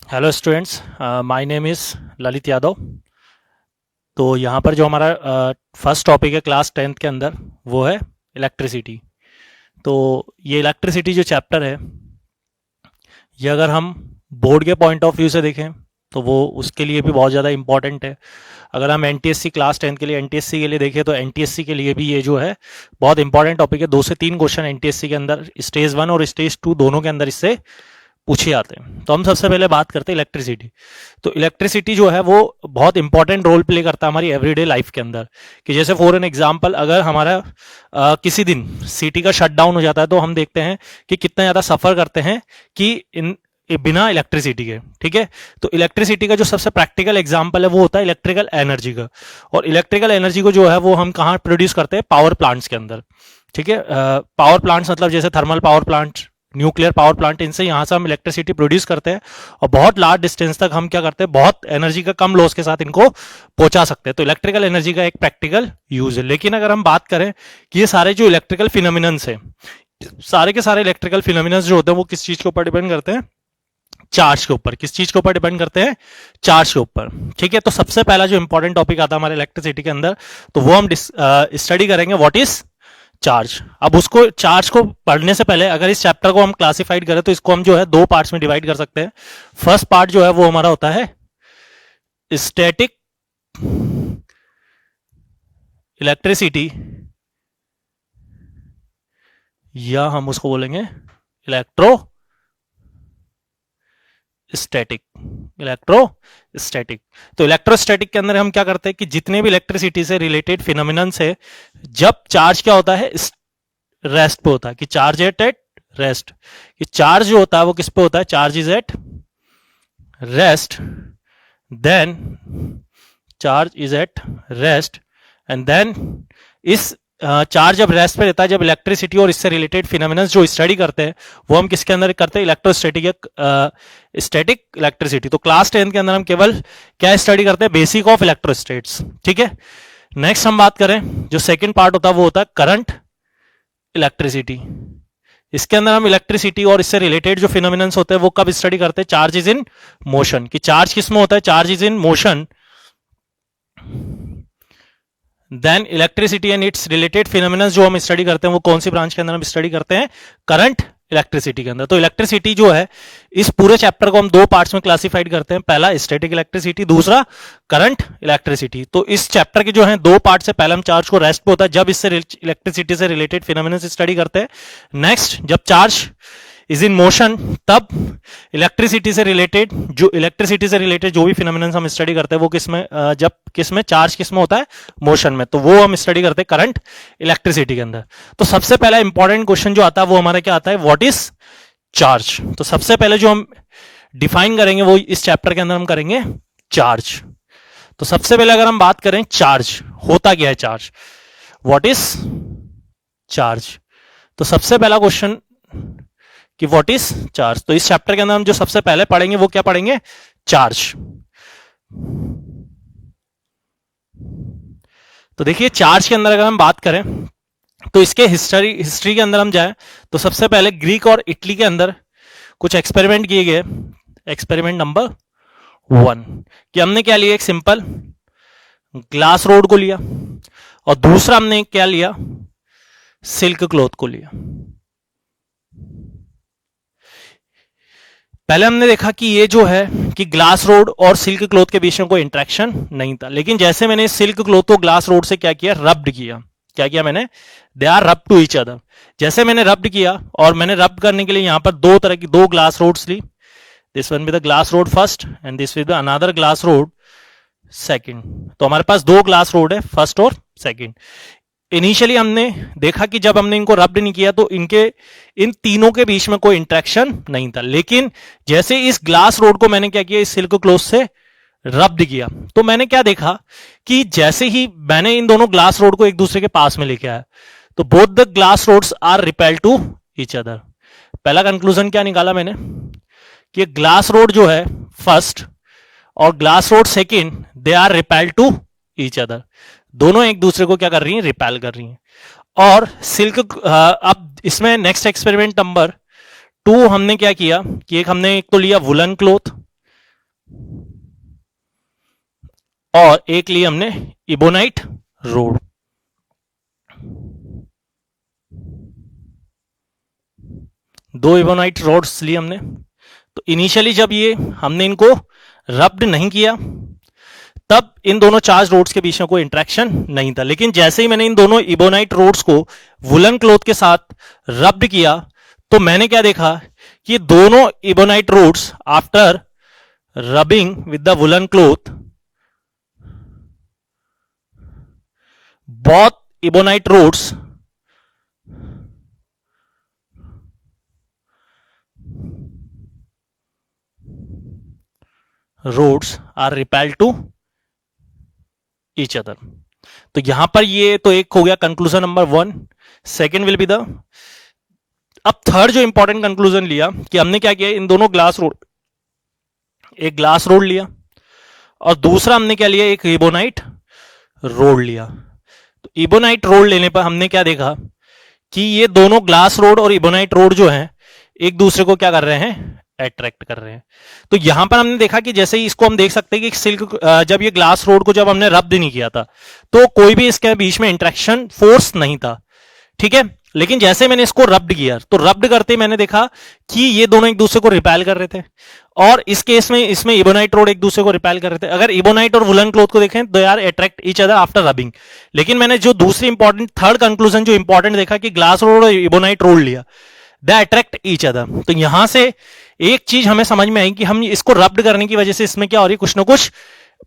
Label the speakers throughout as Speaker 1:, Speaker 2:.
Speaker 1: Hello students, my name is Lalit Yadav. तो यहाँ पर जो हमारा फर्स्ट टॉपिक है क्लास 10th के अंदर वो है इलेक्ट्रिसिटी। तो ये इलेक्ट्रिसिटी जो चैप्टर है ये अगर हम बोर्ड के पॉइंट ऑफ व्यू से देखें तो वो उसके लिए भी बहुत ज़्यादा इंपॉर्टेंट है। अगर हम एनटीएससी क्लास 10 के लिए एनटीएससी के लिए देखें तो एनटीएससी के लिए भी ये जो है बहुत इंपॉर्टेंट टॉपिक है। 2 से 3 क्वेश्चन एनटीएससी के अंदर स्टेज 1 और स्टेज 2 दोनों के अंदर इससे पूछे जाते हैं। तो हम सबसे पहले बात करते हैं इलेक्ट्रिसिटी। तो इलेक्ट्रिसिटी जो है वो बहुत इंपॉर्टेंट रोल प्ले करता है हमारी एवरीडे लाइफ के अंदर। कि जैसे फॉर एन एग्जांपल अगर हमारा किसी दिन सिटी का शटडाउन हो जाता है तो हम देखते हैं कि कितना ज़्यादा सफ़र करते हैं कि बिना इलेक्ट्रिसिटी के। ठीक है, तो इलेक्ट्रिसिटी का जो सबसे प्रैक्टिकल एग्जांपल है वो होता है इलेक्ट्रिकल एनर्जी का। और इलेक्ट्रिकल एनर्जी को जो है वो हम कहाँ प्रोड्यूस करते हैं? पावर प्लांट्स के अंदर। ठीक है, पावर प्लांट्स मतलब जैसे thermal power plant, nuclear power plant, इनसे यहाँ से हम इलेक्ट्रिसिटी प्रोड्यूस करते हैं और बहुत लार्ज डिस्टेंस तक हम क्या करते हैं, बहुत एनर्जी का कम लॉस के साथ इनको पहुंचा सकते हैं। तो इलेक्ट्रिकल एनर्जी का एक प्रैक्टिकल यूज है। लेकिन अगर हम बात करें कि ये सारे जो इलेक्ट्रिकल फिनोमिनन्स है, सारे के सारे इलेक्ट्रिकल फिनोमिनन्स जो होते हैं वो किस चीज के ऊपर डिपेंड करते हैं? चार्ज के ऊपर। किस चीज के ऊपर डिपेंड करते हैं? चार्ज के ऊपर। ठीक है, तो सबसे पहला जो इंपॉर्टेंट टॉपिक आता है हमारे इलेक्ट्रिसिटी के अंदर तो वो हम स्टडी करेंगे व्हाट इज चार्ज। अब उसको चार्ज को पढ़ने से पहले अगर इस चैप्टर को हम क्लासिफाइड करें तो इसको हम जो है 2 पार्ट्स में डिवाइड कर सकते हैं। फर्स्ट पार्ट जो है वो हमारा होता है स्टैटिक इलेक्ट्रिसिटी, या हम उसको बोलेंगे इलेक्ट्रो स्टैटिक। इलेक्ट्रोस्टैटिक। तो इलेक्ट्रोस्टैटिक के अंदर हम क्या करते हैं कि जितने भी इलेक्ट्रिसिटी से रिलेटेड फिनोमिनन्स है, जब चार्ज क्या होता है रेस्ट पे होता है, कि चार्ज एट रेस्ट। कि चार्ज जो होता है वो किस पे होता है? Charge is at rest, then charge is at rest and then इस चार्ज जब रेस्ट पे रहता है, जब इलेक्ट्रिसिटी और इससे रिलेटेड फिनोमिनन्स जो स्टडी करते हैं वो हम किसके अंदर करते हैं? Electrostatic static electricity. तो क्लास 10 के अंदर हम केवल क्या स्टडी करते हैं? Basic of electrostatics. ठीक है, नेक्स्ट हम बात करें जो सेकंड पार्ट होता है वो होता है करंट इलेक्ट्रिसिटी। इसके अंदर हम इलेक्ट्रिसिटी और इससे रिलेटेड जो फिनोमिनन्स होते हैं वो कब स्टडी करते हैं? Charge is in motion. कि चार्ज किस में होता है? Charge is in motion, then electricity and its related phenomenons जो हम स्टडी करते हैं वो कौन सी ब्रांच के अंदर हम स्टडी करते हैं? करंट इलेक्ट्रिसिटी के अंदर। तो इलेक्ट्रिसिटी जो है इस पूरे चैप्टर को हम 2 पार्ट्स में क्लासिफाइड करते हैं। पहला स्टैटिक इलेक्ट्रिसिटी, दूसरा करंट इलेक्ट्रिसिटी। तो इस चैप्टर के जो है 2 पार्ट से पहले हम चार्ज को रेस्ट पे होता है जब इससे इलेक्ट्रिसिटी से रिलेटेड फिनोमिनन्स स्टडी करते हैं। नेक्स्ट जब चार्ज इज इन मोशन तब इलेक्ट्रिसिटी से रिलेटेड जो भी फिनोमिनन्स हम स्टडी करते हैं वो किसमें, जब किसमें चार्ज किसमें होता है? मोशन में। तो वो हम स्टडी करते हैं करंट इलेक्ट्रिसिटी के अंदर। तो सबसे पहला इंपॉर्टेंट क्वेश्चन जो आता है वो हमारा क्या आता है? What is charge. तो सबसे पहले जो हम डिफाइन करेंगे वो इस चैप्टर के अंदर हम करेंगे चार्ज। तो सबसे पहले अगर हम बात करें चार्ज होता क्या है, चार्ज व्हाट इज चार्ज। तो सबसे पहला क्वेश्चन कि व्हाट इज चार्ज। तो इस चैप्टर के अंदर हम जो सबसे पहले पढ़ेंगे वो क्या पढ़ेंगे? चार्ज। तो देखिए चार्ज के अंदर अगर हम बात करें तो इसके हिस्ट्री के अंदर हम जाए तो सबसे पहले ग्रीक और इटली के अंदर कुछ एक्सपेरिमेंट किए गए। एक्सपेरिमेंट नंबर 1 कि हमने क्या लिया? एक सिंपल ग्लास रोड को लिया और दूसरा हमने क्या लिया? सिल्क क्लॉथ को लिया। पहले हमने देखा कि ये जो है कि ग्लास रोड और सिल्क क्लॉथ के बीच में कोई इंटरेक्शन नहीं था, लेकिन जैसे मैंने सिल्क क्लॉथ को ग्लास रोड से क्या किया? रब्ड किया। क्या किया मैंने? दे आर रब टू ईच अदर। जैसे मैंने रब्ड किया और मैंने रब करने के लिए यहां पर 2 तरह की 2 ग्लास रोड्स ली। This one with the glass rod first and this with another glass rod second. तो हमारे पास 2 ग्लास रोड है, फर्स्ट और सेकंड। इनिशियली हमने देखा कि जब हमने इनको रब्ड नहीं किया तो इन तीनों के बीच में कोई इंटरेक्शन नहीं था, लेकिन जैसे इस ग्लास रोड को मैंने क्या किया? इस सिल्क क्लॉथ से रब्ड किया तो मैंने क्या देखा कि जैसे ही मैंने इन दोनों ग्लास रोड को एक दूसरे के पास में लेके आया तो both the glass rods are repel to each other. पहला कंक्लूजन क्या निकाला मैंने कि ग्लास रोड जो है फर्स्ट और glass rod second they are repel to each other. दोनों एक दूसरे को क्या कर रही हैं? रिपेल कर रही हैं। और सिल्क अब इसमें नेक्स्ट एक्सपेरिमेंट नंबर 2 हमने क्या किया कि एक हमने एक तो लिया वुलन क्लॉथ और एक लिए हमने इबोनाइट रोड। दो इबोनाइट रोड्स लिए हमने। तो इनिशियली जब ये हमने इनको रब्ड नहीं किया तब इन दोनों चार्ज रोड्स के बीच में कोई इंटरेक्शन नहीं था, लेकिन जैसे ही मैंने इन दोनों इबोनाइट रोड्स को वुलन क्लॉथ के साथ रब्ड किया तो मैंने क्या देखा कि दोनों ebonite rods after rubbing with the woollen cloth, both ebonite rods are repelled to each other। तो यहां पर ये तो एक हो गया conclusion number 1। Second will be the, अब थर्ड जो इंपॉर्टेंट कंक्लूजन लिया कि हमने क्या किया, इन दोनों ग्लास रोड, एक ग्लास रोड लिया और दूसरा हमने क्या लिया, एक इबोनाइट रोड लिया। तो इबोनाइट रोड लेने पर हमने क्या देखा कि ये दोनों ग्लास रोड और इबोनाइट रोड जो है एक दूसरे को क्या कर रहे हैं, अट्रैक्ट कर रहे हैं। तो यहां पर हमने देखा कि जैसे ही इसको हम देख सकते हैं कि सिल्क, जब ये ग्लास रोड को जब हमने रब्ड नहीं किया था तो कोई भी इसके बीच में इंटरेक्शन फोर्स नहीं था, ठीक है। लेकिन जैसे मैंने इसको रब्ड किया तो रब्ड करते ही मैंने देखा कि ये दोनों एक दूसरे को रिपेल कर रहे थे, और इस केस में इसमें इबोनाइट रोड एक दूसरे को रिपेल कर रहे थे। अगर इबोनाइट और वुलन क्लॉथ को देखें they are attract each other after rubbing. लेकिन मैंने जो दूसरी इंपॉर्टेंट थर्ड कंक्लूजन जो इंपॉर्टेंट देखा कि ग्लास रोड और इबोनाइट रोड लिया, दे अट्रैक्ट ईच अदर। तो यहां से एक चीज हमें समझ में आई कि हम इसको रब्ड करने की वजह से इसमें क्या हो रही है, कुछ ना कुछ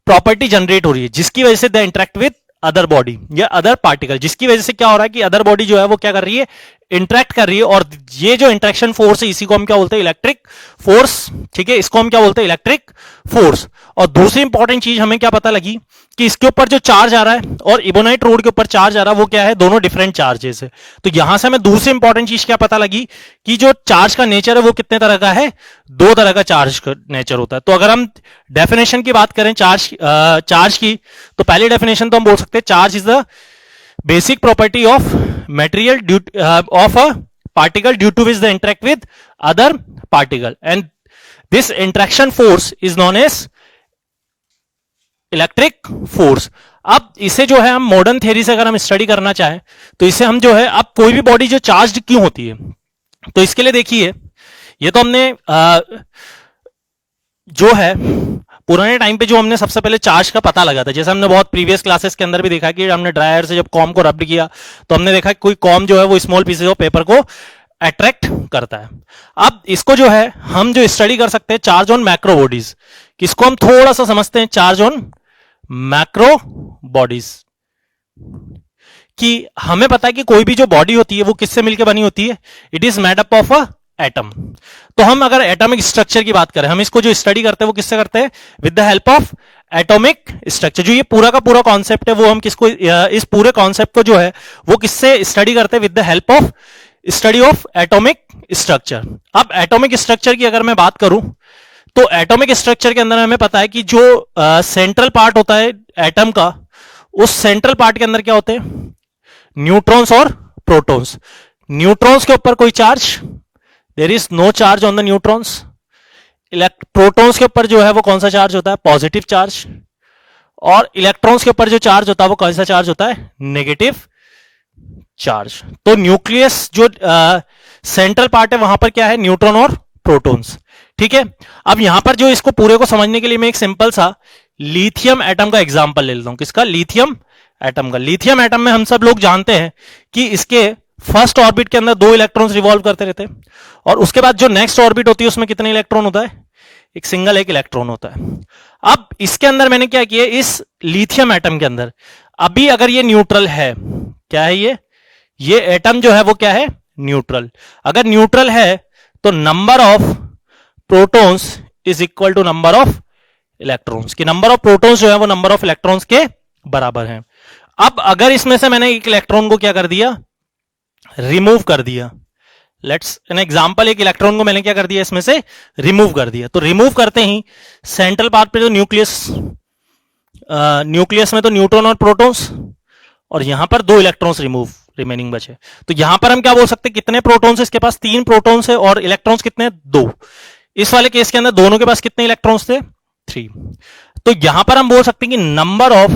Speaker 1: प्रॉपर्टी जनरेट हो रही है जिसकी वजह से they interact with other body या अदर पार्टिकल, जिसकी वजह से क्या हो रहा है कि अदर बॉडी जो है वो क्या कर रही है, इंटरेक्ट कर रही है। और ये जो इंटरेक्शन फोर्स है इसी को हम क्या बोलते हैं, इलेक्ट्रिक फोर्स, ठीक है, इसको हम क्या बोलते हैं, इलेक्ट्रिक फोर्स। और दूसरी इंपॉर्टेंट चीज हमें क्या पता लगी कि इसके ऊपर जो चार्ज आ रहा है और इबोनाइट रोड के ऊपर चार्ज आ रहा है वो क्या है, दोनों डिफरेंट चार्जेस है। तो यहां से हमें दूसरी इंपॉर्टेंट चीज क्या पता लगी कि जो चार्ज का नेचर है वो कितने तरह का है, दो तरह का चार्ज का नेचर होता है। तो अगर हम डेफिनेशन की बात करें चार्ज की, तो पहली डेफिनेशन तो हम बोल सकते हैं charge is the basic property of material of a particle due to which they interact with other particle, and this interaction force is known as electric force। अब इसे जो है हम मॉडर्न थ्योरी से अगर हम स्टडी करना चाहें तो इसे हम जो है, अब कोई भी बॉडी जो चार्ज क्यों होती है, तो इसके लिए देखिए ये तो हमने जो है पुराने टाइम पे जो हमने सबसे पहले चार्ज का पता लगा था, जैसे हमने बहुत प्रीवियस क्लासेस के अंदर भी देखा कि हमने ड्रायर से जब कॉम को रब्ड किया तो हमने देखा कि कोई कॉम जो है वो स्मॉल पीसेस ऑफ पेपर को अट्रैक्ट करता है। अब इसको जो है हम जो स्टडी कर सकते हैं चार्ज ऑन मैक्रो बॉडीज, किसको हम थोड़ा सा समझते हैं, चार्ज ऑन मैक्रो बॉडीज, कि हमें पता है कि कोई भी जो बॉडी होती है वो किससे मिलकर बनी होती है, it is made up of a atom. तो हम अगर एटॉमिक स्ट्रक्चर की बात करें, हम इसको जो स्टडी करते हैं वो किससे करते हैं, with the help of atomic structure. जो ये पूरा का पूरा कॉन्सेप्ट है वो हम किसको, इस पूरे कॉन्सेप्ट को जो है वो किससे स्टडी करते हैं, with the help of study of atomic structure. अब एटॉमिक स्ट्रक्चर की अगर मैं बात करूं तो एटॉमिक स्ट्रक्चर के अंदर हमें पता है कि जो सेंट्रल पार्ट होता है एटम का, उस सेंट्रल पार्ट के अंदर क्या होते हैं, न्यूट्रॉन्स और प्रोटॉन्स। न्यूट्रॉन्स के ऊपर कोई charge, there is no charge on the neutrons. Protons के ऊपर जो है वो कौन सा चार्ज होता है, पॉजिटिव चार्ज। और इलेक्ट्रॉन्स के ऊपर जो चार्ज होता है वो कौन सा चार्ज होता है, नेगेटिव चार्ज। तो न्यूक्लियस जो सेंट्रल पार्ट है वहां पर क्या है, न्यूट्रॉन और प्रोटॉन्स, ठीक है। अब यहां पर जो इसको पूरे को समझने के लिए मैं एक सिंपल सा लिथियम एटम का एग्जांपल ले लेता हूं। किसका, लिथियम एटम का। लिथियम एटम में हम सब लोग जानते हैं कि इसके फर्स्ट ऑर्बिट के अंदर 2 इलेक्ट्रॉन्स रिवॉल्व करते रहते हैं, और उसके बाद जो नेक्स्ट ऑर्बिट होती है उसमें कितने इलेक्ट्रॉन होता है, एक सिंगल एक इलेक्ट्रॉन होता है। अब इसके अंदर मैंने क्या किया, इस लिथियम एटम के अंदर अभी अगर ये न्यूट्रल है, क्या है ये एटम जो है वो क्या है, न्यूट्रल। अगर न्यूट्रल है तो number of protons is equal to number of electrons, की नंबर ऑफ प्रोटॉन्स जो है वो नंबर ऑफ इलेक्ट्रॉन्स के बराबर है। अब अगर इसमें से मैंने एक इलेक्ट्रॉन को क्या कर दिया, रिमूव कर दिया, लेट्स एन एग्जांपल, एक इलेक्ट्रॉन को मैंने क्या कर दिया, इसमें से रिमूव कर दिया, तो रिमूव करते ही सेंट्रल पार्ट पे जो न्यूक्लियस में तो न्यूट्रॉन और प्रोटॉन्स, और यहां पर 2 इलेक्ट्रॉन्स रिमूव रिमेनिंग बचे। तो यहां पर हम क्या बोल सकते हैं, कितने प्रोटॉन्स, इसके पास 3 प्रोटॉन्स है और इलेक्ट्रॉन्स कितने, 2। इस वाले केस के अंदर दोनों के पास कितने इलेक्ट्रॉन्स थे, 3। तो यहां पर हम बोल सकते हैं कि number of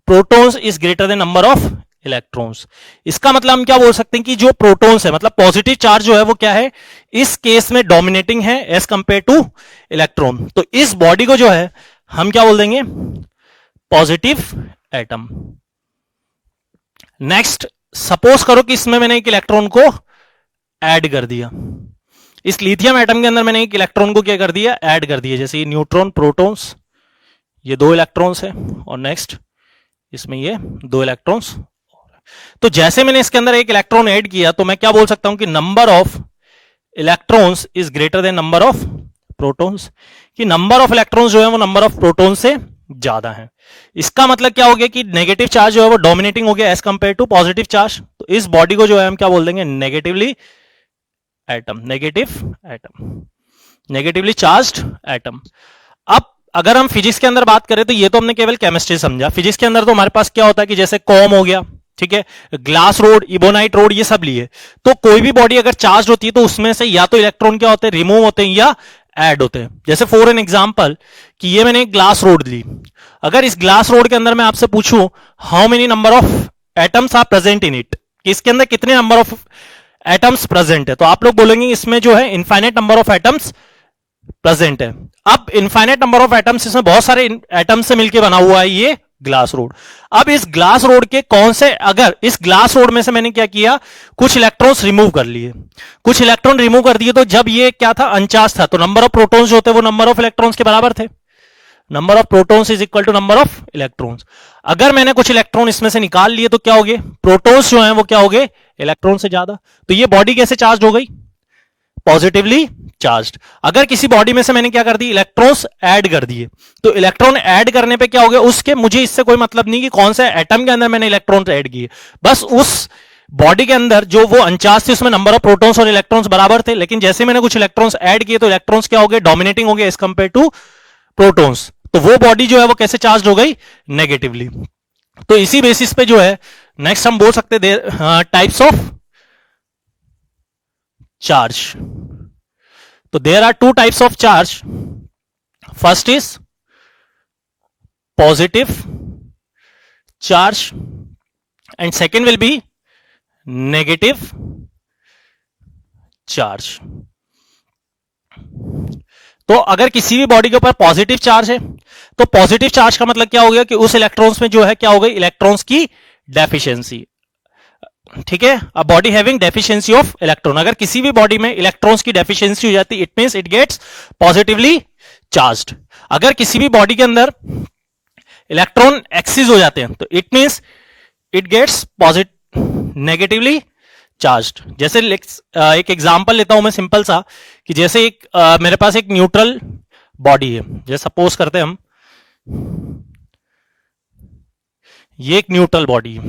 Speaker 1: protons is greater than number of electrons. इसका मतलब हम क्या बोल सकते हैं कि जो प्रोटॉन्स है, मतलब पॉजिटिव चार्ज जो है वो क्या है, इस केस में डोमिनेटिंग है एज कंपेयर टू इलेक्ट्रॉन। तो इस बॉडी को जो है हम क्या बोल देंगे, पॉजिटिव एटम। नेक्स्ट, सपोज करो कि इसमें मैंने एक इलेक्ट्रॉन को ऐड कर दिया, इस लिथियम एटम के अंदर मैंने एक इलेक्ट्रॉन को क्या कर दिया, ऐड कर दिया। जैसे ये न्यूट्रॉन, प्रोटॉन्स, ये 2 इलेक्ट्रॉन्स है, और नेक्स्ट इसमें ये 2 इलेक्ट्रॉन्स। तो जैसे मैंने इसके अंदर एक इलेक्ट्रॉन ऐड किया, तो मैं क्या बोल सकता हूं कि number of electrons is greater than number of protons, कि नंबर ऑफ इलेक्ट्रॉन्स जो है वो नंबर ऑफ प्रोटॉन से ज्यादा है। इसका मतलब क्या हो गया कि नेगेटिव चार्ज जो है वो डोमिनेटिंग हो गया as compare to positive charge. तो इस बॉडी को जो है हम क्या बोल देंगे, negatively atom, negatively charged atom. अब अगर हम फिजिक्स के अंदर बात करें तो ये तो हमने केवल केमिस्ट्री समझा। फिजिक्स के अंदर तो हमारे पास क्या होता है कि जैसे कॉम हो गया, ठीक है, ग्लास रोड, इबोनाइट रोड, ये सब लिए। तो कोई भी बॉडी अगर चार्ज होती है तो उसमें से या तो इलेक्ट्रॉन क्या होते हैं, रिमूव होते हैं या ऐड होते हैं। जैसे फॉर एन एग्जांपल कि ये मैंने एक ग्लास रोड ली, अगर इस ग्लास रोड के अंदर मैं आपसे पूछूं how many number of atoms are present in it, कि इसके अंदर कितने नंबर ऑफ एटम्स प्रेजेंट है, तो आप लोग बोलेंगे इसमें जो है infinite number of atoms present है। अब इनफाइनाइट नंबर ऑफ एटम्स, इसमें बहुत सारे एटम्स से मिलकर बना हुआ है ये ग्लास रोड। अब इस ग्लास रोड के कौन से, अगर इस ग्लास रोड में से मैंने क्या किया, कुछ इलेक्ट्रॉन्स रिमूव कर लिए, कुछ इलेक्ट्रॉन रिमूव कर दिए, तो जब ये क्या था, अनचार्ज था, तो नंबर ऑफ प्रोटॉन्स जो होते वो नंबर ऑफ इलेक्ट्रॉन्स के बराबर थे। Number of protons is equal to number of electrons. अगर मैंने कुछ इलेक्ट्रॉन इसमें से निकाल लिए तो क्या हो गए, प्रोटॉन्स जो हैं वो क्या हो गए, इलेक्ट्रॉन से ज्यादा। तो ये बॉडी कैसे चार्ज हो गई, पॉजिटिवली चार्ज्ड। अगर किसी बॉडी में से मैंने क्या कर दी, इलेक्ट्रॉन्स ऐड कर दिए, तो इलेक्ट्रॉन ऐड करने पे क्या हो गया, उसके मुझे इससे कोई मतलब नहीं कि कौन से एटम के अंदर मैंने इलेक्ट्रॉन्स ऐड किए, बस उस बॉडी के अंदर जो वो अनचार्ज थी उसमें नंबर ऑफ प्रोटॉन्स और इलेक्ट्रॉन्स बराबर थे। लेकिन जैसे मैंने कुछ इलेक्ट्रॉन्स ऐड किए तो इलेक्ट्रॉन्स क्या हो गए, डोमिनेटिंग हो गए एज कंपेयर टू प्रोटॉन्स। तो वो बॉडी जो है वो कैसे चार्ज हो गई, नेगेटिवली। तो इसी बेसिस पे जो है नेक्स्ट हम बोल सकते टाइप्स ऑफ चार्ज। तो there are 2 types of charge. First is positive charge and second will be negative charge. तो अगर किसी भी बॉडी के ऊपर पॉजिटिव चार्ज है तो पॉजिटिव चार्ज का मतलब क्या हो गया कि उस इलेक्ट्रॉन्स में जो है क्या हो गई, इलेक्ट्रॉन्स की डेफिशिएंसी, ठीक है, अ body having deficiency of electron. अगर किसी भी बॉडी में इलेक्ट्रॉन्स की डेफिशिएंसी हो जाती है, it means it gets positively charged. अगर किसी भी बॉडी के अंदर इलेक्ट्रॉन एक्सिस हो जाते हैं तो it means it gets negatively charged. जैसे एक एग्जांपल लेता हूं मैं सिंपल सा, कि जैसे एक मेरे पास एक न्यूट्रल बॉडी है, जैसे सपोज करते हैं हम, ये एक न्यूट्रल बॉडी है।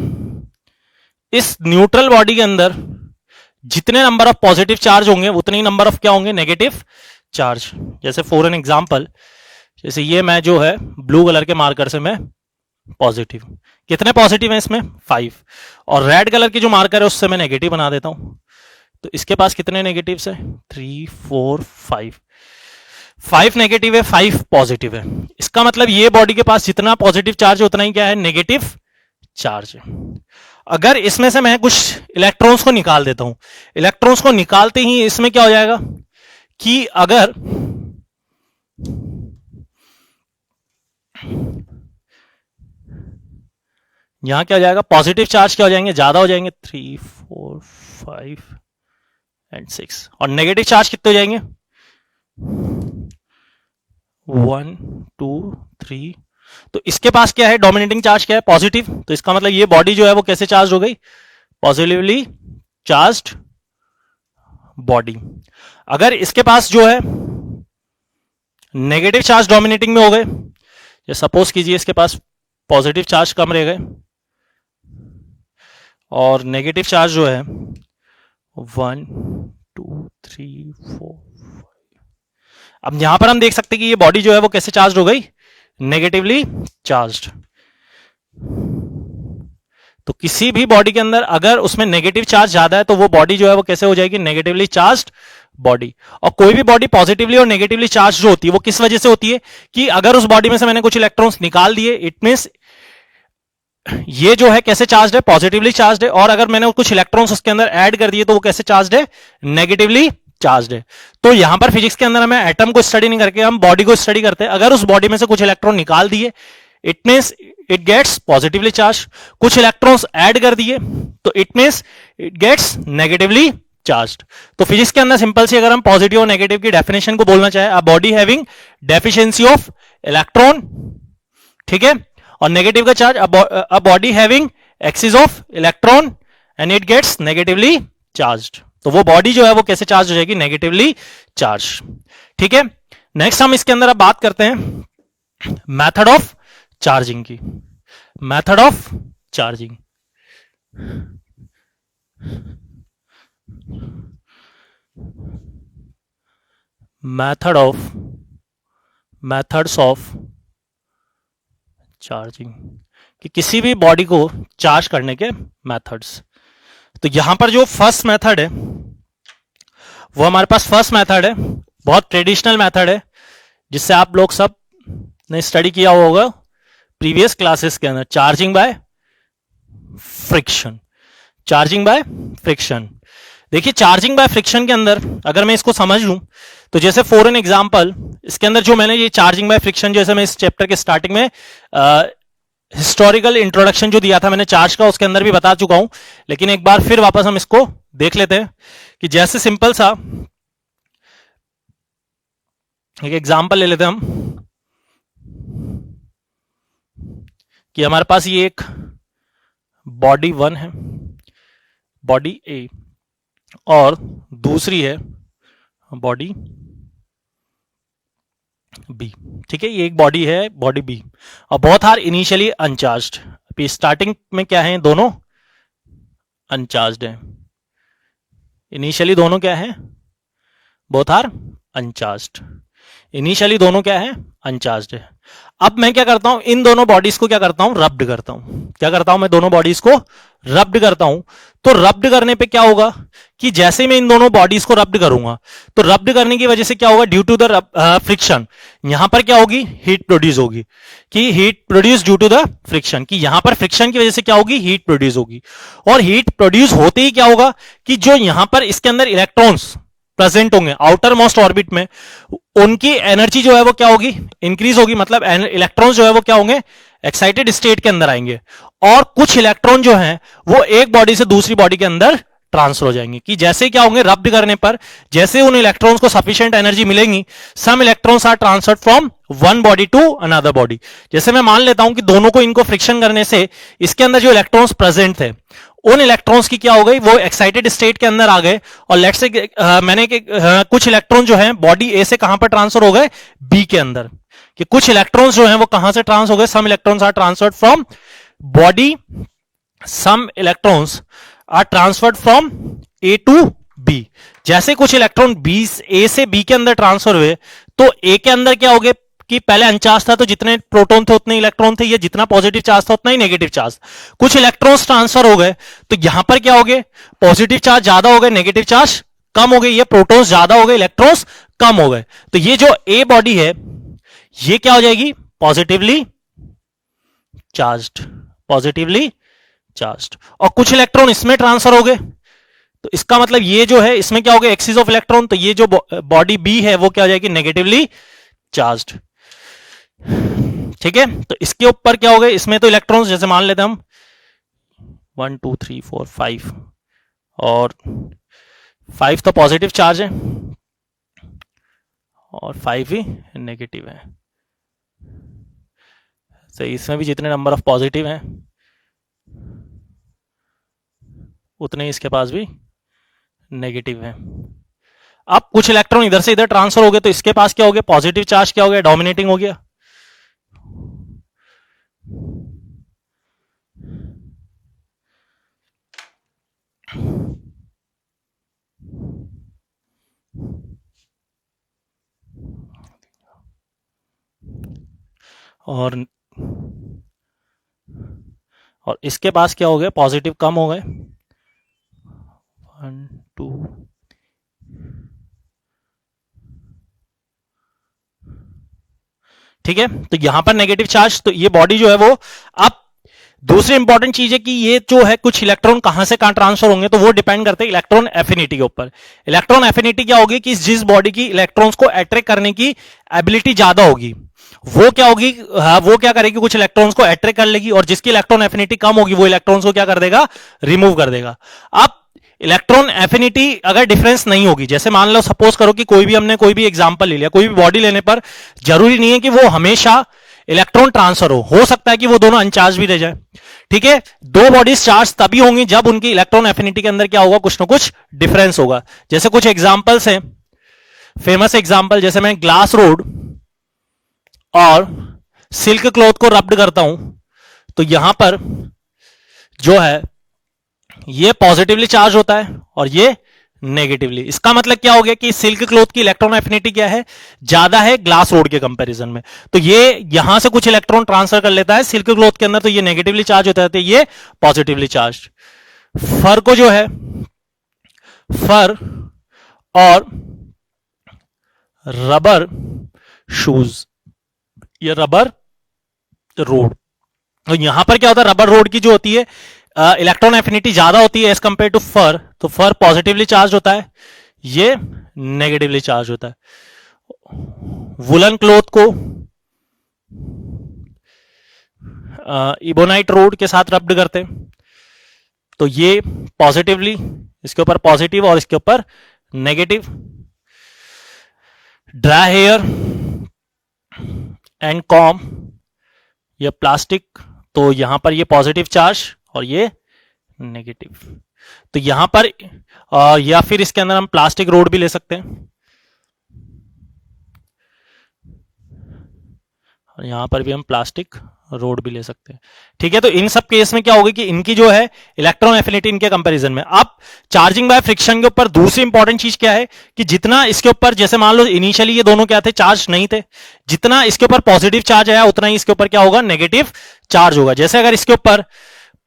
Speaker 1: इस न्यूट्रल बॉडी के अंदर जितने नंबर ऑफ पॉजिटिव चार्ज होंगे उतने ही नंबर ऑफ क्या होंगे, नेगेटिव चार्ज। जैसे फॉर एन एग्जांपल, जैसे ये मैं जो है ब्लू कलर के मार्कर से मैं पॉजिटिव, कितने पॉजिटिव हैं इसमें, 5, और रेड कलर की जो मार्कर है उससे मैं नेगेटिव बना देता हूं, तो इसके पास कितने नेगेटिव्स है, 3 4 5 नेगेटिव है, 5 पॉजिटिव है। इसका मतलब ये बॉडी के पास जितना पॉजिटिव चार्ज है उतना ही क्या है, नेगेटिव चार्ज है। अगर इसमें से मैं कुछ इलेक्ट्रॉन्स को निकाल देता हूं, इलेक्ट्रॉन्स को निकालते ही इसमें क्या हो जाएगा कि अगर यहां क्या हो जाएगा, पॉजिटिव चार्ज क्या हो जाएंगे, ज्यादा हो जाएंगे, 3 4 5 एंड 6, और नेगेटिव चार्ज कितने हो जाएंगे, 1 2 3। तो इसके पास क्या है, डोमिनेटिंग चार्ज क्या है, पॉजिटिव। तो इसका मतलब ये बॉडी जो है वो कैसे चार्ज हो गई, पॉजिटिवली चार्ज्ड बॉडी। अगर इसके पास जो है नेगेटिव चार्ज डोमिनेटिंग में हो गए, सपोज कीजिए इसके पास पॉजिटिव चार्ज कम रह गए और नेगेटिव चार्ज जो है 1 2 3 4 5। अब यहां पर हम देख सकते हैं कि ये बॉडी जो है वो कैसे चार्ज हो गई, नेगेटिवली चार्ज्ड। तो किसी भी बॉडी के अंदर अगर उसमें नेगेटिव चार्ज ज्यादा है तो वो बॉडी जो है वो कैसे हो जाएगी, नेगेटिवली चार्ज्ड बॉडी। और कोई भी बॉडी पॉजिटिवली और नेगेटिवली चार्ज जो होती है वो किस वजह से होती है, कि अगर उस बॉडी में से मैंने कुछ इलेक्ट्रॉन्स निकाल दिए, इट मींस ये जो है कैसे चार्ज है, पॉजिटिवली चार्ज है, और अगर मैंने कुछ इलेक्ट्रॉन्स उसके अंदर ऐड कर दिए तो वो कैसे चार्ज है, नेगेटिवली चार्ज है। तो यहां पर फिजिक्स के अंदर हमें एटम को स्टडी नहीं करके हम बॉडी को स्टडी करते हैं। अगर उस बॉडी में से कुछ इलेक्ट्रॉन निकाल दिए, it means it gets positively charge, कुछ इलेक्ट्रॉन्स ऐड कर दिए तो it means it gets negatively charged. तो फिजिक्स के अंदर सिंपल सी अगर हम पॉजिटिव और नेगेटिव की डेफिनेशन को बोलना चाहे, a body having deficiency of electron, ठीक है, और नेगेटिव का charge, a body having excess of electron and it gets negatively charged. तो वो बॉडी जो है वो कैसे चार्ज हो जाएगी, नेगेटिवली चार्ज, ठीक है। नेक्स्ट हम इसके अंदर अब बात करते हैं मेथड ऑफ चार्जिंग की। Method of charging, methods of charging, कि किसी भी बॉडी को चार्ज करने के मेथड्स। तो यहां पर जो फर्स्ट मेथड है वो हमारे पास फर्स्ट मेथड है, बहुत ट्रेडिशनल मेथड है, जिससे आप लोग सब ने स्टडी किया होगा प्रीवियस क्लासेस के अंदर, charging by friction. Charging by friction, देखिए चार्जिंग बाय फ्रिक्शन के अंदर अगर मैं इसको समझ लूं तो जैसे फॉर एन एग्जांपल, इसके अंदर जो मैंने ये चार्जिंग बाय फ्रिक्शन, जैसे मैं इस चैप्टर के स्टार्टिंग में हिस्टोरिकल इंट्रोडक्शन जो दिया था मैंने चार्ज का, उसके अंदर भी बता चुका हूं, लेकिन एक बार फिर वापस हम इसको देख लेते हैं कि जैसे सिंपल सा एक एग्जांपल ले लेते हैं हम, कि हमारे पास ये एक बॉडी 1 है, बॉडी ए, और दूसरी है बॉडी बी, ठीक है, ये एक बॉडी है बॉडी बी, और बोथ आर इनिशियली अनचार्ज्ड। अभी स्टार्टिंग में क्या है, दोनों अनचार्ज्ड है, इनिशियली दोनों क्या है, बोथ आर अनचार्ज्ड, इनिशियली दोनों क्या है, अनचार्ज्ड है। अब मैं क्या करता हूं, इन दोनों बॉडीज को क्या करता हूं, रब्ड करता हूं। क्या करता हूं मैं, दोनों बॉडीज को रब्ड करता हूं। तो रब्ड करने पे क्या होगा कि जैसे मैं इन दोनों बॉडीज को रब्ड करूंगा तो रब्ड करने की वजह से क्या होगा, ड्यू टू द फ्रिक्शन, यहां पर क्या होगी, हीट प्रोड्यूस होगी, कि heat produce due to the friction, कि यहां पर फ्रिक्शन की वजह से क्या होगी, हीट प्रोड्यूस होगी। और हीट प्रोड्यूस होते ही क्या होगा कि जो यहां पर इसके अंदर इलेक्ट्रॉन्स प्रेजेंट होंगे आउटर मोस्ट ऑर्बिट में, उनकी एनर्जी जो है वो क्या होगी, इंक्रीज होगी, मतलब इलेक्ट्रॉन्स जो है वो क्या होंगे, एक्साइटेड स्टेट के अंदर आएंगे, और कुछ इलेक्ट्रॉन जो हैं वो एक बॉडी से दूसरी बॉडी के अंदर ट्रांसफर हो जाएंगे। कि जैसे क्या होंगे, रब्ड करने पर जैसे उन इलेक्ट्रॉन्स को सफिशिएंट एनर्जी मिलेगी, some electrons are transferred from one body to another body. जैसे मैं मान लेता हूं कि दोनों को इनको फ्रिक्शन करने से इसके अंदर जो इलेक्ट्रॉन्स प्रेजेंट थे, उन इलेक्ट्रॉन्स की क्या हो गई, वो एक्साइटेड स्टेट के अंदर आ गए, और लेट्स से मैंने कुछ इलेक्ट्रॉन जो हैं बॉडी ए से कहां पर ट्रांसफर हो गए, बी के अंदर। कि कुछ इलेक्ट्रॉन्स जो हैं वो कहां से ट्रांसफर हो गए, some electrons are transferred from body, some electrons are transferred from A to B. जैसे कुछ इलेक्ट्रॉन बी ए से बी के अंदर ट्रांसफर हुए तो ए के अंदर क्या हो गए, कि पहले अनचार्ज था तो जितने प्रोटॉन थे उतने इलेक्ट्रॉन थे, ये जितना पॉजिटिव चार्ज था उतना ही नेगेटिव चार्ज। कुछ इलेक्ट्रॉन्स ट्रांसफर हो गए तो यहां पर क्या हो गए, पॉजिटिव चार्ज ज्यादा हो गए, नेगेटिव चार्ज कम हो गए, ये प्रोटॉन्स ज्यादा हो गए, इलेक्ट्रॉन्स कम हो गए। तो ये जो ए बॉडी है ये क्या हो जाएगी, पॉजिटिवली चार्ज्ड, पॉजिटिवली चार्ज्ड। और कुछ इलेक्ट्रॉन इसमें ट्रांसफर हो गए तो इसका मतलब ये जो है इसमें क्या हो गया, एक्सिस ऑफ इलेक्ट्रॉन, तो ये जो बॉडी बी है वो क्या हो जाएगी, नेगेटिवली चार्ज्ड, ठीक है। तो इसके ऊपर क्या हो गए, इसमें तो इलेक्ट्रॉन्स जैसे मान लेते हैं हम 1 2 3 4 5, और 5 तो पॉजिटिव चार्ज है और 5 ही नेगेटिव है। तो इसमें भी जितने नंबर ऑफ पॉजिटिव हैं उतने ही इसके पास भी नेगेटिव है। अब कुछ इलेक्ट्रॉन इधर से इधर ट्रांसफर हो गए तो इसके पास क्या हो गया, पॉजिटिव चार्ज क्या हो गया, डोमिनेटिंग हो गया। और इसके पास क्या हो गया, पॉजिटिव कम हो गए, 1 2, ठीक है। तो यहां पर नेगेटिव चार्ज, तो ये बॉडी जो है वो, अब दूसरी इंपॉर्टेंट चीज है कि ये जो है कुछ इलेक्ट्रॉन कहां से कहां ट्रांसफर होंगे, तो वो डिपेंड करते हैं इलेक्ट्रॉन एफिनिटी के ऊपर। इलेक्ट्रॉन एफिनिटी क्या होगी कि जिस बॉडी की इलेक्ट्रॉन्स को अट्रैक्ट करने की एबिलिटी ज्यादा होगी, वो क्या होगी, वो क्या करेगी, कुछ इलेक्ट्रॉन्स को अट्रैक्ट कर लेगी, और जिसकी इलेक्ट्रॉन एफिनिटी कम होगी वो इलेक्ट्रॉन्स को क्या कर देगा, रिमूव कर देगा। अब इलेक्ट्रॉन एफिनिटी अगर डिफरेंस नहीं होगी, जैसे मान लो सपोज करो कि हमने कोई भी एग्जांपल ले लिया, कोई भी बॉडी लेने पर जरूरी नहीं है कि वो हमेशा इलेक्ट्रॉन ट्रांसफर हो सकता है कि वो दोनों अनचार्ज भी रह जाए, ठीक है। दो बॉडीज चार्ज तभी होंगी जब उनकी इलेक्ट्रॉन एफिनिटी के अंदर क्या होगा, कुछ ना कुछ डिफरेंस होगा। जैसे कुछ एग्जांपल्स हैं, फेमस एग्जांपल, जैसे मैं ग्लास रोड और सिल्क क्लॉथ को रब्ड करता हूं, तो यहां पर जो है ये पॉजिटिवली चार्ज होता है और ये नेगेटिवली। इसका मतलब क्या हो गया कि सिल्क क्लॉथ की इलेक्ट्रॉन एफिनिटी क्या है, ज्यादा है ग्लास रोड के कंपैरिजन में, तो ये यहां से कुछ इलेक्ट्रॉन ट्रांसफर कर लेता है सिल्क क्लॉथ के अंदर, तो ये नेगेटिवली चार्ज होता है, ये पॉजिटिवली चार्ज। फर को जो है, फर और रबर शूज, ये रबर रोड, तो यहां पर क्या होता है, रबर रोड की जो होती है इलेक्ट्रॉन एफिनिटी ज्यादा होती है एज कंपेयर टू फर, तो फर पॉजिटिवली चार्ज होता है, ये नेगेटिवली चार्ज होता है। वुलन क्लॉथ को इबोनाइट रोड के साथ रब्ड करते हैं, तो ये पॉजिटिवली, इसके ऊपर पॉजिटिव और इसके ऊपर negative. Dry hair and comb, ये प्लास्टिक, तो यहां पर ये पॉजिटिव चार्ज और ये नेगेटिव। तो यहां पर या फिर इसके अंदर हम प्लास्टिक रोड भी ले सकते हैं, और यहां पर भी हम प्लास्टिक रोड भी ले सकते हैं, ठीक है। तो इन सब केस में क्या होगा कि इनकी जो है इलेक्ट्रॉन एफिनिटी इनके कंपैरिजन में। अब चार्जिंग बाय फ्रिक्शन के ऊपर दूसरी इंपॉर्टेंट चीज क्या है कि जितना इसके ऊपर, जैसे मान लो इनिशियली ये दोनों क्या थे, चार्ज नहीं थे, जितना इसके ऊपर पॉजिटिव चार्ज आया उतना ही इसके ऊपर क्या होगा, नेगेटिव चार्ज होगा। जैसे अगर इसके ऊपर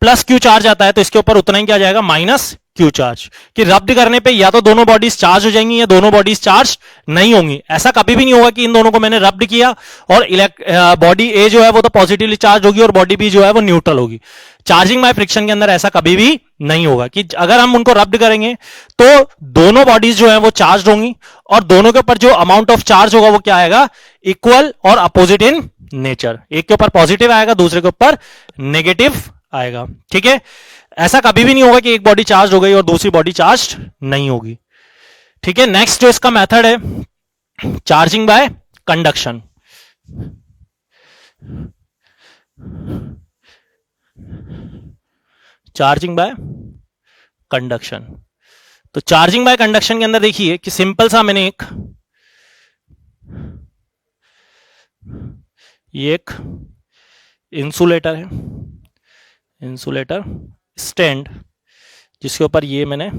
Speaker 1: प्लस क्यू चार्ज आता है तो इसके ऊपर उतना ही क्या जाएगा, माइनस क्यू चार्ज, कि रब्ड करने पे या तो दोनों बॉडीज चार्ज हो जाएंगी या दोनों बॉडीज चार्ज नहीं होंगी। ऐसा कभी भी नहीं होगा कि इन दोनों को मैंने रब्ड किया और बॉडी ए जो है वो तो पॉजिटिवली चार्ज होगी और बॉडी बी जो है वो न्यूट्रल होगी। चार्जिंग बाय फ्रिक्शन के अंदर ऐसा कभी भी नहीं होगा कि अगर हम उनको रब्ड करेंगे तो दोनों बॉडीज जो है वो चार्ज होंगी और दोनों के ऊपर जो अमाउंट ऑफ चार्ज होगा वो क्या आएगा, इक्वल और अपोजिट इन नेचर। एक के ऊपर पॉजिटिव आएगा, दूसरे के ऊपर नेगेटिव आएगा, ठीक है। ऐसा कभी भी नहीं होगा कि एक बॉडी चार्ज हो गई और दूसरी बॉडी चार्ज नहीं होगी, ठीक है। नेक्स्ट जो इसका मेथड है charging bye conduction. Charging by conduction, तो चार्जिंग बाय कंडक्शन के अंदर देखिए कि सिंपल सा मैंने ये एक इंसुलेटर है, इंसुलेटर स्टैंड, जिसके ऊपर ये मैंने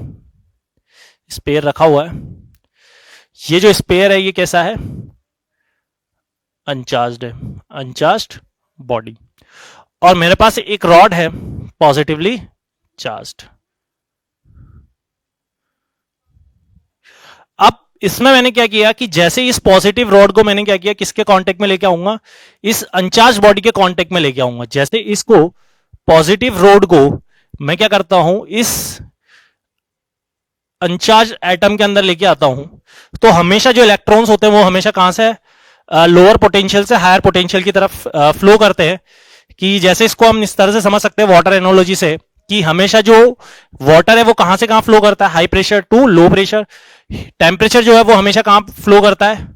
Speaker 1: स्पेयर रखा हुआ है। ये जो स्पेयर है ये कैसा है, अनचार्ज्ड है, अनचार्ज्ड बॉडी, और मेरे पास एक रॉड है पॉजिटिवली चार्ज्ड। अब इसमें मैंने क्या किया कि जैसे इस पॉजिटिव रॉड को मैंने क्या किया, किसके कांटेक्ट में लेके आऊंगा, इस अनचार्ज बॉडी के कांटेक्ट में लेके आऊंगा। जैसे इसको पॉजिटिव रॉड को मैं क्या करता हूं, इस अनचार्ज एटम के अंदर लेके आता हूं, तो हमेशा जो इलेक्ट्रॉन्स होते हैं वो हमेशा कहां से लोअर पोटेंशियल से हायर पोटेंशियल की तरफ फ्लो करते हैं। कि जैसे इसको हम इस तरह से समझ सकते हैं वाटर एनोलॉजी से, कि हमेशा जो वाटर है वो कहां से कहां फ्लो करता है, high pressure to low pressure. Temperature जो है वो हमेशा कहां फ्लो करता है,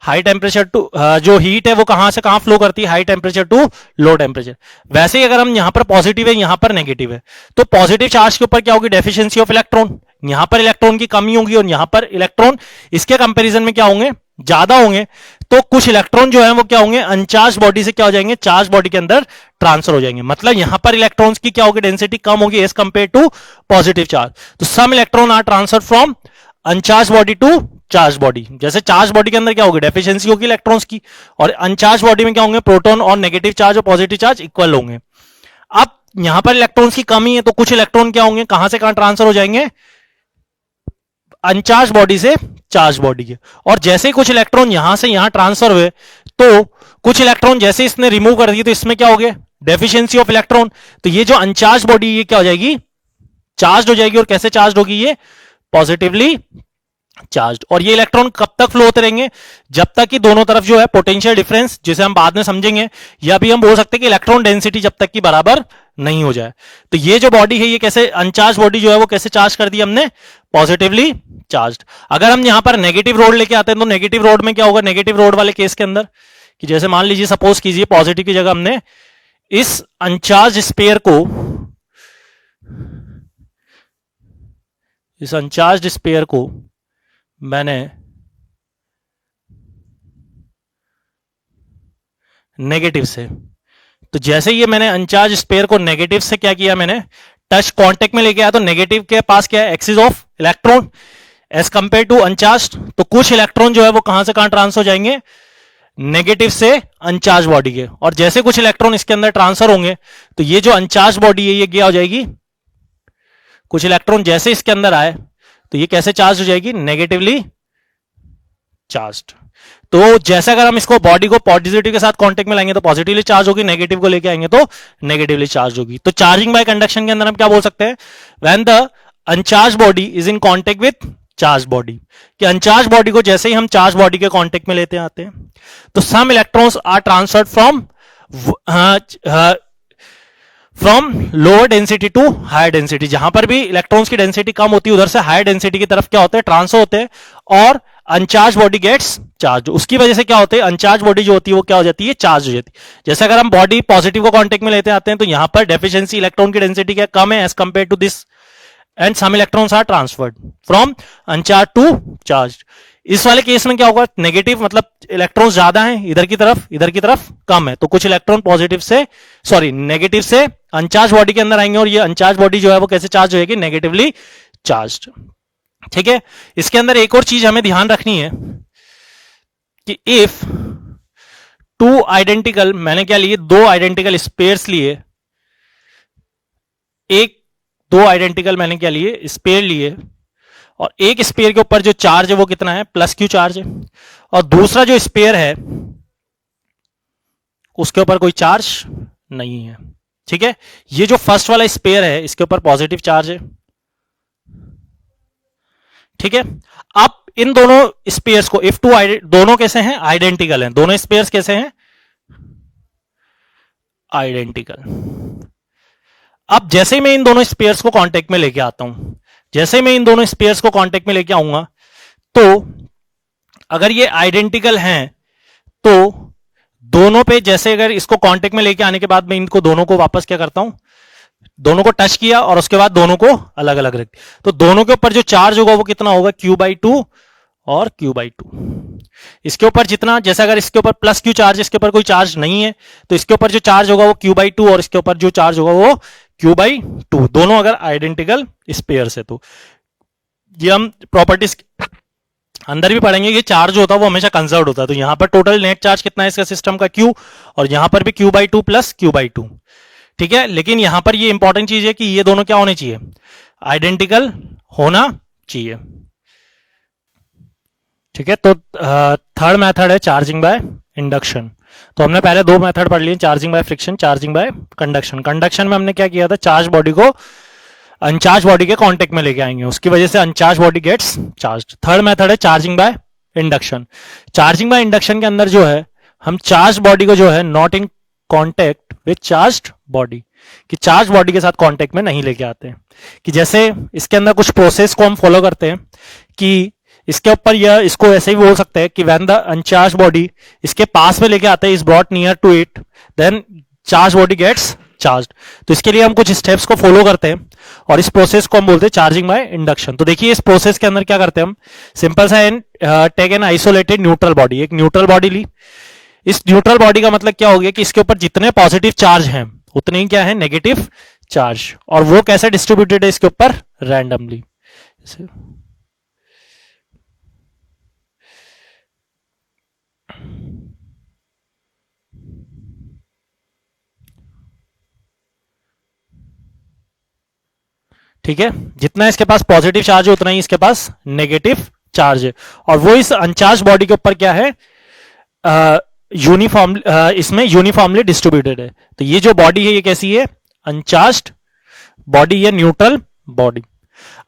Speaker 1: हाई टेम्परेचर टू, जो हीट है वो कहां से कहां फ्लो करती है, high temperature to low temperature. वैसे ही अगर हम यहां पर पॉजिटिव है यहां पर नेगेटिव है, तो पॉजिटिव चार्ज के ऊपर क्या होगी, डेफिशिएंसी ऑफ इलेक्ट्रॉन, यहां पर इलेक्ट्रॉन की कमी होगी और यहां पर इलेक्ट्रॉन इसके कंपैरिजन में क्या होंगे, ज्यादा होंगे। तो कुछ इलेक्ट्रॉन जो है वो क्या होंगे, अनचार्ज बॉडी से क्या हो जाएंगे, चार्ज बॉडी के अंदर ट्रांसफर हो जाएंगे। मतलब यहां पर इलेक्ट्रॉन्स की क्या होगी, डेंसिटी कम होगी as compare to positive charge. तो some electron are transfer from uncharge body to charge body. जैसे चार्ज बॉडी के अंदर क्या होगी, डेफिशिएंसी होगी इलेक्ट्रॉन्स की, और अनचार्ज बॉडी में क्या होंगे, प्रोटॉन और नेगेटिव चार्ज और पॉजिटिव चार्ज इक्वल होंगे। अब यहां पर इलेक्ट्रॉन्स की कमी है, तो कुछ इलेक्ट्रॉन क्या होंगे, कहां से कहां ट्रांसफर हो जाएंगे, अनचार्ज बॉडी से चार्ज बॉडी के। और जैसे ही कुछ इलेक्ट्रॉन यहां से यहां ट्रांसफर हुए, तो कुछ इलेक्ट्रॉन जैसे इसने रिमूव कर दिए, तो इसमें क्या हो गया, डेफिशिएंसी ऑफ इलेक्ट्रॉन। तो ये जो अनचार्ज बॉडी ये क्या हो जाएगी, चार्ज हो जाएगी। और कैसे चार्ज होगी, ये पॉजिटिवली चार्ज। और ये इलेक्ट्रॉन कब तक फ्लो होते रहेंगे, जब तक कि दोनों तरफ जो है पोटेंशियल डिफरेंस, जिसे हम बाद में समझेंगे, या भी हम बोल सकते हैं कि इलेक्ट्रॉन डेंसिटी जब तक कि बराबर नहीं हो जाए। तो ये जो बॉडी है, ये कैसे अनचार्ज बॉडी जो है वो कैसे चार्ज कर दी हमने, पॉजिटिवली चार्ज। अगर हम यहां पर नेगेटिव रोड लेके आते हैं, तो नेगेटिव रोड में क्या होगा, नेगेटिव रोड वाले केस के अंदर, कि जैसे मान लीजिए सपोज कीजिए पॉजिटिव की जगह हमने इस अनचार्ज स्पेयर को, इस अनचार्ज स्पेयर को मैंने नेगेटिव से, तो जैसे ये मैंने अनचार्ज स्पेयर को नेगेटिव से क्या किया, मैंने टच कांटेक्ट में लेके आया, तो नेगेटिव के पास क्या है, excess of electron as compare to uncharge. तो कुछ इलेक्ट्रॉन जो है वो कहां से कहां ट्रांसफर हो जाएंगे, नेगेटिव से अनचार्ज बॉडी के। और जैसे कुछ इलेक्ट्रॉन इसके अंदर ट्रांसफर होंगे, तो ये जो अनचार्ज बॉडी है ये क्या हो जाएगी, कुछ इलेक्ट्रॉन जैसे इसके अंदर आए, तो ये कैसे चार्ज हो जाएगी, नेगेटिवली चार्ज्ड। तो जैसे अगर हम इसको बॉडी को पॉजिटिव के साथ कांटेक्ट में लाएंगे तो पॉजिटिवली चार्ज होगी, नेगेटिव को लेके आएंगे तो नेगेटिवली चार्ज होगी। तो चार्जिंग बाय कंडक्शन के अंदर हम क्या बोल सकते हैं, when the uncharged body is in contact with charge body, कि अनचार्ज बॉडी को जैसे ही हम चार्ज बॉडी के कांटेक्ट में लेते आते हैं, तो some electrons are transferred from lower density to higher density. जहां पर भी इलेक्ट्रॉन्स की डेंसिटी कम होती है, उधर से हायर डेंसिटी की तरफ क्या होते हैं, ट्रांसफर होते हैं, और अनचार्ज बॉडी गेट्स चार्ज। उसकी वजह से क्या होते हैं, अनचार्ज बॉडी जो होती है वो क्या हो जाती है, चार्ज हो जाती है। जैसे अगर हम बॉडी पॉजिटिव को कांटेक्ट में लेते आते हैं, तो यहां पर डेफिशिएंसी इलेक्ट्रॉन की डेंसिटी क्या कम है as compare to this, and some electrons are transferred from uncharge to charge. इस वाले केस में क्या होगा, नेगेटिव मतलब इलेक्ट्रॉन्स ज्यादा हैं इधर की तरफ कम है, तो कुछ इलेक्ट्रॉन पॉजिटिव से, सॉरी नेगेटिव से अनचार्ज बॉडी के अंदर आएंगे, और ये अनचार्ज बॉडी जो है वो कैसे चार्ज होगी, नेगेटिवली चार्ज्ड। ठीक है। इसके अंदर एक और चीज हमें ध्यान रखनी है कि इफ टू आइडेंटिकल, मैंने क्या लिए, दो आइडेंटिकल स्पेयर्स लिए, दो आइडेंटिकल मैंने क्या लिए, स्पेयर लिए, और एक स्पेयर के ऊपर जो चार्ज है वो कितना है, प्लस क्यू चार्ज है, और दूसरा जो स्पेयर है उसके ऊपर कोई चार्ज नहीं है। ठीक है। ये जो फर्स्ट वाला स्पेयर है इसके ऊपर पॉजिटिव चार्ज है। ठीक है। अब इन दोनों स्पेयर्स को, इफ टू दोनों कैसे हैं, आइडेंटिकल हैं, दोनों स्पेयर्स कैसे हैं, आइडेंटिकल। अब जैसे मैं इन दोनों स्पेयर्स को कांटेक्ट में लेके आता हूं, जैसे मैं इन दोनों स्पेयर्स को कांटेक्ट में लेके आऊंगा, तो अगर ये आइडेंटिकल हैं, तो दोनों पे जैसे अगर इसको कांटेक्ट में लेके आने के बाद मैं इनको दोनों को वापस क्या करता हूं, दोनों को टच किया और उसके बाद दोनों को अलग अलग रख, तो दोनों के ऊपर जो चार्ज होगा वो कितना होगा, Q/2 और Q/2। इसके ऊपर जितना, जैसे अगर इसके ऊपर प्लस क्यू चार्ज, इसके ऊपर कोई चार्ज नहीं है, तो इसके ऊपर जो चार्ज होगा वो Q/2, और इसके ऊपर जो चार्ज होगा वो Q/2, दोनों अगर आइडेंटिकल स्पेयर है। तो ये हम प्रॉपर्टीज अंदर भी पढ़ेंगे, ये चार्ज होता है वो हमेशा कंजर्व होता है। तो यहां पर टोटल नेट चार्ज कितना है इसका सिस्टम का, Q, और यहां पर भी Q/2 प्लस Q/2। ठीक है। लेकिन यहां पर ये इंपॉर्टेंट चीज है कि ये दोनों क्या होने चाहिए, आइडेंटिकल होना चाहिए। ठीक है। तो थर्ड मेथड है चार्जिंग बाय इंडक्शन। तो हमने पहले दो मेथड पढ़ लिए, charging by friction, charging by conduction. Conduction में हमने क्या किया था, चार्ज बॉडी को अनचार्ज बॉडी के कांटेक्ट में लेके आएंगे, उसकी वजह से uncharge body gets charge. Third method है charging by induction. Charging by induction के अंदर जो है, हम चार्ज बॉडी को जो है not in contact with charge body, कि चार्ज बॉडी के साथ कांटेक्ट में नहीं लेके आते हैं। कि जैसे इसके अंदर कुछ प्रोसेस को हम फॉलो करते हैं, कि इसके ऊपर यह, इसको ऐसे ही बोल सकते हैं कि व्हेन द अनचार्ज बॉडी इसके पास में लेके आते हैं, is brought near to it, then charge body gets charge. तो इसके लिए हम कुछ स्टेप्स को फॉलो करते हैं, और इस प्रोसेस को हम बोलते हैं चार्जिंग बाय इंडक्शन। तो देखिए इस प्रोसेस के अंदर क्या करते हैं हम, सिंपल सा take an isolated neutral body, एक न्यूट्रल बॉडी ली। इस न्यूट्रल बॉडी का मतलब क्या हो गया कि इसके ऊपर जितने पॉजिटिव चार्ज हैं उतने ही क्या है, नेगेटिव चार्ज, और वो कैसे डिस्ट्रीब्यूटेड है इसके ऊपर, रैंडमली। ठीक है, जितना इसके पास पॉजिटिव चार्ज है उतना ही इसके पास नेगेटिव चार्ज है, और वो इस अनचार्ज बॉडी के ऊपर क्या है, यूनिफॉर्म, इसमें यूनिफॉर्मली डिस्ट्रीब्यूटेड है। तो ये जो बॉडी है ये कैसी है, अनचार्ज्ड बॉडी, ये न्यूट्रल बॉडी।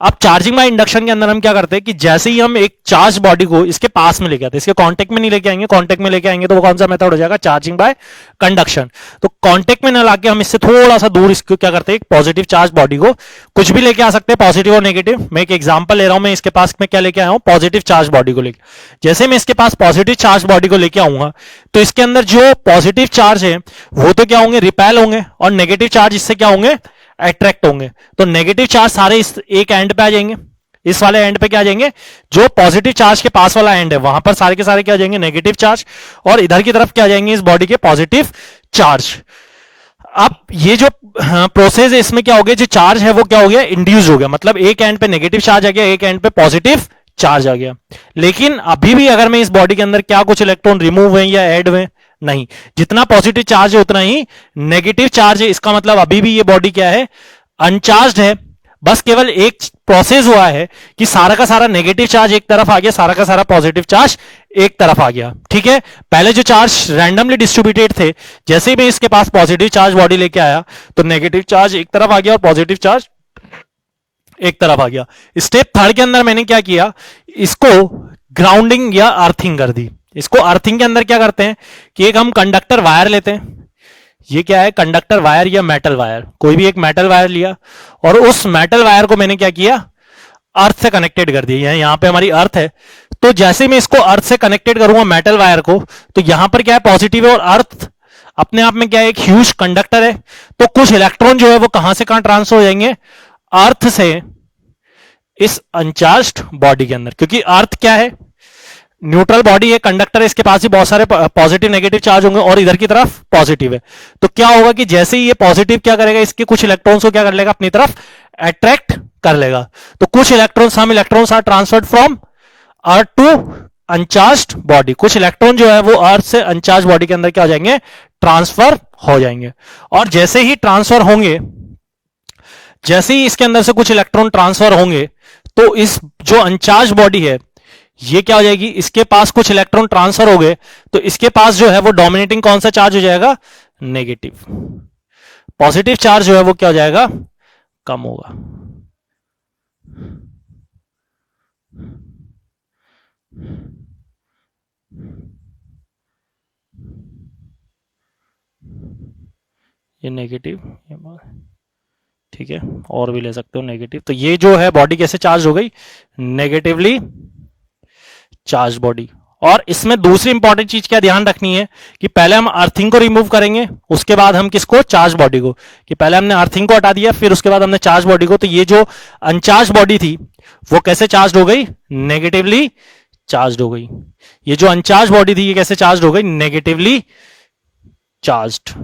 Speaker 1: अब चार्जिंग बाय इंडक्शन के अंदर हम क्या करते हैं कि जैसे ही हम एक चार्ज बॉडी को इसके पास में लेके आते हैं, इसके कांटेक्ट में नहीं लेके आएंगे, कांटेक्ट में लेके आएंगे तो वो कौन सा मेथड हो जाएगा, चार्जिंग बाय कंडक्शन। तो कांटेक्ट में ना लाके हम इससे थोड़ा सा दूर इसको क्या करते हैं, एक पॉजिटिव चार्ज बॉडी को कुछ भी लेके आ सकते हैं, पॉजिटिव और नेगेटिव। मैं एक एग्जांपल ले रहा हूं, मैं इसके पास में क्या लेके आया हूं, पॉजिटिव चार्ज बॉडी को लेके। जैसे मैं इसके पास पॉजिटिव चार्ज बॉडी को लेके आऊंगा तो इसके अंदर जो पॉजिटिव चार्ज है वो तो क्या होंगे, रिपेल होंगे, और नेगेटिव चार्ज इससे क्या होंगे, अट्रैक्ट होंगे। तो नेगेटिव चार्ज सारे इस एक एंड पे आ जाएंगे, इस वाले एंड पे क्या आ जाएंगे, जो पॉजिटिव चार्ज के पास वाला एंड है वहां पर सारे के सारे क्या आ जाएंगे, नेगेटिव चार्ज, और इधर की तरफ क्या आ जाएंगे, इस बॉडी के पॉजिटिव चार्ज। अब ये जो प्रोसेस है इसमें क्या हो गया, जो चार्ज है वो क्या हो गया, इंड्यूस हो गया, मतलब एक एंड पे नेगेटिव चार्ज आ गया, एक एंड पे पॉजिटिव चार्ज आ गया। लेकिन अभी भी अगर मैं इस बॉडी के अंदर क्या कुछ इलेक्ट्रॉन रिमूव हुए या ऐड हुए, नहीं, जितना पॉजिटिव चार्ज है उतना ही नेगेटिव चार्ज है। इसका मतलब अभी भी ये बॉडी क्या है, अनचार्ज्ड है। बस केवल एक प्रोसेस हुआ है कि सारा का सारा नेगेटिव चार्ज एक तरफ आ गया, सारा का सारा पॉजिटिव चार्ज एक तरफ आ गया। ठीक है, पहले जो चार्ज रैंडमली डिस्ट्रीब्यूटेड थे, जैसे ही मैं इसके पास पॉजिटिव चार्ज बॉडी लेके आया तो नेगेटिव चार्ज एक तरफ आ गया और पॉजिटिव चार्ज एक तरफ आ गया। स्टेप थर्ड के अंदर मैंने क्या किया, इसको ग्राउंडिंग या अर्थिंग कर दी। इसको अर्थिंग के अंदर क्या करते हैं कि एक हम कंडक्टर वायर लेते हैं, ये क्या है, कंडक्टर वायर या मेटल वायर, कोई भी एक मेटल वायर लिया और उस मेटल वायर को मैंने क्या किया, अर्थ से कनेक्टेड कर दिया। यहां पे हमारी अर्थ है, तो जैसे मैं इसको अर्थ से कनेक्टेड करूंगा मेटल वायर को, तो यहां पर क्या है, पॉजिटिव है, और अर्थ अपने आप में क्या है, एक ह्यूज कंडक्टर है। तो कुछ इलेक्ट्रॉन जो है वो कहां से कहां ट्रांसफर हो जाएंगे, अर्थ से इस अनचार्ज्ड बॉडी के अंदर, क्योंकि अर्थ क्या है, न्यूट्रल बॉडी है, कंडक्टर है, इसके पास ही बहुत सारे पॉजिटिव नेगेटिव चार्ज होंगे और इधर की तरफ पॉजिटिव है। तो क्या होगा कि जैसे ही ये पॉजिटिव क्या करेगा, इसके कुछ इलेक्ट्रॉन्स को क्या कर लेगा, अपनी तरफ अट्रैक्ट कर लेगा। तो कुछ इलेक्ट्रॉन्स, हम electrons are transferred from earth to uncharged body, कुछ इलेक्ट्रॉन जो है वो अर्थ से अनचार्ज बॉडी के अंदर क्या हो जाएंगे, ट्रांसफर हो जाएंगे। और जैसे ही ट्रांसफर होंगे, जैसे ही इसके अंदर से कुछ इलेक्ट्रॉन ट्रांसफर होंगे, तो इस जो अनचार्ज बॉडी है ये क्या हो जाएगी, इसके पास कुछ इलेक्ट्रॉन ट्रांसफर हो गए, तो इसके पास जो है वो डोमिनेटिंग कौन सा चार्ज हो जाएगा, नेगेटिव। पॉजिटिव चार्ज जो है वो क्या हो जाएगा, कम होगा। ये नेगेटिव, ठीक है, और भी ले सकते हो नेगेटिव। तो ये जो है बॉडी कैसे चार्ज हो गई, नेगेटिवली चार्ज बॉडी। और इसमें दूसरी इंपॉर्टेंट चीज क्या ध्यान रखनी है कि पहले हम अर्थिंग को रिमूव करेंगे, उसके बाद हम किसको, चार्ज बॉडी को, कि पहले हमने अर्थिंग को हटा दिया, फिर उसके बाद हमने चार्ज बॉडी को। तो ये जो अनचार्ज बॉडी थी वो कैसे चार्ज हो गई, नेगेटिवली चार्ज हो गई। ये जो अनचार्ज बॉडी थी ये कैसे चार्ज हो गई, नेगेटिवली चार्ज्ड।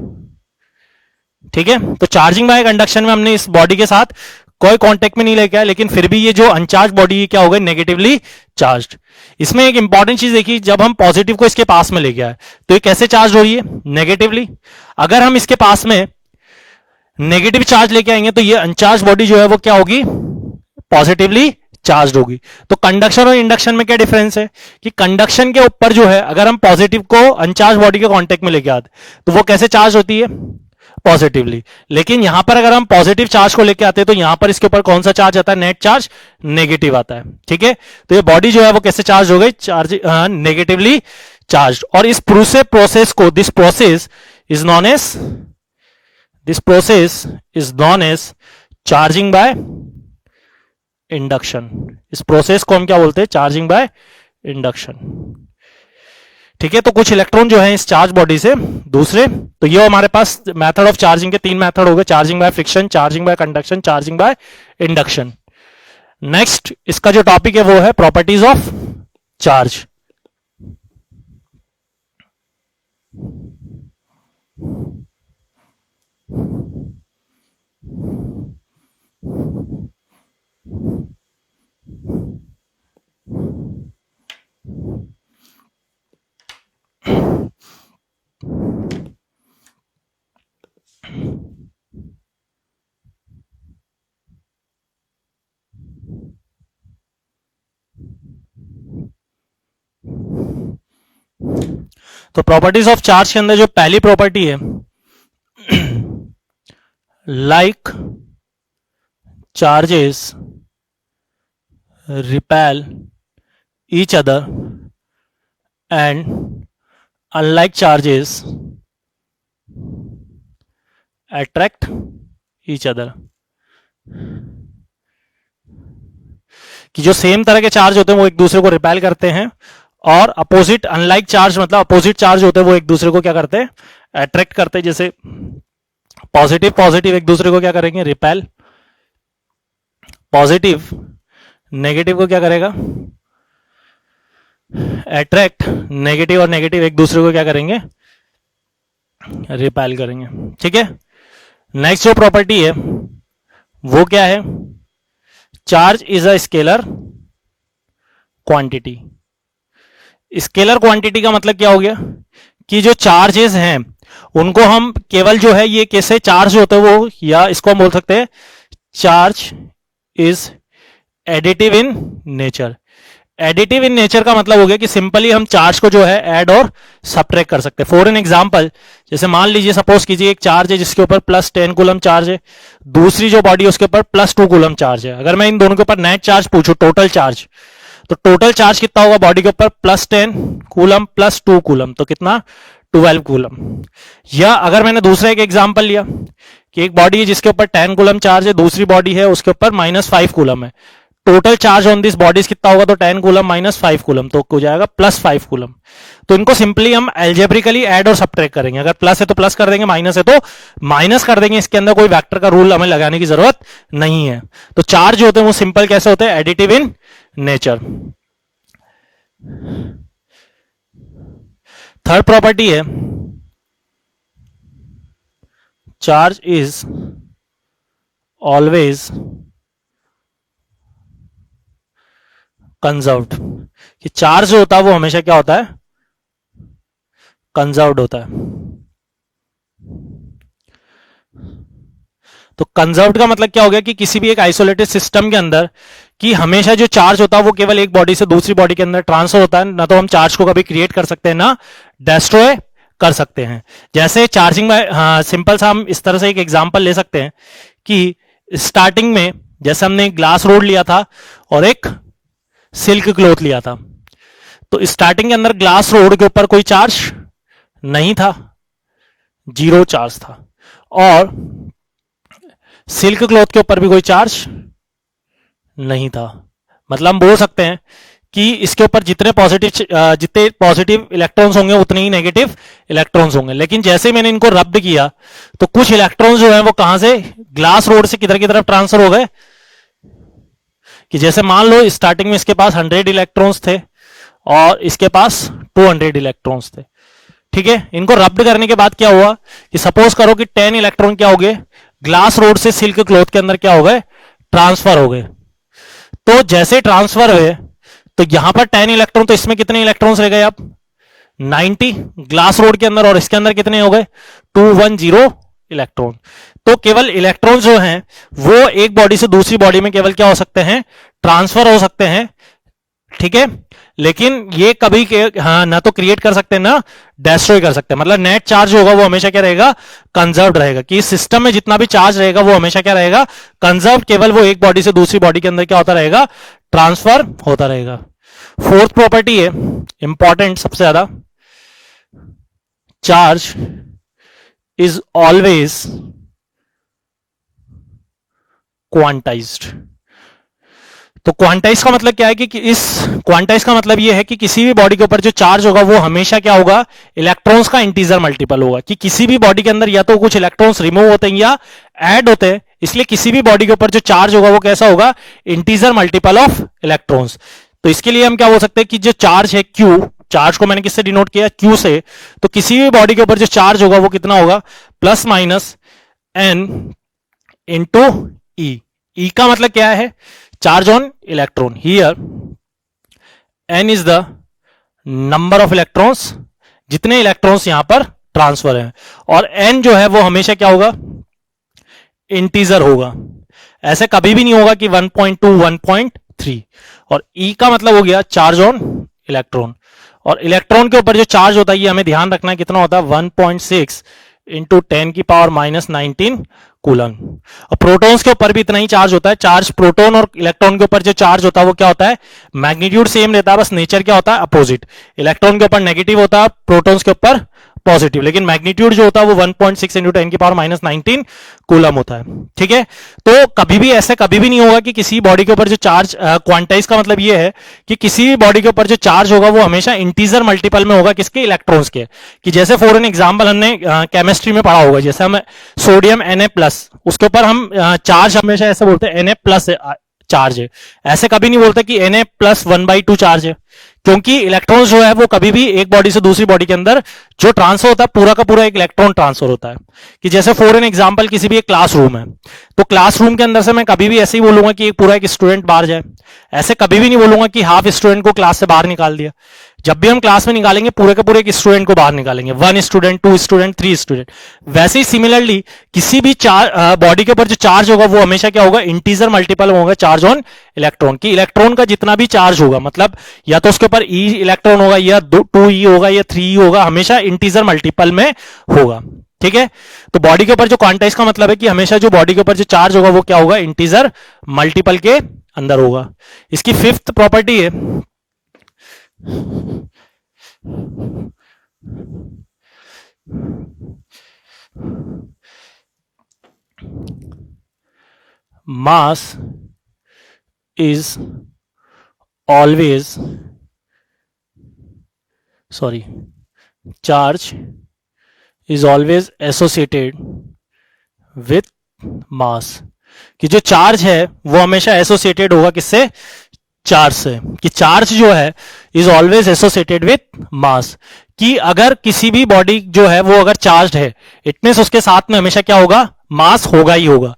Speaker 1: ठीक है, तो चार्जिंग बाय कंडक्शन में हमने इस बॉडी के साथ कोई कांटेक्ट में नहीं लेके आया, लेकिन फिर भी ये जो अनचार्ज बॉडी क्या हो गई, नेगेटिवली चार्ज्ड। इसमें एक इंपॉर्टेंट चीज देखिए, जब हम पॉजिटिव को इसके पास में लेके आए तो ये कैसे चार्ज हो रही है, नेगेटिवली। अगर हम इसके पास में नेगेटिव चार्ज लेके आएंगे तो ये अनचार्ज बॉडी जो है वो क्या होगी, पॉजिटिवली चार्ज होगी। तो कंडक्शन और इंडक्शन में क्या डिफरेंस है कि कंडक्शन के ऊपर जो है अगर हम पॉजिटिव को अनचार्ज बॉडी के कांटेक्ट में लेके आते तो वो कैसे चार्ज होती है, पॉजिटिवली। लेकिन यहां पर अगर हम पॉजिटिव चार्ज को लेके आते हैं तो यहां पर इसके ऊपर कौन सा चार्ज आता है, नेट चार्ज नेगेटिव आता है। ठीक है, तो ये बॉडी जो है वो कैसे चार्ज हो गई, चार्ज नेगेटिवली चार्ज। और इस पूरे प्रोसेस को, this process is known as charging by induction. इस प्रोसेस को हम क्या बोलते हैं, चार्जिंग बाय इंडक्शन। ठीक है, तो कुछ इलेक्ट्रॉन जो है इस चार्ज बॉडी से दूसरे, तो ये हमारे पास मेथड ऑफ चार्जिंग के तीन मेथड हो गए, charging by friction, charging by conduction, charging by induction. Next इसका जो टॉपिक है वो है प्रॉपर्टीज ऑफ चार्ज। तो प्रॉपर्टीज ऑफ चार्ज के अंदर जो पहली प्रॉपर्टी है, like charges repel each other and unlike charges attract each other, कि जो सेम तरह के चार्ज होते हैं वो एक दूसरे को रिपेल करते हैं, और अपोजिट अनलाइक चार्ज मतलब अपोजिट चार्ज होते हैं वो एक दूसरे को क्या करते हैं, अट्रैक्ट करते हैं। जैसे पॉजिटिव पॉजिटिव एक दूसरे को क्या करेंगे, रिपेल, पॉजिटिव नेगेटिव को क्या करेगा, अट्रैक्ट, नेगेटिव और नेगेटिव एक दूसरे को क्या करेंगे, रिपेल करेंगे। ठीक है, नेक्स्ट जो प्रॉपर्टी है वो क्या है, charge is a scalar quantity. Scalar quantity का मतलब क्या हो गया कि जो चार्जेस हैं उनको हम केवल जो है ये कैसे चार्ज होते हैं वो, या इसको हम बोल सकते हैं charge is additive in nature. Additive in nature का मतलब हो गया कि सिंपली हम चार्ज को जो है ऐड और सब्ट्रैक्ट कर सकते हैं। फॉर एन एग्जांपल, जैसे मान लीजिए सपोज कीजिए एक चार्ज है जिसके ऊपर +10 कूलम चार्ज है, दूसरी जो बॉडी है उसके ऊपर +2 कूलम चार्ज है। अगर मैं इन दोनों के ऊपर नेट चार्ज पूछूं, टोटल चार्ज, तो टोटल चार्ज कितना होगा बॉडी के ऊपर, +10 कूलम +2 कूलम, तो कितना, 12 कूलम। या अगर मैंने दूसरा एक एग्जांपल लिया कि एक बॉडी है जिसके ऊपर 10 कूलम चार्ज है, दूसरी बॉडी है उसके ऊपर -5 कूलम है, total charge on this bodies कितना होगा, तो 10 कूलम -5 कूलम, तो हो जाएगा +5 कूलम। तो इनको सिंपली हम एल्जेब्रिकली ऐड और सब्ट्रैक्ट करेंगे। अगर प्लस है तो प्लस कर देंगे, माइनस है तो माइनस कर देंगे। इसके अंदर कोई वेक्टर का रूल हमें लगाने की जरूरत नहीं है। तो चार्ज जो होते हैं वो सिंपल कैसे होते हैं, additive in nature. Third property है चार्ज इज ऑलवेज कंजर्व्ड, कि चार्ज जो होता है वो हमेशा क्या होता है, कंजर्व्ड होता है। तो कंजर्व्ड का मतलब क्या हो गया कि किसी भी एक आइसोलेटेड सिस्टम के अंदर कि हमेशा जो चार्ज होता है वो केवल एक बॉडी से दूसरी बॉडी के अंदर ट्रांसफर होता है, ना तो हम चार्ज को कभी क्रिएट कर सकते हैं ना डिस्ट्रॉय कर सकते हैं। जैसे चार्जिंग में, हाँ सिंपल सा हम इस तरह से एक एग्जांपल ले सकते हैं कि स्टार्टिंग में जैसे हमने एक ग्लास रोड लिया था और एक सिल्क क्लॉथ लिया था, तो स्टार्टिंग के अंदर ग्लास रोड के ऊपर कोई चार्ज नहीं था, 0 चार्ज था, और सिल्क क्लॉथ के ऊपर भी कोई चार्ज नहीं था। मतलब हम बोल सकते हैं कि इसके ऊपर जितने पॉजिटिव इलेक्ट्रॉन्स होंगे उतने ही नेगेटिव इलेक्ट्रॉन्स होंगे। लेकिन जैसे ही मैंने इनको रब्ड किया तो कुछ इलेक्ट्रॉन्स जो है वो कहां से, ग्लास रोड से किधर की तरफ ट्रांसफर हो गए, कि जैसे मान लो स्टार्टिंग में इसके पास 100 इलेक्ट्रॉन्स थे और इसके पास 200 इलेक्ट्रॉन्स थे। ठीक है, इनको रब्ड करने के बाद क्या हुआ कि सपोज करो कि 10 इलेक्ट्रॉन क्या हो गए, ग्लास रोड से सिल्क क्लॉथ के अंदर क्या हो गए, ट्रांसफर हो गए। तो जैसे ट्रांसफर हुए तो यहां पर 10 इलेक्ट्रॉन, तो इसमें कितने इलेक्ट्रॉन्स रह गए अब, 90 ग्लास रोड के अंदर, और इसके अंदर कितने हो गए, 210 इलेक्ट्रॉन। तो केवल इलेक्ट्रॉन जो हैं वो एक बॉडी से दूसरी बॉडी में केवल क्या हो सकते हैं, ट्रांसफर हो सकते हैं। ठीक है, लेकिन ये कभी हाँ ना तो क्रिएट कर सकते हैं ना डिस्ट्रॉय कर सकते हैं। मतलब नेट चार्ज होगा वो हमेशा क्या रहेगा, कंजर्व्ड रहेगा, कि इस सिस्टम में जितना भी चार्ज रहेगा वो हमेशा क्या रहेगा, कंजर्व्ड। केवल वो एक बॉडी से दूसरी बॉडी के अंदर क्या होता रहेगा, ट्रांसफर होता रहेगा। फोर्थ प्रॉपर्टी है इंपॉर्टेंट सबसे ज्यादा, चार्ज इज ऑलवेज क्वांटाइज्ड। तो क्वांटाइज का मतलब क्या है कि इस क्वांटाइज का मतलब यह है कि किसी भी बॉडी के ऊपर जो चार्ज होगा वो हमेशा क्या होगा, इलेक्ट्रॉन्स का इंटीजर मल्टीपल होगा। कि किसी भी बॉडी के अंदर या तो कुछ इलेक्ट्रॉन्स रिमूव होते हैं या ऐड होते हैं, इसलिए किसी भी बॉडी के ऊपर जो चार्ज होगा वो कैसा होगा, इंटीजर मल्टीपल ऑफ इलेक्ट्रॉन्स। तो इसके लिए हम क्या बोल सकते हैं कि जो चार्ज है Q, चार्ज को मैंने किससे डिनोट किया, Q से, तो किसी भी बॉडी के ऊपर जो चार्ज होगा वो कितना होगा, ±N इंटू E। E का मतलब क्या है, charge on electron. Here N is the number of electrons, जितने इलेक्ट्रॉन्स यहां पर ट्रांसफर हैं, और N जो है वो हमेशा क्या होगा, इंटीजर होगा। ऐसे कभी भी नहीं होगा कि 1.2 1.3। और E का मतलब हो गया चार्ज ऑन इलेक्ट्रॉन, और इलेक्ट्रॉन के ऊपर जो चार्ज होता है ये हमें ध्यान रखना है कितना होता है 1.6 इंटू 10⁻⁻19 कूलन। और प्रोटॉन्स के ऊपर भी इतना ही चार्ज होता है। चार्ज प्रोटॉन और इलेक्ट्रॉन के ऊपर जो चार्ज होता है वो क्या होता है, मैग्नीट्यूड सेम रहता है, बस नेचर क्या होता है अपोजिट। इलेक्ट्रॉन के ऊपर नेगेटिव होता है, प्रोटॉन्स के ऊपर पॉजिटिव, लेकिन मैग्नीट्यूड जो होता है वो 1.6 इंटू 10⁻⁻19 कूलम होता है। ठीक है, तो कभी भी ऐसे कभी भी नहीं होगा कि किसी बॉडी के ऊपर जो चार्ज क्वांटाइज का मतलब ये है कि किसी भी बॉडी के ऊपर जो चार्ज होगा वो हमेशा इंटीजर मल्टीपल में होगा, किसके, इलेक्ट्रॉन्स के। कि जैसे फॉर एन एग्जांपल हमने केमिस्ट्री में पढ़ा होगा, जैसे हम सोडियम Na+, उसके ऊपर हम चार्ज हमेशा ऐसे बोलते हैं Na+ चार्ज है, ऐसे कभी नहीं बोलते कि Na+1/2 चार्ज है, क्योंकि इलेक्ट्रॉन्स जो है वो कभी भी एक बॉडी से दूसरी बॉडी के अंदर जो ट्रांसफर होता है पूरा का पूरा एक इलेक्ट्रॉन ट्रांसफर होता है। कि जैसे फॉर एन एग्जांपल किसी भी एक क्लासरूम है, तो क्लासरूम के अंदर से मैं कभी भी ऐसे ही बोलूंगा कि पूरा एक स्टूडेंट बाहर जाए, ऐसे कभी भी नहीं बोलूंगा कि हाफ स्टूडेंट को क्लास से बाहर निकाल दिया। जब भी हम क्लास में निकालेंगे पूरे के पूरे एक स्टूडेंट को बाहर निकालेंगे, 1 स्टूडेंट, 2 स्टूडेंट, 3 स्टूडेंट। वैसे ही सिमिलरली किसी भी बॉडी के ऊपर जो चार्ज होगा वो हमेशा क्या होगा, इंटीजर मल्टीपल होगा चार्ज ऑन इलेक्ट्रॉन। की इलेक्ट्रॉन का जितना भी चार्ज होगा, मतलब या तो उसके ऊपर ई इलेक्ट्रॉन होगा या 2e होगा या 3e होगा, हमेशा इंटीजर मल्टीपल में होगा। ठीक है, तो बॉडी के ऊपर जो क्वांटाइज का मतलब है कि हमेशा जो बॉडी के ऊपर जो चार्ज होगा वो क्या होगा, इंटीजर मल्टीपल के अंदर होगा। इसकी 5th प्रॉपर्टी है mass is always, charge is always associated with mass। कि जो चार्ज है वो हमेशा एसोसिएटेड होगा किससे, चार्ज से। कि चार्ज जो है is always associated with mass. कि अगर किसी भी बॉडी जो है वो अगर चार्ज है, इट मींस उसके साथ में हमेशा क्या होगा, मास होगा ही होगा।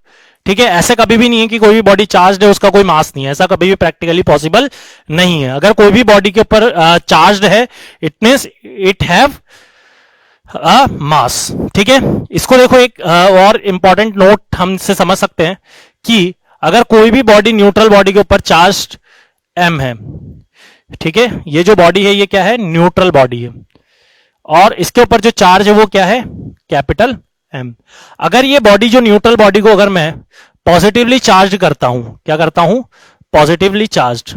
Speaker 1: ठीक है, ऐसे कभी भी नहीं है कि कोई भी बॉडी चार्ज है उसका कोई मास नहीं है, ऐसा कभी भी प्रैक्टिकली पॉसिबल नहीं है। अगर कोई भी बॉडी के ऊपर चार्ज है, इट मींस इट हैव मास। ठीक है, इसको देखो एक और इंपॉर्टेंट नोट हमसे समझ सकते हैं कि अगर कोई भी बॉडी न्यूट्रल बॉडी के ऊपर चार्ज m है, ठीक है, ये जो बॉडी है ये क्या है, न्यूट्रल बॉडी है, और इसके ऊपर जो चार्ज है वो क्या है, कैपिटल M। अगर ये बॉडी जो न्यूट्रल बॉडी को अगर मैं पॉजिटिवली चार्ज करता हूं, क्या करता हूं, positively charged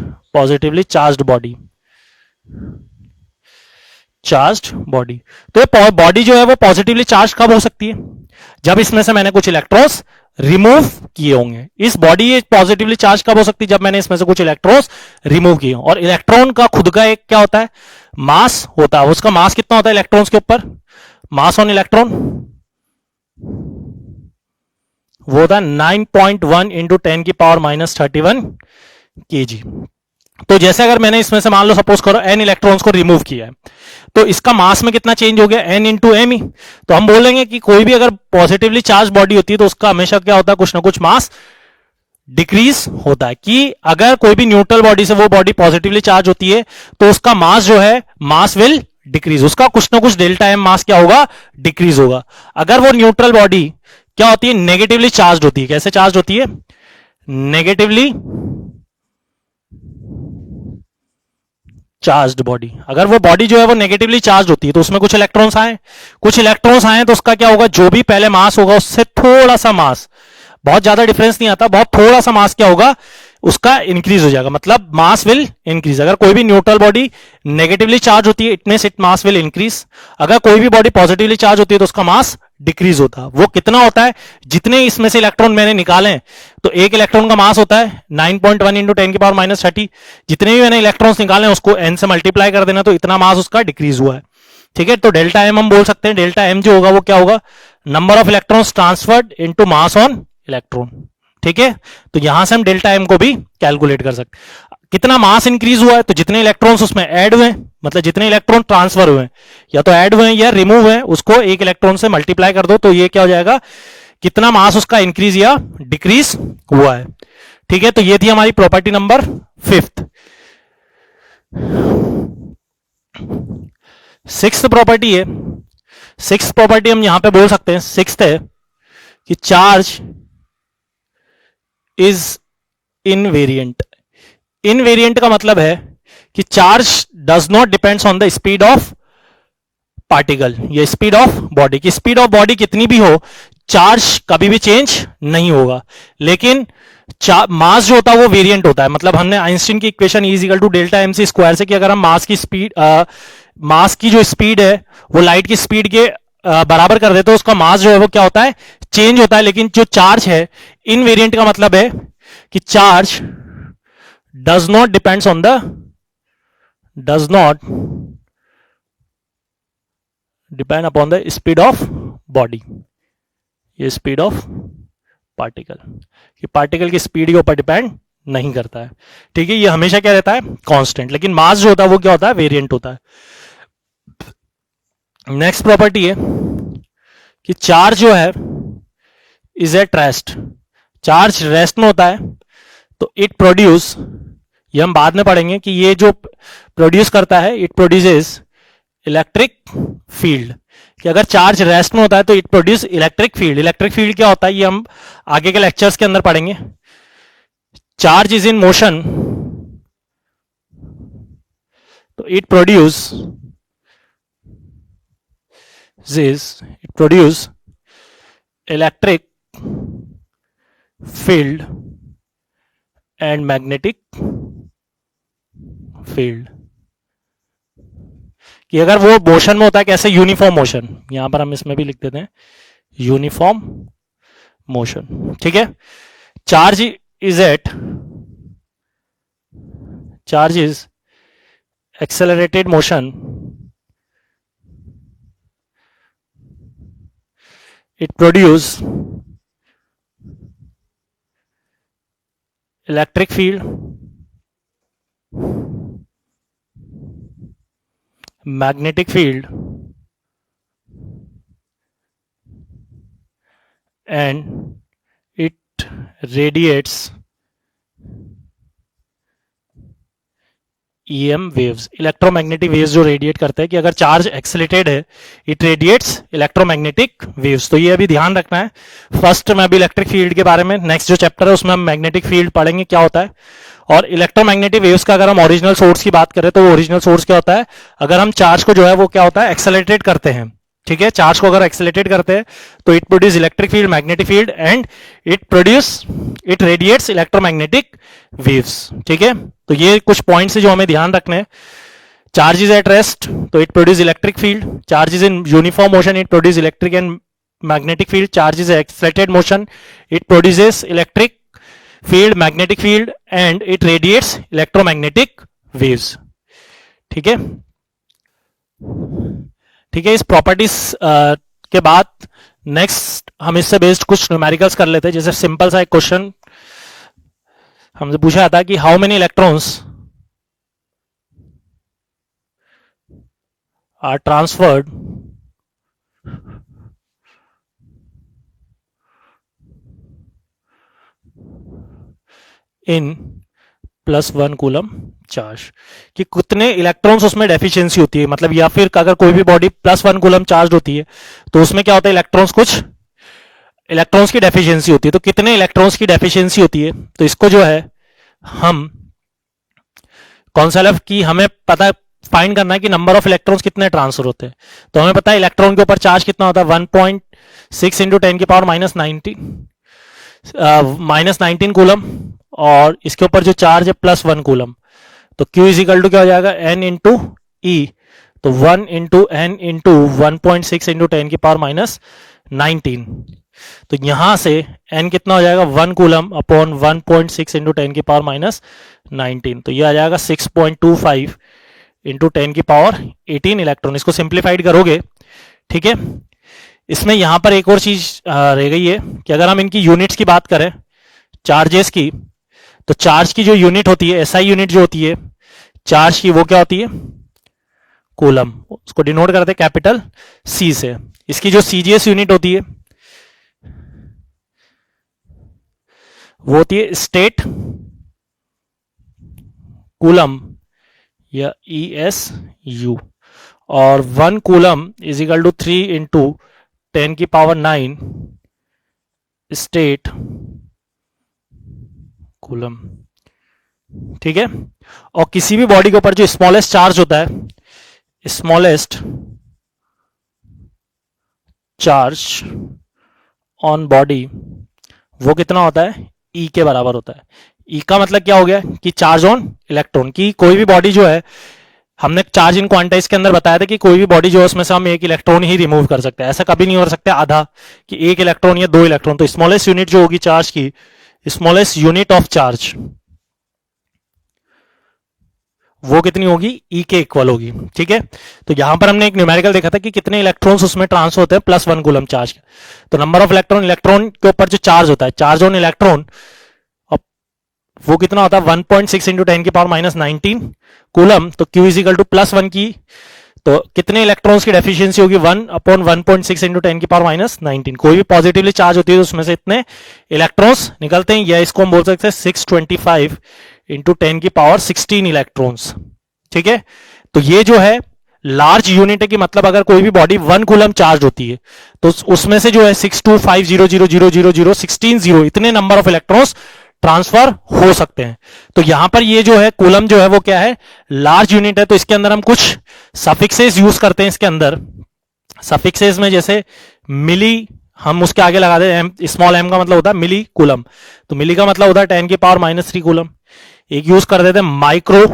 Speaker 1: body, charged body. तो ये बॉडी जो है वो पॉजिटिवली चार्ज कब हो सकती है, जब इसमें से मैंने कुछ इलेक्ट्रॉन्स रिमूव किए होंगे। इस बॉडी पॉजिटिवली चार्ज कब हो सकती है, जब मैंने इसमें से कुछ इलेक्ट्रॉन्स रिमूव किए। और इलेक्ट्रॉन का खुद का एक क्या होता है, मास होता है। उसका मास कितना होता है इलेक्ट्रॉन्स के ऊपर, मास ऑन इलेक्ट्रॉन वो होता है 9.1 इंटू 10⁻31 kg। तो जैसे अगर मैंने इसमें से मान लो सपोज करो n इलेक्ट्रॉन्स को रिमूव किया है, तो इसका मास में कितना चेंज हो गया, n इंटू एम ही। तो हम बोलेंगे कि कोई भी अगर पॉजिटिवली चार्ज बॉडी होती है तो उसका हमेशा क्या होता है, कुछ ना कुछ मास डिक्रीज होता है। कि अगर कोई भी न्यूट्रल बॉडी से वो बॉडी पॉजिटिवली चार्ज होती है तो उसका मास जो है, मास विल डिक्रीज, उसका कुछ ना कुछ डेल्टा एम मास क्या होगा, डिक्रीज होगा। अगर वो न्यूट्रल बॉडी क्या होती है, नेगेटिवली चार्ज होती है। कैसे चार्ज होती है, नेगेटिवली चार्ज्ड बॉडी। अगर वो बॉडी जो है वो नेगेटिवली चार्ज होती है तो उसमें कुछ इलेक्ट्रॉन्स आए तो उसका क्या होगा, जो भी पहले मास होगा उससे थोड़ा सा मास, बहुत ज्यादा डिफरेंस नहीं आता, बहुत थोड़ा सा मास क्या होगा, उसका इंक्रीज हो जाएगा, मतलब मास विल इंक्रीज। अगर कोई भी न्यूट्रल बॉडी नेगेटिवली चार्ज होती है, it means it mass will increase. अगर कोई भी बॉडी पॉजिटिवली चार्ज होती है तो उसका मास डिक्रीज होता है। वो कितना होता है, जितने इसमें से इलेक्ट्रॉन मैंने निकाले, तो एक इलेक्ट्रॉन का मास होता है 9.1 इंटू 10⁻30। जितने भी मैंने इलेक्ट्रॉन्स निकाले उसको n से मल्टीप्लाई कर देना, तो इतना मास उसका डिक्रीज हुआ है। ठीक है, तो डेल्टा एम हम बोल सकते हैं, डेल्टा एम जो होगा वो क्या होगा, number of electrons transferred into mass on electron. ठीक है, तो यहां से हम डेल्टा एम को भी कैलकुलेट कर सकते हैं। कितना मास इंक्रीज हुआ है, तो जितने इलेक्ट्रॉन्स उसमें ऐड हुए, मतलब जितने इलेक्ट्रॉन ट्रांसफर हुए, या तो ऐड हुए या रिमूव हुए, उसको एक इलेक्ट्रॉन से मल्टीप्लाई कर दो, तो ये क्या हो जाएगा, कितना मास उसका इंक्रीज या डिक्रीज हुआ है। ठीक है, तो ये थी हमारी property number 5th। 6th property है, 6th प्रॉपर्टी हम यहां पे बोल सकते हैं, 6th है कि चार्ज इज इनवेरिएंट। इनवेरिएंट का मतलब है कि charge does not depends on the speed of particle, ये स्पीड ऑफ बॉडी की स्पीड ऑफ बॉडी कितनी भी हो, चार्ज कभी भी चेंज नहीं होगा। लेकिन मास जो होता है वो वेरिएंट होता है। मतलब हमने आइंस्टीन की equation E equal to delta m c square से कि अगर हम मास की जो स्पीड है वो लाइट की स्पीड के बराबर कर देते तो उसका मास जो है वो क्या होता है, चेंज होता है। लेकिन जो चार्ज है इनवेरिएंट का मतलब है कि charge does not depends on the does not depend upon the speed of body, ये स्पीड ऑफ पार्टिकल, कि पार्टिकल की स्पीड के ऊपर डिपेंड नहीं करता है। ठीक है, ये हमेशा क्या रहता है, कांस्टेंट। लेकिन मास जो होता है वो क्या होता है, वेरिएंट होता है। नेक्स्ट प्रॉपर्टी है कि चार्ज जो है is at rest, charge rest में होता है तो इट प्रोड्यूस, ये हम बाद में पढ़ेंगे कि ये जो प्रोड्यूस करता है इट प्रोड्यूसेस इलेक्ट्रिक फील्ड, कि अगर चार्ज रेस्ट में होता है तो it produce electric field. Electric field क्या होता है ये हम आगे के लेक्चर्स के अंदर पढ़ेंगे। चार्ज इज इन मोशन तो it produce electric field and magnetic field, कि अगर वो मोशन में होता है कैसे, यूनिफॉर्म मोशन, यहां पर हम इसमें भी लिख देते हैं यूनिफॉर्म मोशन। ठीक है, charge is accelerated motion, it produce electric field, magnetic field and it radiates EM waves, electromagnetic waves जो रेडिएट करते हैं, कि अगर चार्ज एक्सेलेटेड है इट रेडिएट्स इलेक्ट्रोमैग्नेटिक वेव्स। तो ये अभी ध्यान रखना है। फर्स्ट में अभी इलेक्ट्रिक फील्ड के बारे में, नेक्स्ट जो चैप्टर है उसमें हम मैग्नेटिक फील्ड पढ़ेंगे क्या होता है। और इलेक्ट्रोमैग्नेटिक वेव्स का अगर हम ओरिजिनल सोर्स की बात करें तो वो ओरिजिनल सोर्स क्या होता है, अगर हम चार्ज को जो है वो क्या होता है, एक्सेलेटेट करते हैं। ठीक है, चार्ज को अगर एक्सेलेटेट करते हैं तो it produce electric field, magnetic field and it radiates electromagnetic waves. ठीक है, तो ये कुछ पॉइंट्स है जो हमें ध्यान रखने हैं। चार्ज इज एट रेस्ट तो it produce electric field, charge is in uniform motion it produce electric and magnetic field, charge is accelerated motion it produces electric field, magnetic field and it radiates electromagnetic waves. ठीक है, ठीक है, इस properties के बाद next हम इससे based कुछ न्यूमेरिकल्स कर लेते हैं। जैसे सिंपल सा एक क्वेश्चन हमसे पूछा जाता है कि how many electrons are transferred in +1 coulomb charge, कि कितने इलेक्ट्रॉन्स उसमें डेफिशिएंसी होती है। मतलब या फिर अगर कोई भी बॉडी +1 कूलम चार्ज होती है तो उसमें क्या होता है, कुछ इलेक्ट्रॉन्स की डेफिशिएंसी होती है। तो कितने इलेक्ट्रॉन्स की डेफिशिएंसी होती है, तो इसको जो है हम कॉन्सेप्ट की हमें पता फाइंड करना है कि नंबर ऑफ इलेक्ट्रॉन्स कितने ट्रांसफर होते हैं। तो हमें पता है इलेक्ट्रॉन के ऊपर चार्ज कितना होता है, 1.6 × 10⁻19 -19 कूलम, और इसके ऊपर जो चार्ज है +1 कूलम। तो Q इज इक्वल टू क्या हो जाएगा, N × E, तो 1 × N × 1.6 × 10⁻19। तो यहां से N कितना हो जाएगा, 1 कूलम अपॉन 1.6 × 10⁻19। तो ये आ जाएगा 6.25 × 10⁻18 इलेक्ट्रॉन। इसको सिंप्लीफाइड करोगे, ठीक है। इसमें यहां पर एक और चीज रह गई है कि अगर हम इनकी यूनिट्स की बात करें चार्जेस की, तो चार्ज की जो यूनिट होती है, SI यूनिट जो होती है चार्ज की, वो क्या होती है, कूलम। उसको डिनोट करते हैं कैपिटल C से। इसकी जो CGS यूनिट होती है वो होती है स्टेट कूलम या ESU, और 1 coulomb is equal to 3 × 10⁹ stat coulomb. ठीक है। और किसी भी बॉडी के ऊपर जो स्मॉलेस्ट चार्ज होता है, स्मॉलेस्ट चार्ज ऑन बॉडी, वो कितना होता है, ई के बराबर होता है। ई का मतलब क्या हो गया कि चार्ज ऑन इलेक्ट्रॉन की कोई भी बॉडी जो है, हमने चार्ज इन क्वांटाइज के अंदर बताया था कि कोई भी बॉडी जो है उसमें से हम एक इलेक्ट्रॉन ही रिमूव कर सकते हैं, ऐसा कभी नहीं हो सकता आधा कि एक इलेक्ट्रॉन या दो इलेक्ट्रॉन। तो स्मॉलेस्ट यूनिट जो होगी चार्ज की, स्मॉलेस्ट यूनिट ऑफ चार्ज, वो कितनी होगी, ई के इक्वल होगी। ठीक है। तो यहां पर हमने एक न्यूमेरिकल देखा था कि कितने इलेक्ट्रॉन्स उसमें ट्रांसफर होते हैं, +1 कूलम चार्ज। तो नंबर ऑफ इलेक्ट्रॉन, इलेक्ट्रॉन के ऊपर जो चार्ज होता है, चार्ज ऑन इलेक्ट्रॉन, वो कितना होता है 1.6 इंटू 10⁻19 कूलम। तो Q इज इक्वल टू +1 की, तो कितने इलेक्ट्रॉन्स की डेफिशिएंसी होगी, 1/1.6 इंटू 10⁻19। कोई भी पॉजिटिवली चार्ज होती है तो उसमें से इतने इलेक्ट्रॉन्स निकलते हैं, या इसको हम बोल सकते हैं 625 इंटू 10⁻16 इलेक्ट्रॉन्स। ठीक है। तो ये जो है लार्ज यूनिट है कि मतलब अगर कोई भी बॉडी 1 कूलम चार्ज होती है तो उसमें से जो है 62500000016 इतने नंबर ऑफ इलेक्ट्रॉन्स ट्रांसफर हो सकते हैं। तो यहां पर ये जो है कूलम जो है वो क्या है, लार्ज यूनिट है। तो इसके अंदर हम कुछ सफिक्सेस यूज करते हैं इसके अंदर। सफिक्सेस में जैसे मिली, हम उसके आगे लगा देते हैं स्मॉल एम का मतलब होता है मिली कूलम, तो मिली का मतलब होता है 10⁻³ कूलम। एक यूज कर देते हैं माइक्रो,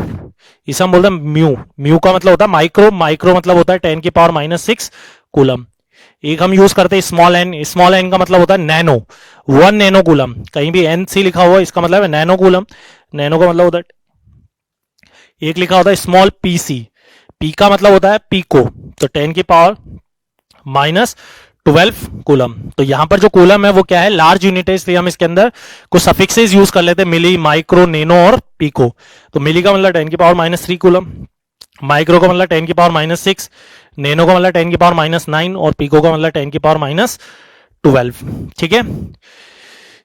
Speaker 1: इसे हम बोलते हैं म्यू, म्यू का मतलब होता है माइक्रो, माइक्रो मतलब होता है 10⁻6 कूलम। एक हम यूज करते हैं स्मॉल एन, स्मॉल एन का मतलब होता है नैनो, 1 नैनो कूलम। कहीं भी एन सी लिखा हुआ इसका मतलब है नैनो कूलम, नैनो का मतलब होता है। एक लिखा होता है स्मॉल पी सी, पी का मतलब होता है पीको, तो 10⁻12 कूलम। तो यहां पर जो कूलम है वो क्या है, लार्ज यूनिट है, इसलिए हम इसके अंदर कुछ सफिक्सेस यूज कर लेते हैं, मिली, माइक्रो, नैनो और पीको। तो मिली का मतलब 10⁻³ कूलम, माइक्रो का मतलब 10⁻6, नैनो का मतलब 10⁻9 और पीको का मतलब 10⁻12। ठीक है।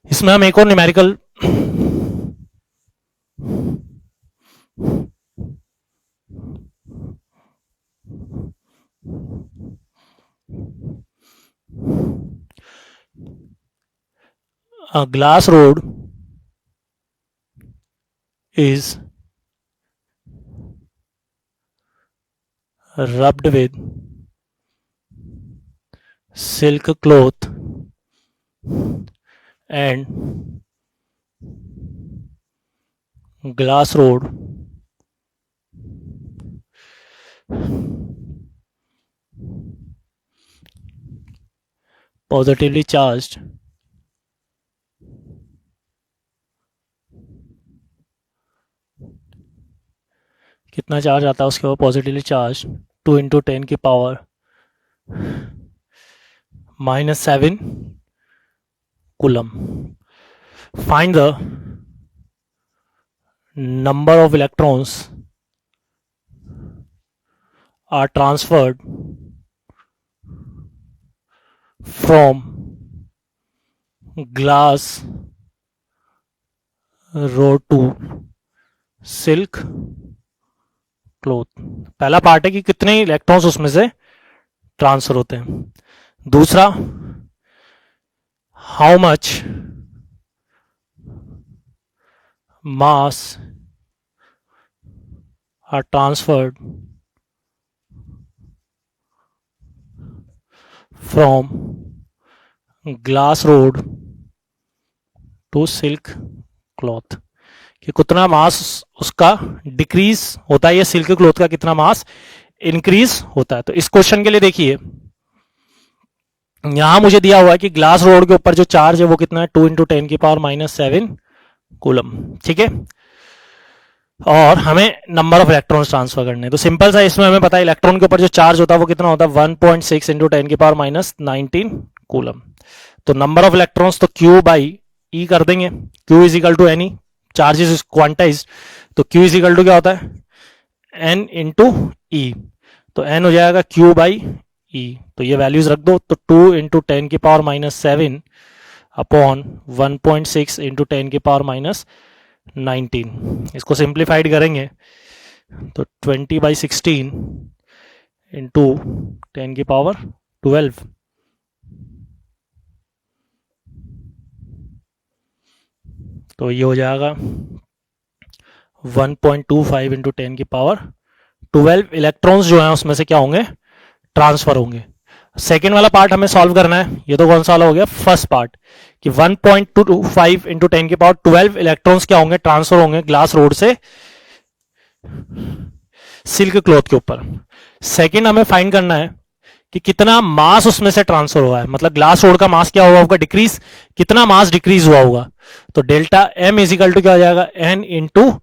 Speaker 1: इसमें हम एक और numerical a glass rod is rubbed with silk cloth and glass rod positively charged कितना चार्ज आता है उसके ऊपर positively charge 2 into 10⁻⁻7 coulomb. Find the number of electrons are transferred from glass rod to silk cloth. पहला part है कि कितने electrons उसमें से ट्रांसफर होते हैं। दूसरा, how much mass are transferred from glass rod to silk cloth, कि कितना मास उसका डिक्रीज होता है या सिल्क क्लॉथ का कितना मास इंक्रीज होता है। तो इस क्वेश्चन के लिए देखिए, यहां मुझे दिया हुआ है कि ग्लास रोड के ऊपर जो चार्ज है वो कितना है 2 इंटू 10⁻⁻7 कूलम। ठीक है। और हमें नंबर ऑफ इलेक्ट्रॉन्स ट्रांसफर करने हैं। तो सिंपल सा इसमें हमें पता है इलेक्ट्रॉन के ऊपर जो चार्ज होता है वो कितना होता है 1.6 इंटू 10⁻⁻19 कूलम। तो नंबर ऑफ इलेक्ट्रॉन्स तो Q बाई E कर देंगे, Q is equal to any, charges is quantize, तो Q इज इक्वल टू क्या होता है N इंटू ई, तो N हो जाएगा Q बाई E। तो ये वैल्यूज रख दो, तो 2 इंटू 10⁻⁻7 अपॉन 1.6 इंटू 10⁻⁻19, इसको सिंप्लीफाइड करेंगे तो 20/16 इंटू 10⁻12, तो ये हो जाएगा 1.25 इंटू 10 की पावर 12 इलेक्ट्रॉन्स जो हैं उसमें से क्या होंगे, ट्रांसफर होंगे। सेकेंड वाला पार्ट हमें सॉल्व करना है। ये तो कौन सा वाला हो गया, फर्स्ट पार्ट, कि 1.25 इंटू 10 की पावर 12 इलेक्ट्रॉन्स क्या होंगे, ट्रांसफर होंगे ग्लास रोड से सिल्क क्लॉथ के ऊपर। सेकेंड हमें फाइंड करना है कि कितना मास उसमें से ट्रांसफर हुआ है, मतलब ग्लास रोड का मास क्या हुआ होगा, डिक्रीज, कितना मास डिक्रीज हुआ होगा। तो डेल्टा एम इजिकल टू क्या हो जाएगा, n into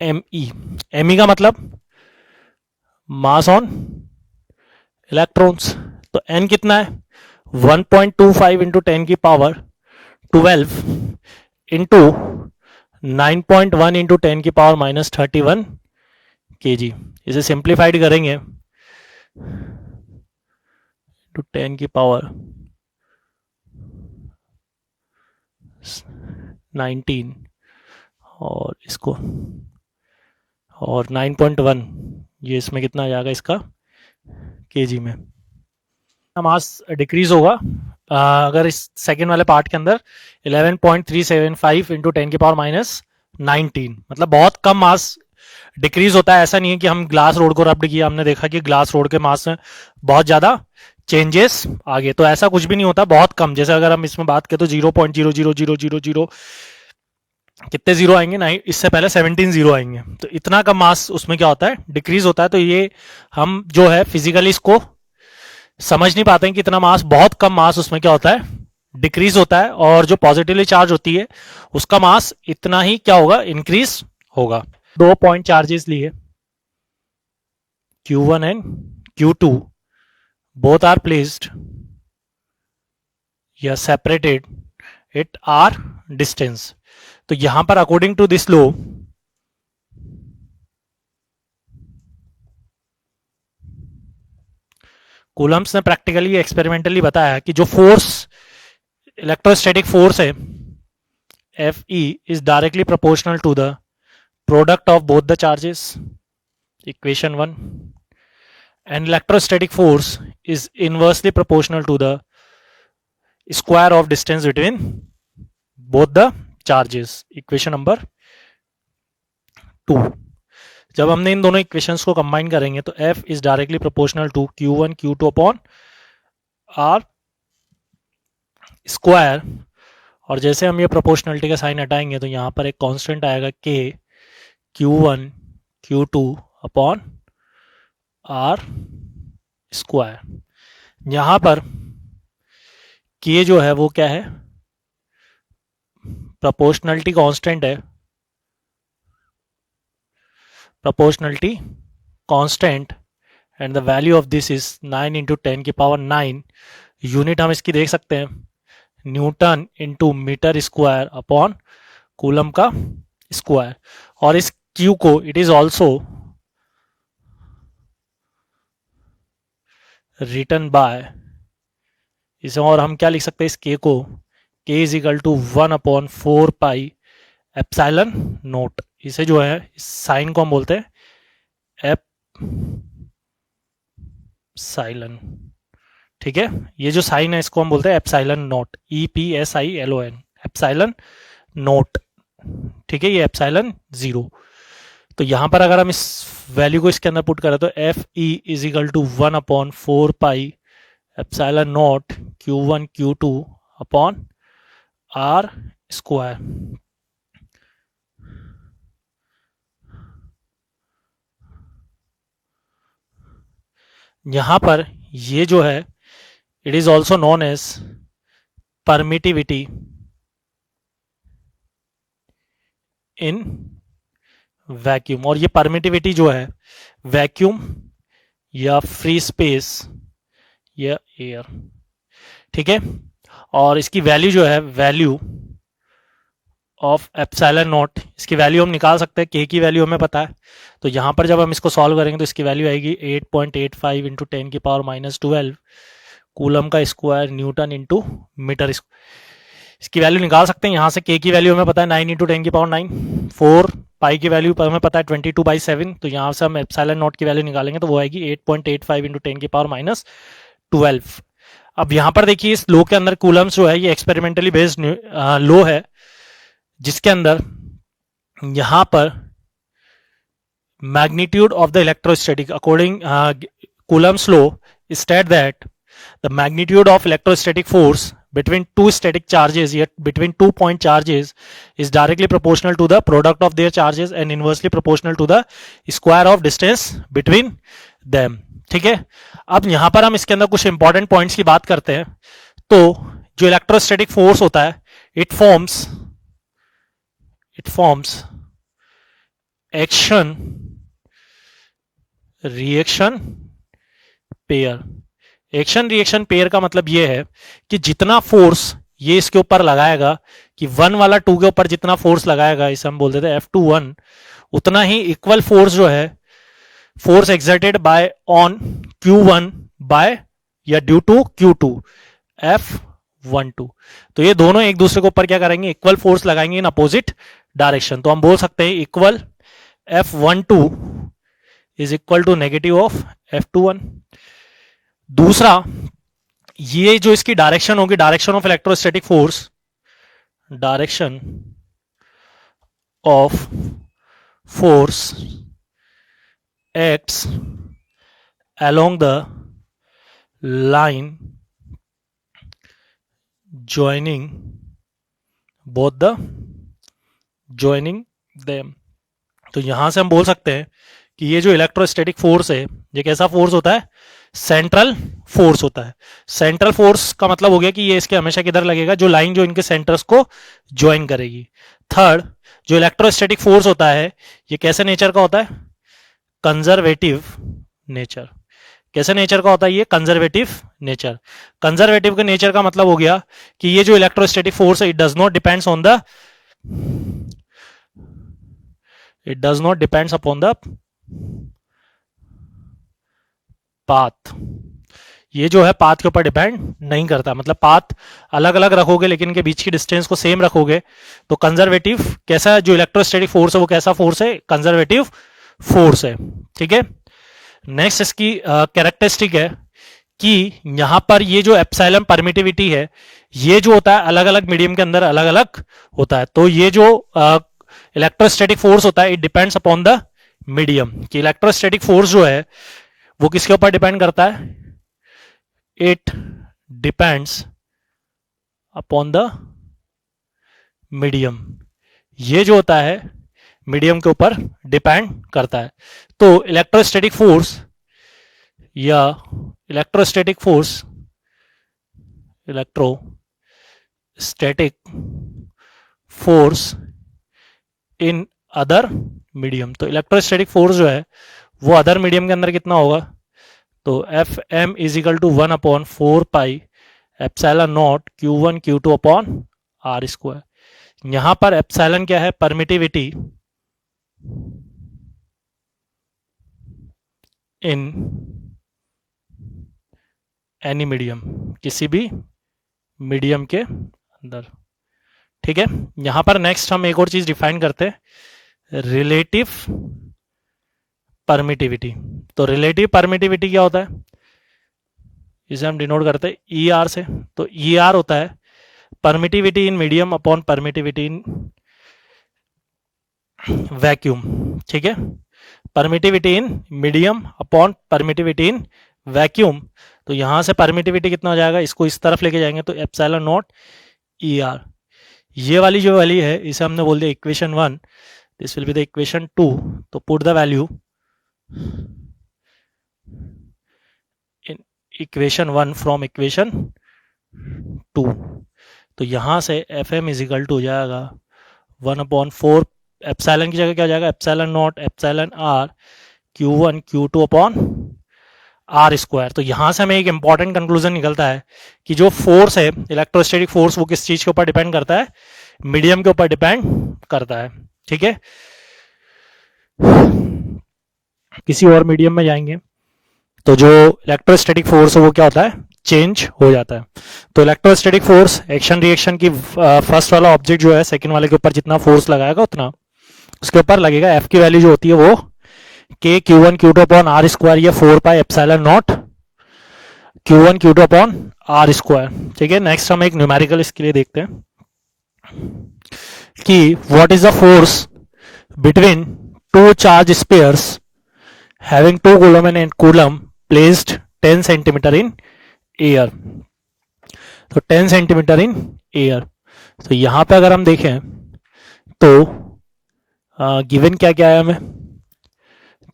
Speaker 1: m e. M e का मतलब मास ऑन इलेक्ट्रॉन्स। तो एन कितना है, 1.25 इंटू 10 की पावर 12 इंटू 9.1 इंटू 10 की पावर माइनस 31 kg। इसे सिंप्लीफाइड करेंगे टू 10 की पावर 19 और इसको और 9.1, ये इसमें कितना आ जाएगा इसका केजी में। मास डिक्रीज होगा अगर इस सेकेंड वाले पार्ट के अंदर 11.375 इंटू 10 की पावर माइनस 19, मतलब बहुत कम मास डिक्रीज होता है। ऐसा नहीं है कि हम ग्लास रोड को रब्ड किया, हमने देखा कि ग्लास रोड के मास में बहुत ज्यादा चेंजेस आ गए, तो ऐसा कुछ भी नहीं होता, बहुत कम। जैसे अगर हम इसमें बात करें तो 0.00000 कितने जीरो आएंगे ना, इससे पहले 17 जीरो आएंगे, तो इतना कम मास उसमें क्या होता है, डिक्रीज होता है। तो ये हम जो है फिजिकली इसको समझ नहीं पाते हैं कि इतना मास, बहुत कम मास उसमें क्या होता है, डिक्रीज होता है। और जो पॉजिटिवली चार्ज होती है उसका मास इतना ही क्या होगा, इंक्रीज होगा। 2 पॉइंट चार्जेस लिए Q1 and Q2, both are placed या separated at r distance। तो यहां पर according to this law Coulomb's ने प्रैक्टिकली एक्सपेरिमेंटली बताया कि जो फोर्स, इलेक्ट्रोस्टैटिक फोर्स है Fe is directly proportional to the product of both the charges, equation 1, and electrostatic force is inversely proportional to the square of distance between both the charges, equation number 2। जब हमने इन दोनों equations को combine करेंगे तो F is directly proportional to Q1 Q2 upon R square, और जैसे हम ये प्रोपोर्शनलिटी का साइन हटाएंगे तो यहाँ पर एक कांस्टेंट आएगा K Q1 Q2 upon R square. यहाँ पर K जो है वो क्या है, प्रोपोर्शनलिटी कांस्टेंट है, proportionality constant and the value of this is 9 into 10 की पावर 9। यूनिट हम इसकी देख सकते हैं, newton into metre square upon coulomb का स्क्वायर। और इस Q को it is also written by, इसे और हम क्या लिख सकते हैं इस K को, K is equal to 1 upon 4 pi epsilon naught. इसे जो है इस साइन को हम बोलते हैं एप्सिलॉन, ठीक है। ये जो साइन है इसको हम बोलते हैं epsilon note, EPSILON, epsilon note, ठीक है, ये एप्सिलॉन 0। तो यहां पर अगर हम इस वैल्यू को इसके अंदर पुट करें तो FE is equal to 1 upon 4 pi epsilon naught Q1 Q2 upon R square. यहां पर ये जो है it is also known as permittivity in vacuum. और ये परमिटिविटी जो है वैक्यूम या फ्री स्पेस या एयर, ठीक है। और इसकी वैल्यू जो है, वैल्यू ऑफ एप्सिलॉन नॉट, इसकी वैल्यू हम निकाल सकते हैं, K की वैल्यू हमें पता है। तो यहाँ पर जब हम इसको सॉल्व करेंगे तो इसकी वैल्यू आएगी 8.85 इंटू 10 की पावर माइनस 12 कूलम का स्क्वायर न्यूटन इंटू मीटर। इसकी वैल्यू निकाल सकते हैं यहाँ से। K की वैल्यू हमें पता है 9 इंटू 10 की पावर 9, 4 पाई की वैल्यू हमें पता है 22/7। तो यहाँ से हम एप्सिलॉन नॉट की वैल्यू निकालेंगे तो वो आएगी 8.85 इंटू 10 की पावर माइनस 12। अब यहाँ पर देखिए इस लो के अंदर कूलम्स जो है ये एक्सपेरिमेंटली बेस्ड लो है, जिसके अंदर यहाँ पर magnitude of the electrostatic according Coulomb's law state that the magnitude of electrostatic force between two static charges, yet between 2 point charges, is directly proportional to the product of their charges and inversely proportional to the square of distance between them. ठीक है, अब यहां पर हम इसके अंदर कुछ important points की बात करते हैं. तो जो इलेक्ट्रोस्टैटिक फोर्स होता है, it forms action reaction pair. Action reaction pair का मतलब यह है कि जितना फोर्स ये इसके ऊपर लगाएगा, कि 1 वाला 2 के ऊपर जितना फोर्स लगाएगा, इसे हम बोल देते हैं F21, उतना ही इक्वल फोर्स जो है, force exerted by on Q1 by या ड्यू टू Q2 F12. तो ये दोनों एक दूसरे के ऊपर क्या करेंगे, इक्वल फोर्स लगाएंगे इन अपोजिट डायरेक्शन. तो हम बोल सकते हैं equal F12 is equal to negative of F21. दूसरा, ये जो इसकी डायरेक्शन होगी, direction of electrostatic force, direction of force acts along the line joining them. तो यहां से हम बोल सकते हैं कि ये जो इलेक्ट्रोस्टैटिक फोर्स है, ये कैसा फोर्स होता है, सेंट्रल फोर्स होता है. सेंट्रल फोर्स का मतलब हो गया कि ये इसके हमेशा किधर लगेगा, जो लाइन जो इनके सेंटर्स को ज्वाइन करेगी. थर्ड, जो इलेक्ट्रोस्टैटिक फोर्स होता है, ये कैसे नेचर का होता है, कंजर्वेटिव नेचर. कैसे नेचर का होता है ये, कंजर्वेटिव नेचर. कंजर्वेटिव के नेचर का मतलब हो गया कि ये जो इलेक्ट्रोस्टैटिक फोर्स है, it does not depends upon the path. ये जो है पाथ के ऊपर डिपेंड नहीं करता. मतलब पाथ अलग अलग रखोगे लेकिन इनके बीच की डिस्टेंस को सेम रखोगे. तो कंजर्वेटिव कैसा, जो इलेक्ट्रोस्टैटिक फोर्स है वो कैसा फोर्स है, कंजर्वेटिव फोर्स है. ठीक है. नेक्स्ट इसकी कैरेक्टरिस्टिक है कि यहां पर ये जो एप्सिलॉन परमिटिविटी है, ये जो होता है अलग अलग मीडियम के अंदर अलग अलग होता है. तो ये जो इलेक्ट्रोस्टैटिक फोर्स होता है, it depends upon the medium. कि इलेक्ट्रोस्टैटिक फोर्स जो है वो किसके ऊपर डिपेंड करता है, it depends upon the medium. ये जो होता है मीडियम के ऊपर डिपेंड करता है. तो electrostatic force in other medium. तो इलेक्ट्रोस्टैटिक फोर्स जो है वो अदर मीडियम के अंदर कितना होगा, तो Fm is equal to 1/4 pi epsilon naught Q1 Q2 upon R square. यहां पर एप्सिलॉन क्या है, परमिटिविटी इन एनी मीडियम, किसी भी मीडियम के अंदर. ठीक है. यहां पर नेक्स्ट हम एक और चीज डिफाइन करते हैं, रिलेटिव परमिटिविटी. तो रिलेटिव परमिटिविटी क्या होता है, इसे हम डिनोट करते हैं ER से. तो ER होता है permittivity in medium upon permittivity in vacuum. ठीक है. Permittivity in medium upon permittivity in vacuum. तो यहां से परमिटिविटी कितना हो जाएगा, इसको इस तरफ लेके जाएंगे तो एप्सिलॉन नॉट ER. ये वाली जो वैल्यू है इसे हमने बोल दिया equation 1, this will be the equation 2. तो put the value in equation 1 from equation 2. तो यहां से Fm इज इक्वल टू हो जाएगा 1/4, एप्सिलॉन की जगह क्या हो जाएगा, epsilon not epsilon R Q1 Q2 upon R square. तो यहां से हमें एक इंपॉर्टेंट कंक्लूजन निकलता है कि जो फोर्स है इलेक्ट्रोस्टैटिक फोर्स, वो किस चीज के ऊपर डिपेंड करता है, मीडियम के ऊपर डिपेंड करता है. ठीक है. किसी और मीडियम में जाएंगे तो जो इलेक्ट्रोस्टैटिक फोर्स है वो क्या होता है, चेंज हो जाता है. तो इलेक्ट्रोस्टैटिक फोर्स एक्शन रिएक्शन की फर्स्ट वाला ऑब्जेक्ट जो है सेकंड वाले के ऊपर जितना फोर्स लगाएगा उतना उसके ऊपर लगेगा. एफ की वैल्यू जो होती है वो K Q1 Q2 upon R square, या 4 pi epsilon naught Q1 Q2 upon R square. ठीक है. नेक्स्ट हम एक न्यूमेरिकल इसके लिए देखते हैं कि what is the force between two charge spheres having 2 coulomb and 8 coulomb placed 10 centimeter in air. तो 10 सेंटीमीटर इन एयर. तो यहां पे अगर हम देखें तो गिवन क्या क्या है हमें,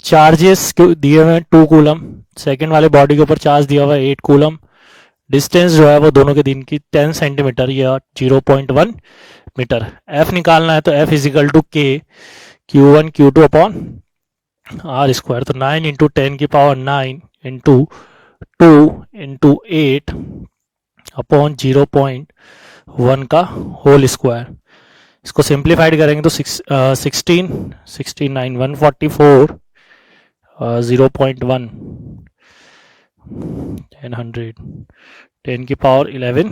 Speaker 1: चार्जेस दिए हुए हैं 2 कूलम, सेकेंड वाले बॉडी के ऊपर चार्ज दिया हुआ है 8 कूलम, डिस्टेंस जो है वो दोनों के दिन की 10 सेंटीमीटर या 0.1 मीटर. एफ निकालना है तो F is equal to K Q1 Q2 upon R square. तो 9 इंटू 10 की पावर 9 इंटू 2 इंटू 8 अपॉन 0.1 का होल स्क्वायर. इसको सिंप्लीफाइड करेंगे तो 16 9 144 0.1 10 10 की पावर 11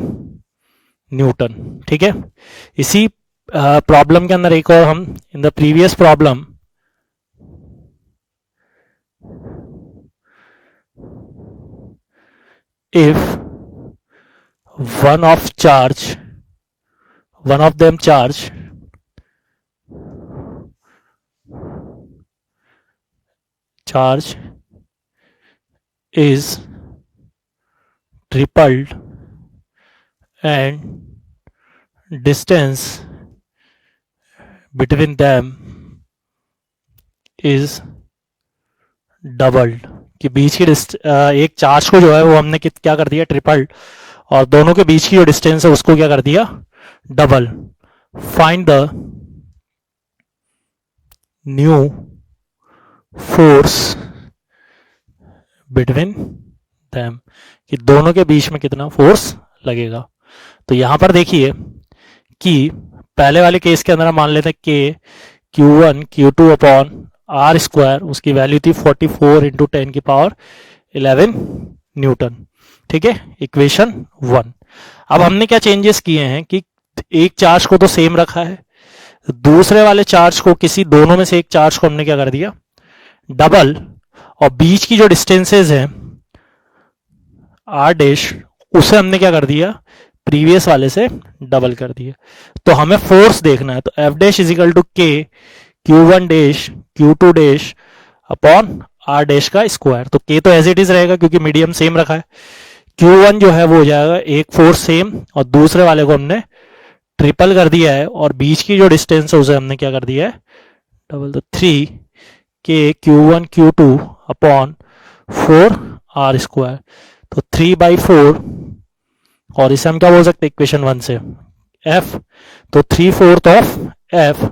Speaker 1: न्यूटन. ठीक है. इसी प्रॉब्लम के अंदर एक और हम in the previous problem if one of them charge is tripled and distance between them is doubled. कि बीच की एक चार्ज को जो है वो हमने क्या कर दिया, ट्रिपल्ड, और दोनों के बीच की जो डिस्टेंस है उसको क्या कर दिया, double. Find the new force between them, कि दोनों के बीच में कितना फोर्स लगेगा. तो यहां पर देखिए कि पहले वाले केस के अंदर हम मान लेते हैं कि Q1 Q2 upon R square, उसकी वैल्यू थी 44 इंटू 10 की पावर 11 न्यूटन. ठीक है, इक्वेशन 1. अब हमने क्या चेंजेस किए हैं कि एक चार्ज को तो सेम रखा है, दूसरे वाले चार्ज को, किसी दोनों में से एक चार्ज को हमने क्या कर दिया, डबल, और बीच की जो डिस्टेंसेज हैं आर डैश, उसे हमने क्या कर दिया, प्रीवियस वाले से डबल कर दिया. तो हमें फोर्स देखना है, तो F dash is equal to K Q1 dash Q2 dash upon R dash का स्क्वायर. तो के तो एज इट इज रहेगा क्योंकि मीडियम सेम रखा है. Q1 जो है वो हो जाएगा एक फोर्स सेम, और दूसरे वाले को हमने ट्रिपल कर दिया है, और बीच की जो डिस्टेंस है उसे हमने क्या कर दिया है, डबल. तो 3 के Q1 Q2 upon 4 are square. तो 3/4, और इसे हम क्या बोल सकते हैं इक्वेशन 1 से, F. तो 3/4 ऑफ F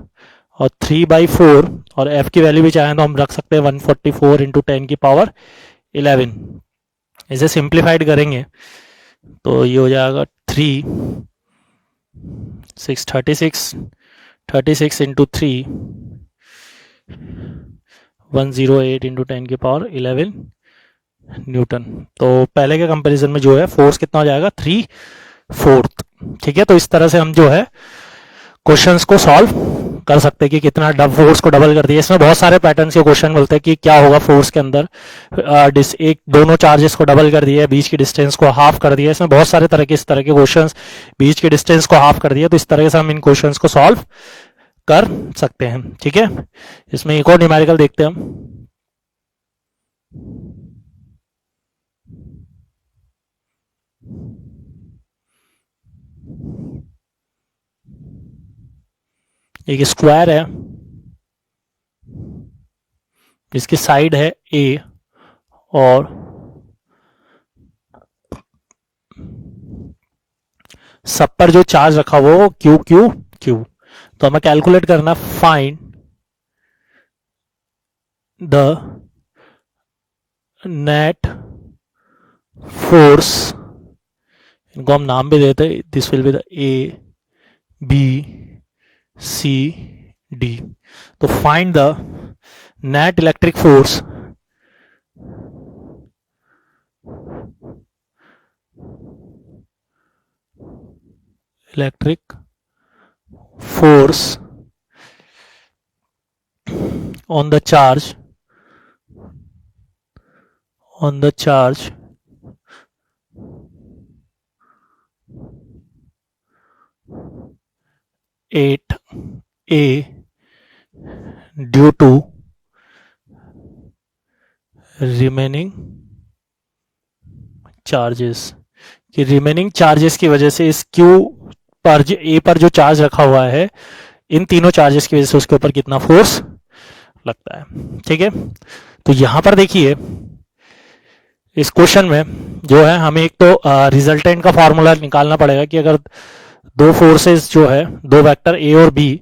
Speaker 1: और 3/4, और F की वैल्यू भी चाहें तो हम रख सकते हैं 144 इंटू 10 की पावर 11. इसे सिंप्लीफाइड करेंगे तो ये हो जाएगा 36 इंटू 3 108 इंटू 10 की पावर 11 न्यूटन. तो पहले के कंपैरिजन में जो है फोर्स कितना हो जाएगा, 3/4. ठीक है. तो इस तरह से हम जो है क्वेश्चंस को सॉल्व कर सकते हैं कि कितना फोर्स को डबल कर दिया. इसमें बहुत सारे पैटर्न्स के क्वेश्चन मिलते हैं कि क्या होगा फोर्स के अंदर, एक दोनों चार्जेस को डबल कर दिया, बीच की डिस्टेंस को हाफ कर दिया. इसमें बहुत सारे तरह के इस तरह के क्वेश्चंस, बीच की डिस्टेंस को हाफ कर दिया. तो इस तरह से हम इन क्वेश्चंस को सॉल्व कर सकते हैं. ठीक है. इसमें एक और न्यूमेरिकल देखते हैं हम. एक स्क्वायर है जिसकी साइड है A, और सब पर जो चार्ज रखा हुआ वो Q Q Q. तो हमें कैलकुलेट करना, फाइंड द नेट फोर्स. इनको हम नाम भी देते हैं, this will be the A B C D. तो find the net electric force on the charge 8A due to remaining charges, कि रिमेनिंग चार्जेस की वजह से इस क्यू पर ए पर जो चार्ज रखा हुआ है, इन तीनों चार्जेस की वजह से उसके ऊपर कितना फोर्स लगता है। ठीक है, तो यहां पर देखिए इस क्वेश्चन में जो है हमें एक तो रिजल्टेंट का फॉर्मूला निकालना पड़ेगा कि अगर दो फोर्सेस जो है, दो वेक्टर ए और बी,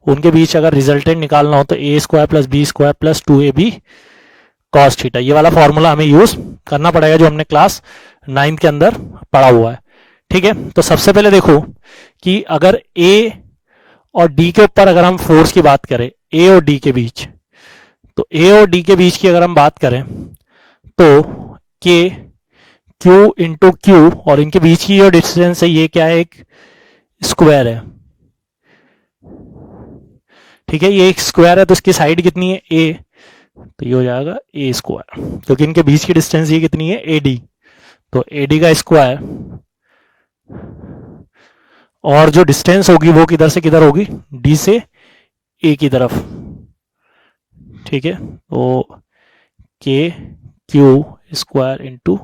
Speaker 1: उनके बीच अगर रिजल्टेंट निकालना हो तो a square plus b square plus 2ab cos theta, ये वाला फॉर्मूला हमें यूज करना पड़ेगा जो हमने क्लास 9 के अंदर पढ़ा हुआ है। ठीक है, तो सबसे पहले देखो कि अगर ए और डी के ऊपर अगर हम फोर्स की बात करें, ए और डी के बीच, तो ए और डी के बीच की अगर हम बात करें तो के क्यू इंटू क्यू, और इनके बीच की जो डिस्टेंस है ये क्या है, एक स्क्वायर है। ठीक है, ये एक स्क्वायर है तो इसकी साइड कितनी है, ए, तो ये हो जाएगा ए स्क्वायर, क्योंकि इनके बीच की डिस्टेंस ये कितनी है, ए डी, तो ए डी का स्क्वायर, और जो डिस्टेंस होगी वो किधर से किधर होगी, डी से ए की तरफ। ठीक है, तो के क्यू स्क्वायर इंटू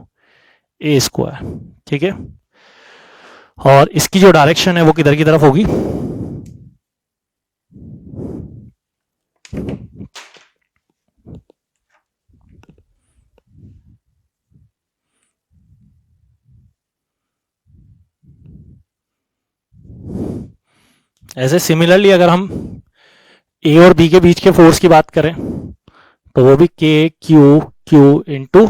Speaker 1: ए स्क्वायर। ठीक है, और इसकी जो डायरेक्शन है वो किधर की तरफ होगी, ऐसे सिमिलरली अगर हम ए और बी के बीच के फोर्स की बात करें तो वो भी K Q Q into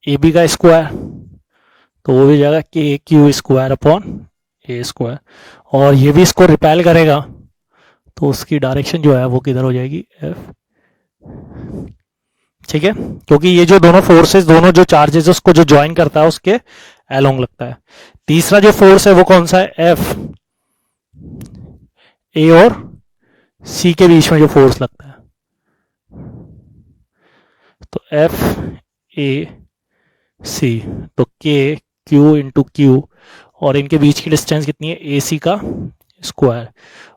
Speaker 1: A B का स्क्वायर, तो वो भी जाएगा के क्यू स्क्वायर अपॉन ए स्क्वायर, और ये भी इसको रिपेल करेगा तो उसकी डायरेक्शन जो है वो किधर हो जाएगी, एफ। ठीक है, क्योंकि ये जो दोनों फोर्सेस, दोनों जो चार्जेस उसको जो ज्वाइन करता है उसके अलोंग लगता है। तीसरा जो फोर्स है वो कौन सा है, एफ, ए और सी के बीच में जो फोर्स लगता है, तो एफ ए सी, तो के क्यू इंटू क्यू, और इनके बीच की डिस्टेंस कितनी है, ए सी का स्क्वायर,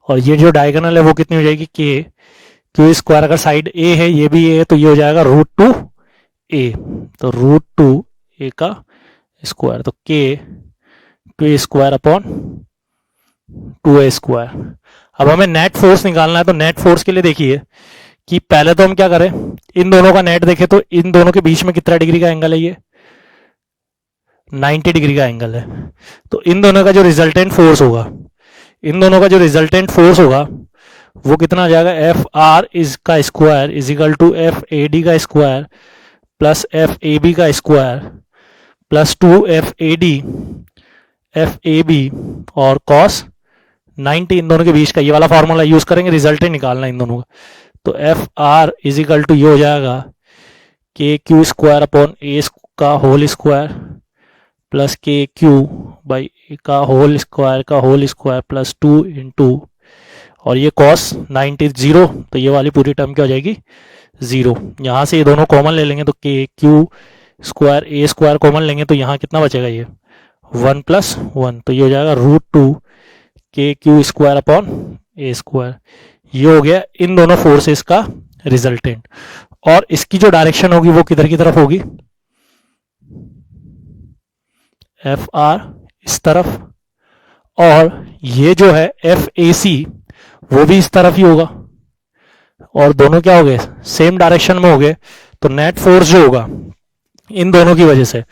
Speaker 1: और ये जो डायगोनल है वो कितनी हो जाएगी, के क्यू स्क्वायर, अगर साइड ए है ये भी ए है तो ये हो जाएगा रूट टू ए, तो रूट टू ए का स्क्वायर, तो के Q square upon 2a square. अब हमें नेट फोर्स निकालना है, तो नेट फोर्स के लिए देखिए कि पहले तो हम क्या करें, इन दोनों का नेट देखें तो इन दोनों के बीच में कितना डिग्री का एंगल है, ये 90 डिग्री का एंगल है। तो इन दोनों का जो रिजल्टेंट फोर्स होगा, इन दोनों का जो रिजल्टेंट फोर्स होगा वो कितना आ जाएगा, एफ आर इज का square is equal to f a d का square plus f a B का square plus 2 f a d f a b और कॉस 90, इन दोनों के बीच का ये वाला फॉर्मूला यूज करेंगे, रिजल्टेंट निकालना इन दोनों का। तो F R is equal to ये हो जाएगा K Q square upon A का whole square plus K Q by A का होल स्क्वायर प्लस 2 इंटू, और ये कॉस 90 जीरो, तो ये वाली पूरी टर्म क्या हो जाएगी, जीरो। यहाँ से ये दोनों कॉमन ले लेंगे तो के क्यू स्क्वायर ए स्क्वायर कॉमन लेंगे तो यहाँ कितना बचेगा, ये 1 प्लस 1, तो ये हो जाएगा root two k Q square upon ए स्क्वायर। ये हो गया इन दोनों फोर्सेस का रिजल्टेंट, और इसकी जो डायरेक्शन होगी वो किधर की तरफ होगी, एफ आर इस तरफ, और ये जो है एफ ए सी वो भी इस तरफ ही होगा, और दोनों क्या हो गए, सेम डायरेक्शन में हो गए, तो नेट फोर्स जो होगा इन दोनों की वजह से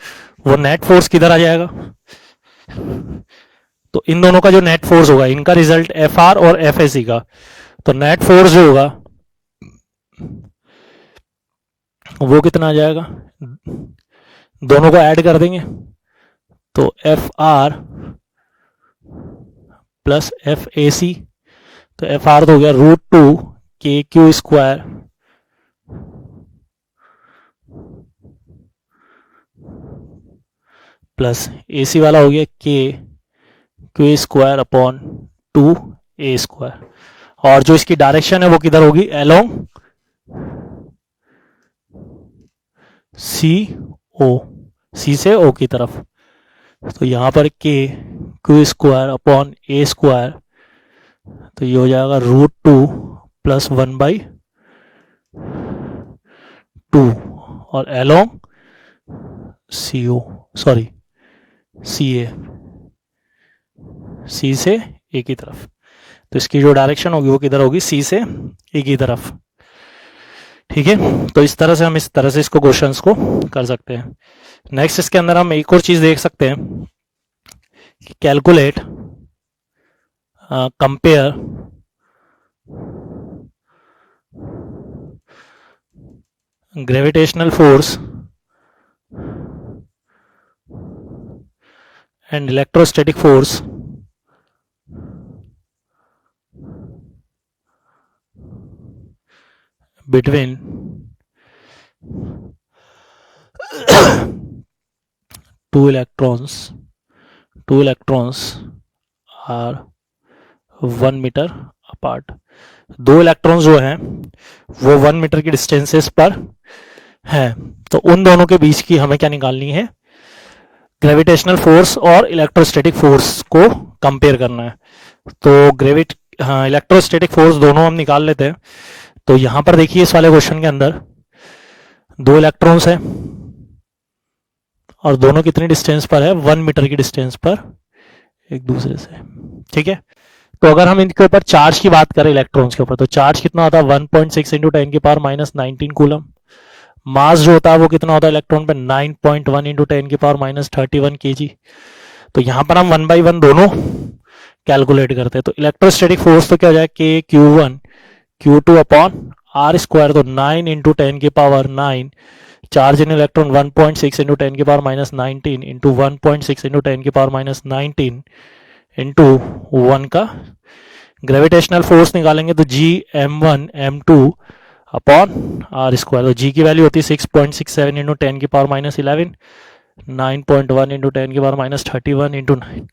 Speaker 1: वो नेट फोर्स किधर आ जाएगा, तो इन दोनों का जो नेट फोर्स होगा, इनका रिजल्ट एफ आर और एफ ए सी का, तो नेट फोर्स जो होगा वो कितना आ जाएगा, दोनों को ऐड कर देंगे तो F r plus f a c, तो एफ आर तो हो गया root two k Q square plus a c वाला हो गया k Q square upon 2 a square, और जो इसकी डायरेक्शन है वो किधर होगी, अलोंग सी ओ, सी से ओ की तरफ, तो यहां पर के क्यू स्क्वायर अपॉन ए स्क्वायर, तो ये हो जाएगा root two plus 1 by two और along CO sorry CA, C से A की तरफ। तो इसकी जो डायरेक्शन होगी वो किधर होगी, C से A की तरफ। ठीक है, तो इस तरह से हम इस तरह से इसको क्वेश्चंस को कर सकते हैं। नेक्स्ट इसके अंदर हम एक और चीज देख सकते हैं, calculate compare gravitational force and electrostatic force between two electrons are 1 metre apart. दो इलेक्ट्रॉन्स जो हैं वो 1 मीटर की डिस्टेंसेस पर हैं, तो उन दोनों के बीच की हमें क्या निकालनी है, ग्रेविटेशनल फोर्स और इलेक्ट्रोस्टैटिक फोर्स को कंपेयर करना है। तो इलेक्ट्रोस्टैटिक फोर्स दोनों हम निकाल लेते हैं। तो यहां पर देखिए इस वाले क्वेश्चन के अंदर दो इलेक्ट्रॉन्स हैं और दोनों कितनी डिस्टेंस पर है, 1 मीटर की डिस्टेंस पर एक दूसरे से। ठीक है, तो अगर हम इनके ऊपर चार्ज की बात करें इलेक्ट्रॉन्स के ऊपर, तो चार्ज कितना होता है 1.6 इंटू 10 की पावर माइनस 19 कूलम। मास जो होता है वो कितना होता है इलेक्ट्रॉन पे 9.1 इंटू 10 की पावर माइनस 31 kg। तो यहां पर हम 1 बाई 1 दोनों कैलकुलेट करते हैं। तो इलेक्ट्रोस्टैटिक फोर्स तो क्या हो जाए K(Q1 Q2 upon R square, तो 9 इंटू 10 की power 9, charge in electron 1.6 into 10 की पावर माइनस 19 इंटू 1.6 इंटू 10 की पावर माइनस 19 इंटू 1 का ग्रेविटेशनल फोर्स निकालेंगे तो Gm1 M2 upon R square. तो G की वैल्यू होती है 6.67 इंटू 10 की पावर माइनस 11, 9.1 इंटू 10 की पावर माइनस 31 इंटू 9।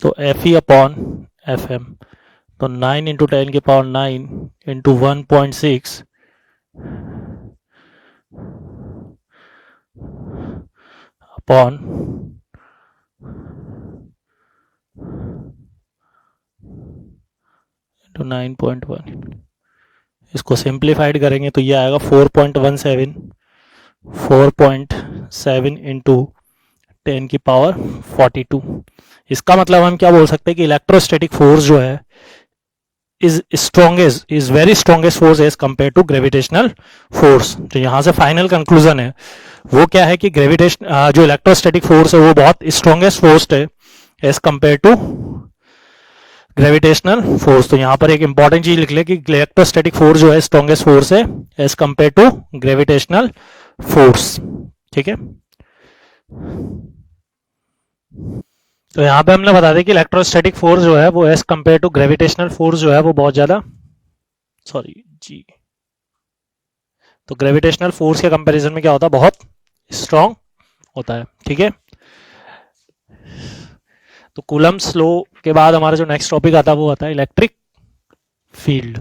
Speaker 1: तो Fe अपॉन Fm, तो 9 इंटू 10 की पावर 9 इंटू 1.6 अपॉन 9.1। इसको सिंप्लीफाइड करेंगे तो ये आएगा 4.7 इंटू 10 की पावर 42। इसका मतलब हम क्या बोल सकते हैं कि इलेक्ट्रोस्टैटिक फोर्स जो है is very strongest force as compare to gravitational force. तो यहां से फाइनल कंक्लूजन है वो क्या है कि ग्रेविटेशन जो इलेक्ट्रोस्टैटिक फोर्स है वो बहुत स्ट्रॉन्गेस्ट फोर्स है as compare to gravitational force. तो यहां पर एक इंपॉर्टेंट चीज लिख ले कि इलेक्ट्रोस्टैटिक फोर्स जो है स्ट्रॉन्गेस्ट फोर्स है as compare to gravitational force. ठीक है, तो यहां पे हमने बता दें कि इलेक्ट्रोस्टैटिक फोर्स जो है वो as compare to gravitational force जो है वो बहुत ज्यादा जी, तो ग्रेविटेशनल फोर्स के कंपैरिजन में क्या होता है, बहुत स्ट्रांग होता है। ठीक है, तो कूलम्स लॉ के बाद हमारा जो नेक्स्ट टॉपिक आता है वो आता है इलेक्ट्रिक फील्ड।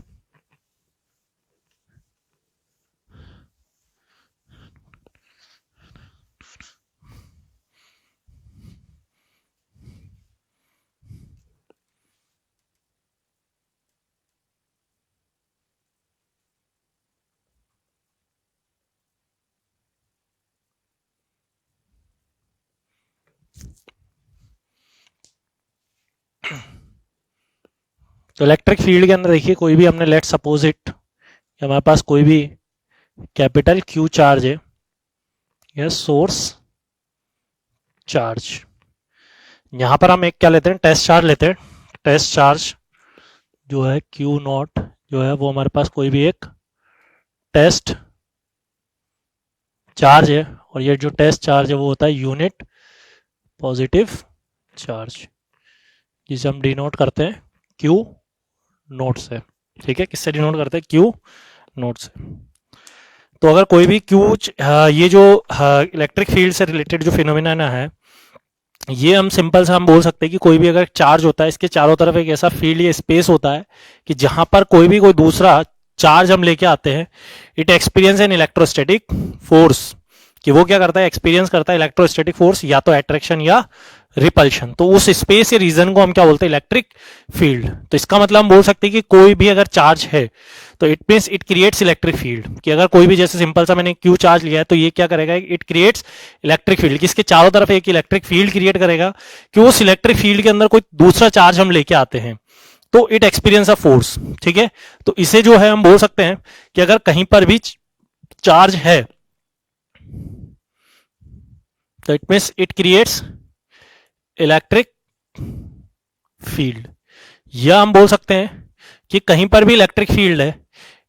Speaker 1: तो इलेक्ट्रिक फील्ड के अंदर देखिए कोई भी हमने लेट सपोज इट हमारे पास कोई भी कैपिटल Q चार्ज है, यह सोर्स चार्ज। यहां पर हम एक क्या लेते हैं, टेस्ट चार्ज लेते हैं। टेस्ट चार्ज जो है Q0 जो है वो हमारे पास कोई भी एक टेस्ट चार्ज है, और ये जो टेस्ट चार्ज है वो होता है यूनिट पॉजिटिव चार्ज, जिसे हम डिनोट करते हैं Q नोट से। ठीक है, किससे डिनोट करते हैं, Q नोट से। तो अगर कोई भी ये जो इलेक्ट्रिक फील्ड से रिलेटेड जो फिनोमिना है, ये हम सिंपल से हम बोल सकते हैं कि कोई भी अगर चार्ज होता है इसके चारों तरफ एक ऐसा फील्ड या स्पेस होता है कि जहां पर कोई दूसरा चार्ज हम लेके आते हैं, it experience an electrostatic force, कि वो क्या करता है, एक्सपीरियंस करता है इलेक्ट्रोस्टैटिक फोर्स, या तो अट्रैक्शन या रिपल्शन, तो उस स्पेस या रीजन को हम क्या बोलते हैं, इलेक्ट्रिक फील्ड। तो इसका मतलब हम बोल सकते हैं कि कोई भी अगर चार्ज है तो it means it creates electric field, कि अगर कोई भी, जैसे सिंपल सा मैंने क्यू चार्ज लिया है तो ये क्या करेगा, इट क्रिएट्स इलेक्ट्रिक फील्ड, किसके चारों तरफ एक इलेक्ट्रिक फील्ड क्रिएट करेगा, कि उस इलेक्ट्रिक फील्ड के अंदर कोई दूसरा चार्ज हम लेके आते हैं तो इट एक्सपीरियंस अ फोर्स। ठीक है, तो इसे जो है हम बोल सकते हैं कि अगर कहीं पर भी चार्ज है तो it means it creates electric field, या हम बोल सकते हैं कि कहीं पर भी इलेक्ट्रिक फील्ड है,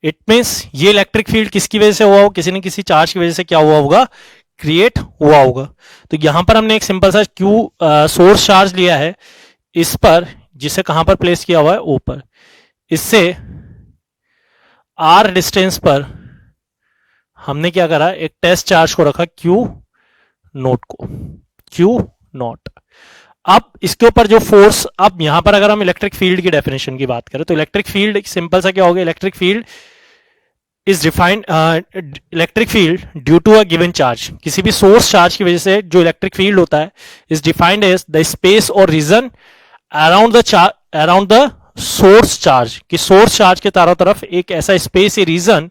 Speaker 1: इट मीन्स ये इलेक्ट्रिक फील्ड किसकी वजह से हुआ हो, किसी न किसी चार्ज की वजह से क्या हुआ होगा, क्रिएट हुआ होगा। तो यहां पर हमने एक सिंपल सा क्यू सोर्स चार्ज लिया है इस पर, जिसे कहां पर प्लेस किया हुआ है, ऊपर, इससे आर डिस्टेंस पर हमने क्या करा, एक टेस्ट चार्ज को रखा क्यू नोट को, क्यू नॉट। अब इसके ऊपर जो फोर्स, अब यहां पर अगर हम इलेक्ट्रिक फील्ड की डेफिनेशन की बात करें तो इलेक्ट्रिक फील्ड एक सिंपल सा क्या हो गया, electric field is defined, electric field due to a given charge, किसी भी सोर्स चार्ज की वजह से जो इलेक्ट्रिक फील्ड होता है is defined as the space और region around the source charge, कि सोर्स चार्ज के चारों तरफ एक ऐसा स्पेस या region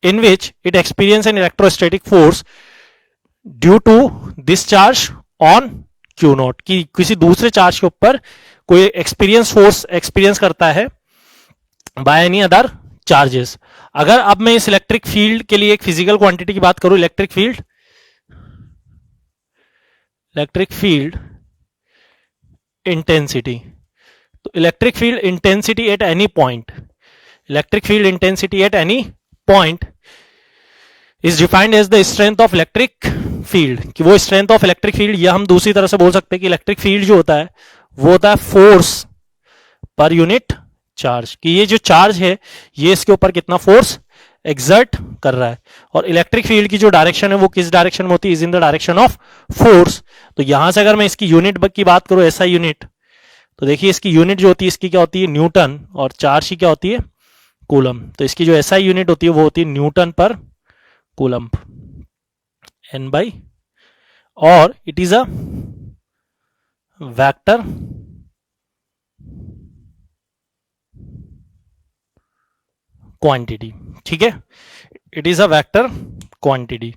Speaker 1: in which it experience an electrostatic force due to this charge on Q not, कि किसी दूसरे चार्ज के ऊपर कोई एक्सपीरियंस फोर्स एक्सपीरियंस करता है बाय एनी अदर चार्जेस। अगर अब मैं इस इलेक्ट्रिक फील्ड के लिए एक फिजिकल क्वांटिटी की बात करूं, इलेक्ट्रिक फील्ड इंटेंसिटी, तो electric field intensity at any point, electric field intensity at any point is defined as the strength of electric field, कि वो स्ट्रेंथ ऑफ इलेक्ट्रिक फील्ड, या हम दूसरी तरह से बोल सकते हैं कि इलेक्ट्रिक फील्ड जो होता है वो होता है फोर्स पर यूनिट चार्ज, कि ये जो चार्ज है ये इसके ऊपर कितना फोर्स एक्सर्ट कर रहा है, और इलेक्ट्रिक फील्ड की जो डायरेक्शन है वो किस डायरेक्शन में होती है, is in the direction of force. तो यहां से अगर मैं इसकी यूनिट की बात करूं, ऐसा यूनिट, तो देखिए इसकी यूनिट जो होती है इसकी क्या होती है, न्यूटन, और चार्ज की क्या होती है, कूलम। तो इसकी जो एसआई यूनिट होती है वो होती है न्यूटन पर कूलम, एन बाई, और it is a vector quantity. ठीक है, it is a vector quantity.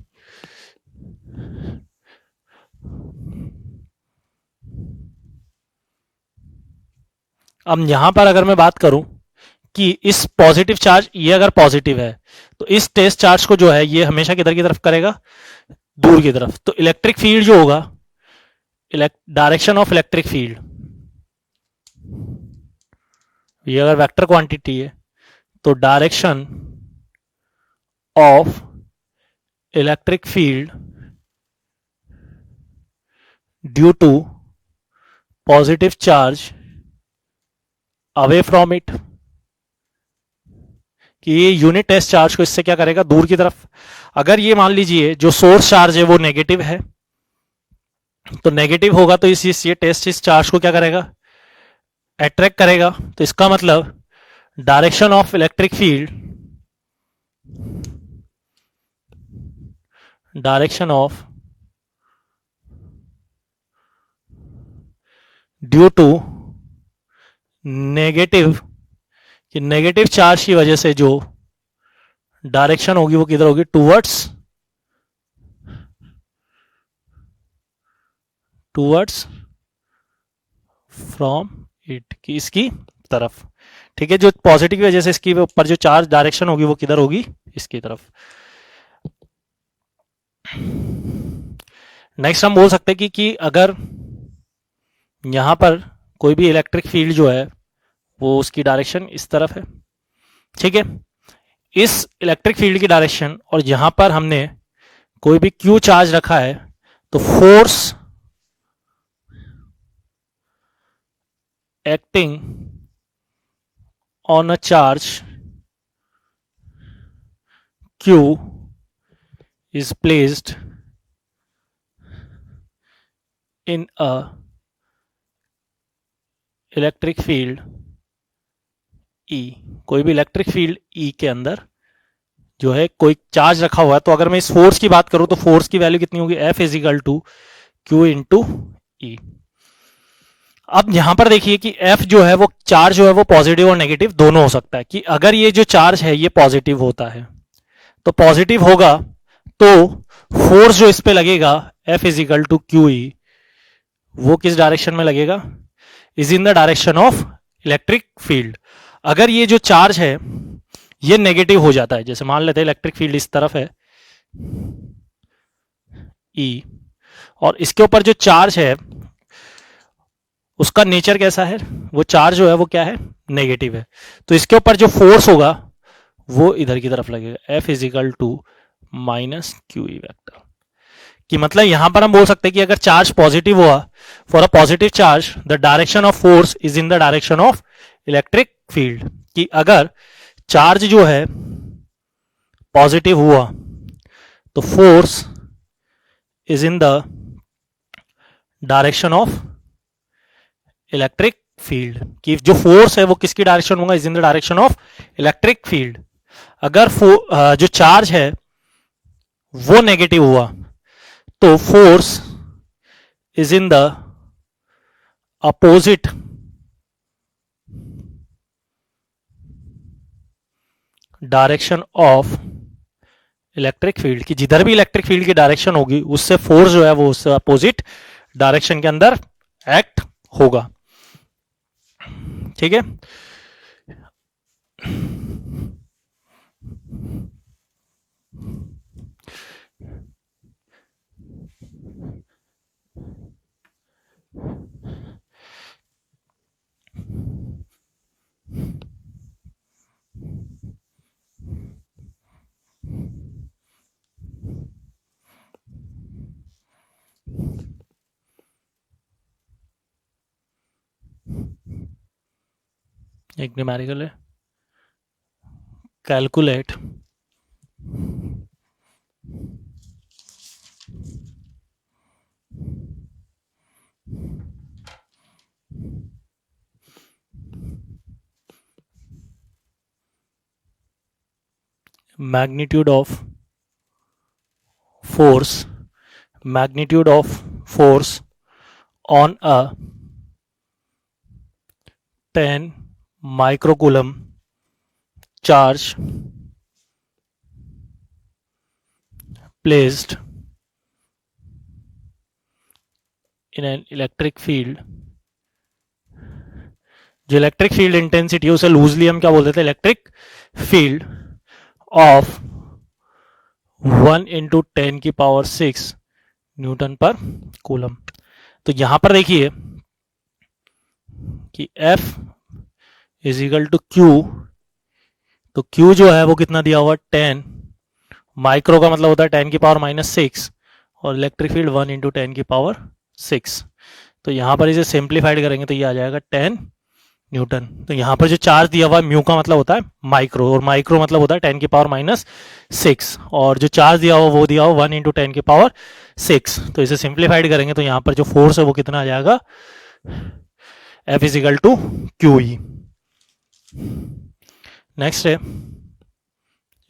Speaker 1: अब यहां पर अगर मैं बात करूं कि इस पॉजिटिव चार्ज, ये अगर पॉजिटिव है तो इस टेस्ट चार्ज को जो है ये हमेशा किधर की तरफ करेगा, दूर की तरफ। तो इलेक्ट्रिक फील्ड जो होगा, डायरेक्शन ऑफ इलेक्ट्रिक फील्ड, ये अगर वेक्टर क्वांटिटी है तो direction of electric field due to positive charge away from it, कि ये यूनिट टेस्ट चार्ज को इससे क्या करेगा, दूर की तरफ। अगर ये मान लीजिए जो सोर्स चार्ज है वो नेगेटिव है, तो नेगेटिव होगा तो ये टेस्ट इस चार्ज को क्या करेगा, अट्रैक्ट करेगा। तो इसका मतलब direction of electric field, direction of due to negative, कि नेगेटिव चार्ज की वजह से जो डायरेक्शन होगी वो किधर होगी, टूवर्ड्स फ्रॉम इट, कि इसकी तरफ। ठीक है, जो पॉजिटिव की वजह से इसकी ऊपर जो चार्ज डायरेक्शन होगी वो किधर होगी, इसकी तरफ। नेक्स्ट हम बोल सकते हैं कि अगर यहां पर कोई भी इलेक्ट्रिक फील्ड जो है वो उसकी डायरेक्शन इस तरफ है। ठीक है, इस इलेक्ट्रिक फील्ड की डायरेक्शन, और यहां पर हमने कोई भी क्यू चार्ज रखा है, तो force acting on a charge Q is placed in a electric field E, कोई भी इलेक्ट्रिक फील्ड E के अंदर जो है कोई चार्ज रखा हुआ है। तो अगर मैं इस फोर्स की बात करूं तो फोर्स की वैल्यू कितनी होगी, F is equal to Q into E. अब यहां पर देखिए कि F जो है वो चार्ज जो है वो पॉजिटिव और नेगेटिव दोनों हो सकता है, कि अगर ये जो चार्ज है ये पॉजिटिव होता है तो पॉजिटिव होगा तो फोर्स जो इस पे लगेगा F is equal to Q E, वो किस डायरेक्शन में लगेगा, is in the direction of electric field. अगर ये जो चार्ज है ये नेगेटिव हो जाता है, जैसे मान लेते हैं इलेक्ट्रिक फील्ड इस तरफ है E, और इसके ऊपर जो चार्ज है उसका नेचर कैसा है, वो चार्ज जो है वो क्या है, नेगेटिव है, तो इसके ऊपर जो फोर्स होगा वो इधर की तरफ लगेगा, F is equal to minus Q E vector. कि मतलब यहां पर हम बोल सकते हैं कि अगर चार्ज पॉजिटिव हुआ, for a positive charge the direction of force is in the direction of electric field. कि अगर चार्ज जो है पॉजिटिव हुआ तो force is in the direction of electric field. कि जो फोर्स है वो किसकी डायरेक्शन होगा, is in the direction of electric field. अगर जो चार्ज है वो नेगेटिव हुआ तो force is in the opposite direction of electric field. की जिधर भी इलेक्ट्रिक फील्ड की डायरेक्शन होगी उससे फोर्स जो है वो उससे अपोजिट डायरेक्शन के अंदर एक्ट होगा। ठीक है, एक न्यूमेरिकल है, calculate magnitude of force on a 10 microcoulomb charge placed in an electric field। जो इलेक्ट्रिक फील्ड इंटेंसिटी है उसे लूजली हम क्या बोल देते हैं, इलेक्ट्रिक फील्ड ऑफ 1 इंटू 10 की पावर 6 न्यूटन पर कूलम। तो यहां पर देखिए कि F is equal to Q, तो Q जो है वो कितना दिया हुआ 10 माइक्रो का मतलब होता है 10 की पावर माइनस 6 और इलेक्ट्रिक फील्ड 1 इंटू 10 की पावर 6। तो यहां पर इसे सिंप्लीफाइड करेंगे तो ये आ जाएगा 10 न्यूटन। तो यहां पर जो चार्ज दिया हुआ है म्यू का मतलब होता है माइक्रो, और माइक्रो मतलब होता है 10 की पावर माइनस 6, और जो चार्ज दिया हुआ वो दिया हुआ 1 इंटू 10 की पावर 6। तो इसे सिंप्लीफाइड करेंगे तो यहां पर जो फोर्स है वो कितना आ जाएगा, F is equal to Q E. Next है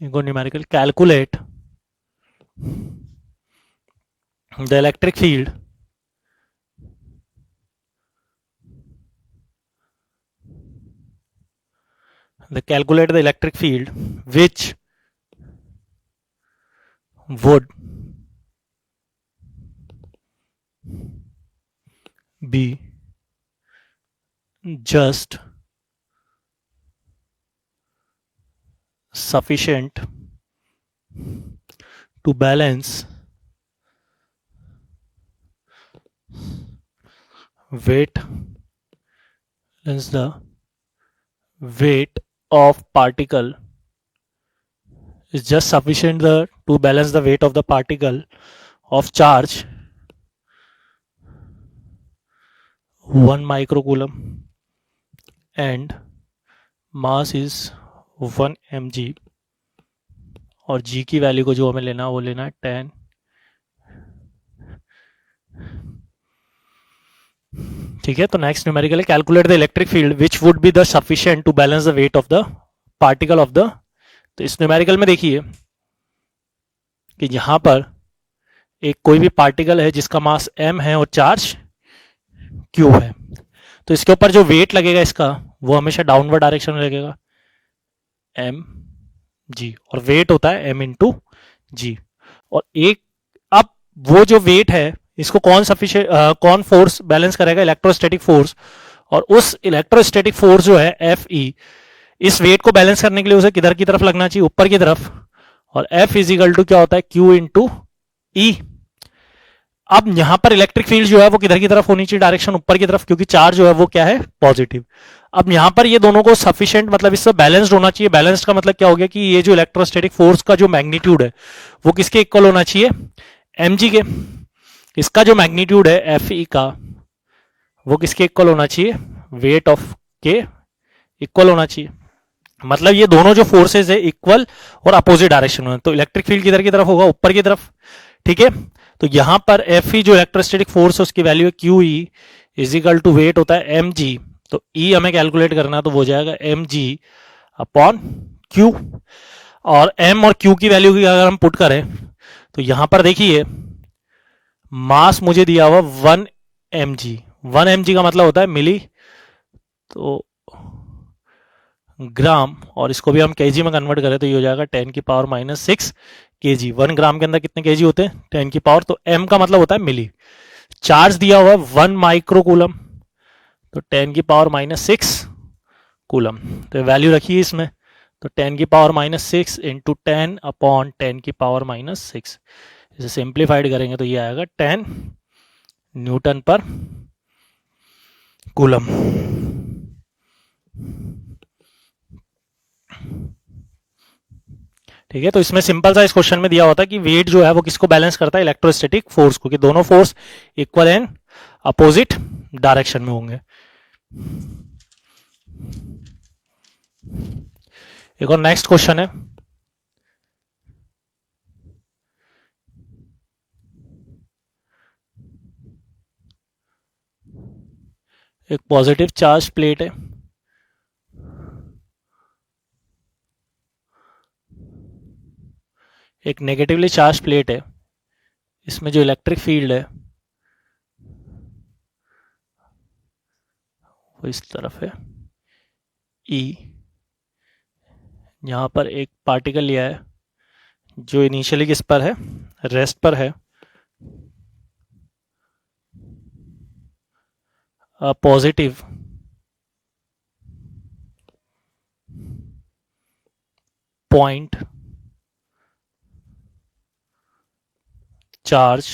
Speaker 1: numerical, calculate the electric field calculate the electric field which would be just sufficient to balance the weight of particle is just sufficient to balance the weight of the particle of charge 1 microcoulomb and mass is 1 mg, और g की value को जो हमें लेना वो लेना है 10। ठीक है, तो नेक्स्ट न्यूमेरिकल है, calculate the electric field which would be the sufficient to balance the weight of the particle of the. तो इस न्यूमेरिकल में देखिए कि यहां पर एक कोई भी पार्टिकल है जिसका मास m है और चार्ज q है। तो इसके ऊपर जो वेट लगेगा इसका वो हमेशा डाउनवर्ड डायरेक्शन में लगेगा, एम जी, और वेट होता है एम इंटू जी। और एक, अब वो जो वेट है इसको कौन फोर्स बैलेंस करेगा, इलेक्ट्रोस्टैटिक फोर्स, और उस इलेक्ट्रोस्टैटिक फोर्स जो है एफ ई, इस वेट को बैलेंस करने के लिए उसे किधर की तरफ लगना चाहिए, ऊपर की तरफ, और एफ इजिकल टू क्या होता है, क्यू इंटू ई। अब यहां पर इलेक्ट्रिक फील्ड जो है वो किधर की तरफ होनी चाहिए, डायरेक्शन ऊपर की तरफ, क्योंकि चार्ज जो है वो क्या है, पॉजिटिव। अब यहां पर ये दोनों को सफिशिएंट, मतलब इससे बैलेंस्ड होना चाहिए। बैलेंस्ड का मतलब क्या हो गया कि ये जो इलेक्ट्रोस्टैटिक फोर्स का जो मैग्नीट्यूड है वो किसके इक्वल होना चाहिए, एम जी के। इसका जो मैग्नीट्यूड है एफ ई का वो किसके इक्वल होना चाहिए, वेट ऑफ के इक्वल होना चाहिए। मतलब ये दोनों जो फोर्सेज है इक्वल और अपोजिट डायरेक्शन में, तो इलेक्ट्रिक फील्ड किधर की तरफ होगा, ऊपर की तरफ, ठीक है। तो यहां पर एफ ई जो इलेक्ट्रोस्टैटिक फोर्स है उसकी वैल्यू है Q E equal to weight होता है एम जी। तो ई हमें कैलकुलेट करना है तो वो हो जाएगा एम जी अपॉन क्यू। और एम और क्यू की वैल्यू की अगर हम पुट करें तो यहां पर देखिए मास मुझे दिया हुआ 1 mg। 1 mg का मतलब होता है मिली, तो ग्राम, और इसको भी हम केजी में कन्वर्ट करें तो ये हो जाएगा 10 की पावर -6 केजी। 1 ग्राम के अंदर कितने केजी होते हैं, 10 की पावर, तो m का मतलब होता है मिली। चार्ज दिया हुआ है 1 माइक्रो कूलम, तो 10 की पावर -6 कूलम, तो वैल्यू रखिए इसमें, तो 10 की पावर -6 इंटू 10 अपॉन 10 की पावर -6, इसे सिंप्लीफाइड करेंगे तो ये आएगा 10 न्यूटन पर कूलम। ठीक है, तो इसमें सिंपल सा इस क्वेश्चन में दिया होता है कि वेट जो है वो किसको बैलेंस करता है, इलेक्ट्रोस्टैटिक फोर्स को, कि दोनों force equal and opposite direction में होंगे। एक और नेक्स्ट क्वेश्चन है, एक पॉजिटिव चार्ज प्लेट है, एक नेगेटिवली चार्ज प्लेट है, इसमें जो इलेक्ट्रिक फील्ड है वो इस तरफ है ई। यहां पर एक पार्टिकल लिया है जो इनिशियली किस पर है, रेस्ट पर है। Positive point charge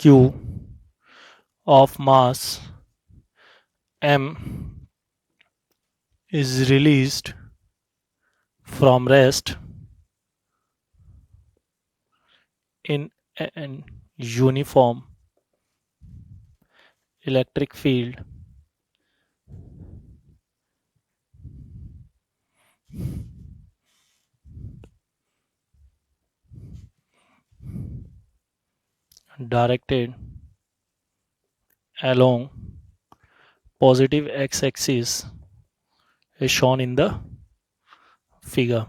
Speaker 1: Q of mass m is released from rest in an uniform electric field directed along positive x-axis is shown in the figure।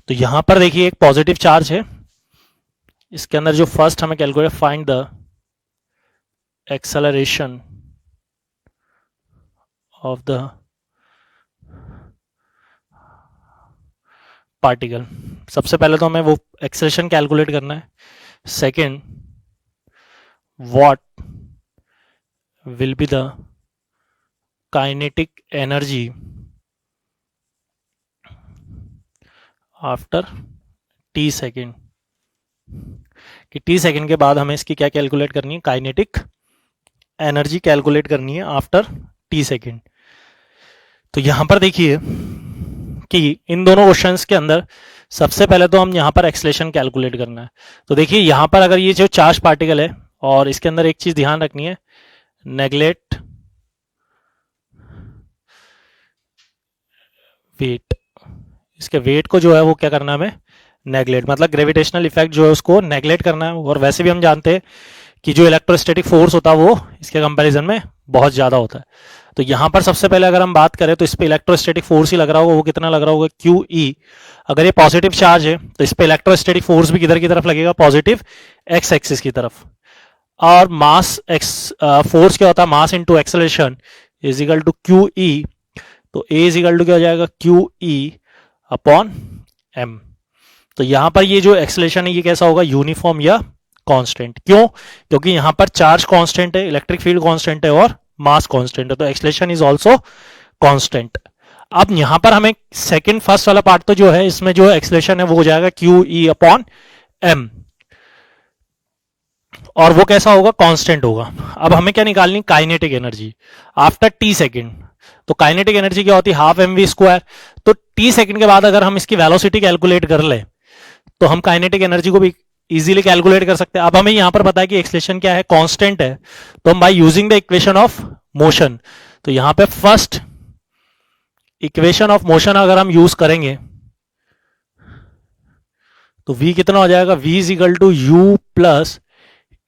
Speaker 1: तो यहां पर देखिए एक पॉजिटिव चार्ज है, इसके अंदर जो फर्स्ट हमें calculate, find the acceleration of the particle. सबसे पहले तो हमें वो एक्सेलरेशन कैलकुलेट करना है। Second, what will be the kinetic energy after t second, कि t सेकेंड के बाद हमें इसकी क्या कैलकुलेट करनी है, काइनेटिक एनर्जी कैलकुलेट करनी है आफ्टर t सेकेंड। तो यहां पर देखिए कि इन दोनों क्वेश्चंस के अंदर सबसे पहले तो हम यहां पर एक्सेलरेशन कैलकुलेट करना है। तो देखिए यहां पर अगर ये जो चार्ज पार्टिकल है, और इसके अंदर एक चीज ध्यान रखनी है, नेगलेक्ट वेट, इसके वेट को जो है वो क्या करना है हमें, नेगलेक्ट, मतलब ग्रेविटेशनल इफेक्ट जो है उसको नेगलेक्ट करना है। और वैसे भी हम जानते हैं कि जो इलेक्ट्रोस्टैटिक फोर्स होता है वो इसके कंपैरिजन में बहुत ज़्यादा होता है। तो यहाँ पर सबसे पहले अगर हम बात करें तो इस पे इलेक्ट्रोस्टैटिक फोर्स ही लग रहा होगा, वो कितना लग रहा होगा, QE। अगर ये पॉजिटिव चार्ज है तो इस पे इलेक्ट्रोस्टैटिक फोर्स भी किधर की तरफ लगेगा, पॉजिटिव एक्स एक्सिस की तरफ। और मास फोर्स क्या होता है, mass into acceleration is equal to QE। तो A इज इक्वल टू क्या हो जाएगा, QE अपॉन M। तो यहां पर ये जो एक्सेलरेशन है ये कैसा होगा, यूनिफॉर्म या कांस्टेंट। क्यों, क्योंकि यहां पर चार्ज कांस्टेंट है, इलेक्ट्रिक फील्ड कांस्टेंट है और मास कांस्टेंट है, तो एक्सेलरेशन इज आल्सो कांस्टेंट। अब यहां पर हमें सेकंड फर्स्ट वाला पार्ट तो जो है इसमें जो एक्सेलरेशन है वो हो जाएगा QE अपॉन M, और वो कैसा होगा, कांस्टेंट होगा। अब हमें क्या निकालनी, kinetic energy after t second. तो काइनेटिक एनर्जी क्या होती है, हाफ mv²। तो t सेकेंड के बाद अगर हम इसकी वेलोसिटी कैलकुलेट कर ले तो हम काइनेटिक एनर्जी को भी इजीली कैलकुलेट कर सकते हैं। अब हमें यहां पर पता है कि एक्सेलरेशन क्या है, कांस्टेंट है, तो हम by using the equation of motion, तो यहां पे फर्स्ट इक्वेशन ऑफ मोशन अगर हम यूज करेंगे तो v कितना हो जाएगा, v is equal to u plus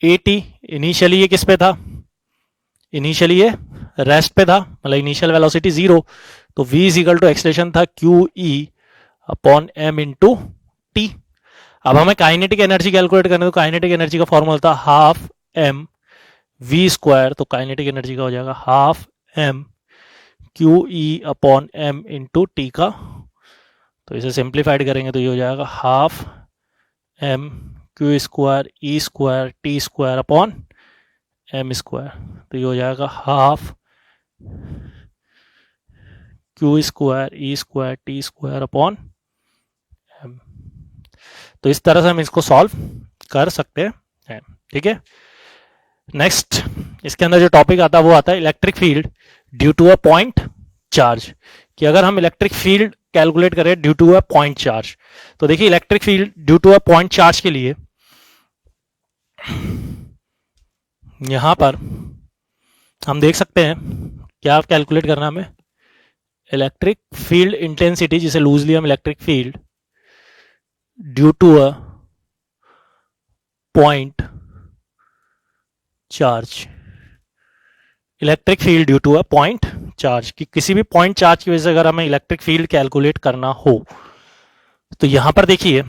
Speaker 1: AT। Initially ये किस पे था, इनिशियली ये रेस्ट पे था, मतलब इनिशियल वेलोसिटी 0। तो v इज इक्वल टू एक्सेलरेशन था QE upon M into T। अब हमें काइनेटिक एनर्जी कैलकुलेट करने, तो काइनेटिक एनर्जी का फॉर्मूला था हाफ mv²। तो काइनेटिक एनर्जी का हो जाएगा half mQE upon M into T का। तो इसे सिंप्लीफाइड करेंगे तो ये हो जाएगा half mQ² E² T² upon M²। तो ये हो जाएगा half Q² E² T² upon M। तो इस तरह से हम इसको सॉल्व कर सकते हैं, ठीक है। नेक्स्ट इसके अंदर जो टॉपिक आता है वो आता है electric field due to a point charge, कि अगर हम इलेक्ट्रिक फील्ड कैलकुलेट करें due to a point charge. तो देखिए electric field due to a point charge के लिए यहां पर हम देख सकते हैं क्या कैलकुलेट करना हमें, इलेक्ट्रिक फील्ड इंटेंसिटी, जिसे लूजली हम electric field due to a point charge, electric field due to a point charge, कि किसी भी पॉइंट चार्ज की वजह से अगर हमें इलेक्ट्रिक फील्ड कैलकुलेट करना हो तो यहां पर देखिए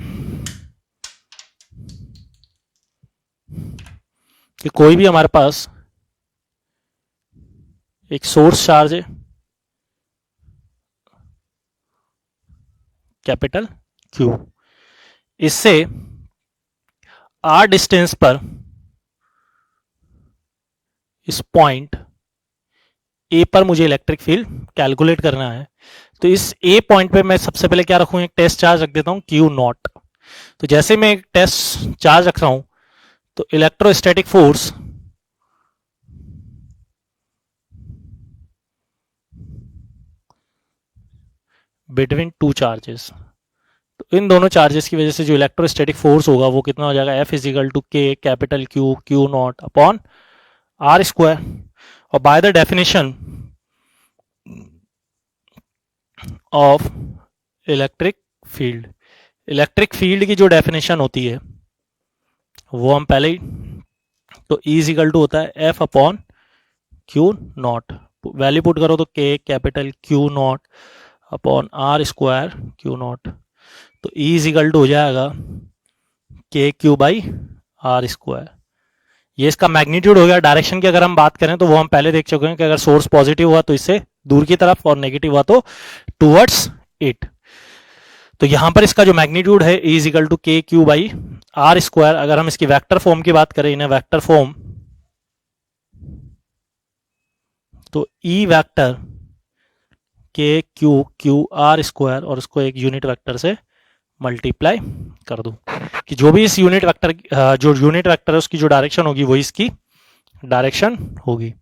Speaker 1: कि कोई भी हमारे पास एक सोर्स चार्ज है कैपिटल Q, इससे R डिस्टेंस पर इस पॉइंट A पर मुझे इलेक्ट्रिक फील्ड कैलकुलेट करना है। तो इस A पॉइंट पे मैं सबसे पहले क्या रखूं, एक टेस्ट चार्ज रख देता हूं Q0। तो जैसे मैं एक टेस्ट चार्ज रख रहा हूं तो electrostatic force between two charges, तो इन दोनों चार्जेस की वजह से जो इलेक्ट्रोस्टैटिक फोर्स होगा वो कितना हो जाएगा, F is equal to K capital Q Q0 upon R²। और by the definition of electric field, electric field की जो डेफिनेशन होती है वो हम पहले ही, तो E इज इक्वल टू होता है F upon Q0। Value put करो तो K capital Q0 upon R² Q0। तो E इज इक्वल टू हो जाएगा KQ बाई R²। ये इसका मैग्नीट्यूड हो गया। डायरेक्शन की अगर हम बात करें तो वो हम पहले देख चुके हैं कि अगर सोर्स पॉजिटिव हुआ तो इससे दूर की तरफ और नेगेटिव हुआ तो टूवर्ड्स इट। तो यहां पर इसका जो मैग्नीट्यूड है E is equal to KQ by R²। अगर हम इसकी वेक्टर फॉर्म की बात करें, इन्हें वेक्टर फॉर्म, तो E वेक्टर KQ और उसको एक यूनिट वेक्टर से मल्टीप्लाई कर दूं कि जो भी इस यूनिट वेक्टर है उसकी जो डायरेक्शन होगी वो इसकी डायरेक्शन होगी।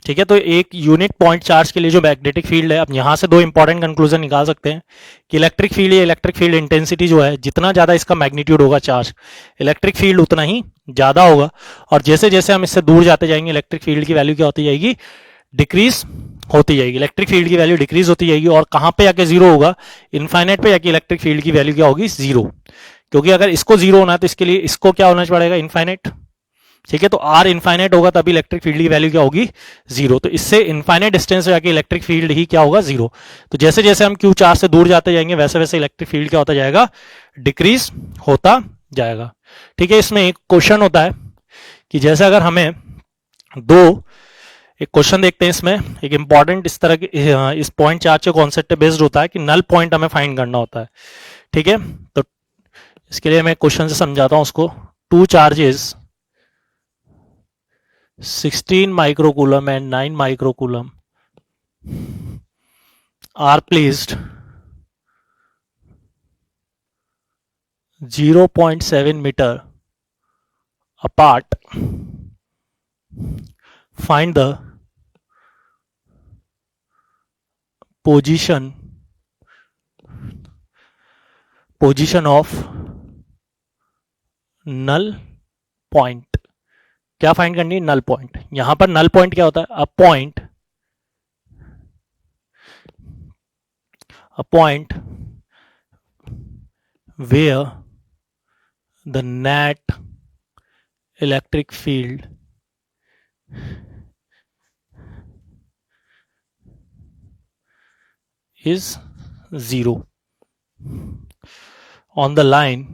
Speaker 1: ठीक है, तो एक यूनिट पॉइंट चार्ज के लिए जो मैग्नेटिक फील्ड है, अब यहां से दो इंपॉर्टेंट कंक्लूजन निकाल सकते हैं कि इलेक्ट्रिक फील्ड या इलेक्ट्रिक फील्ड इंटेंसिटी जो है, जितना ज्यादा इसका मैग्नीट्यूड होगा चार्ज, इलेक्ट्रिक फील्ड उतना ही ज्यादा होगा। और जैसे जैसे हम इससे दूर जाते जाएंगे इलेक्ट्रिक फील्ड की वैल्यू क्या होती जाएगी, डिक्रीज होती जाएगी। इलेक्ट्रिक फील्ड की वैल्यू डिक्रीज होती जाएगी और कहां पे जाके जीरो होगा, इनफाइनाइट पे जाके इलेक्ट्रिक फील्ड की वैल्यू क्या होगी, जीरो। क्योंकि अगर इसको जीरो होना है तो इसके लिए इसको क्या होना पड़ेगा, इनफाइनाइट। ठीक है, तो आर इनफाइनाइट होगा तभी इलेक्ट्रिक फील्ड की वैल्यू क्या होगी, जीरो। तो इससे इनफाइनाइट डिस्टेंस पे जाके इलेक्ट्रिक फील्ड ही क्या होगा, जीरो। तो जैसे जैसे हम क्यू चार्ज से दूर जाते जाएंगे वैसे वैसे इलेक्ट्रिक फील्ड क्या होता जाएगा, डिक्रीज होता जाएगा। ठीक है, इसमें एक क्वेश्चन होता है कि जैसे अगर हमें एक क्वेश्चन देखते हैं इसमें, एक इंपॉर्टेंट इस तरह के इस पॉइंट चार्ज के कॉन्सेप्ट पे बेस्ड होता है कि नल पॉइंट हमें फाइंड करना होता है। ठीक है, तो इसके लिए मैं क्वेश्चन से समझाता हूं उसको। Two charges 16 microcoulomb and 9 microcoulomb are placed 0.7 meter apart. Find the position of null point. क्या फाइंड करनी है, नल पॉइंट। यहां पर नल पॉइंट क्या होता है, a point where the net electric field is 0 on the line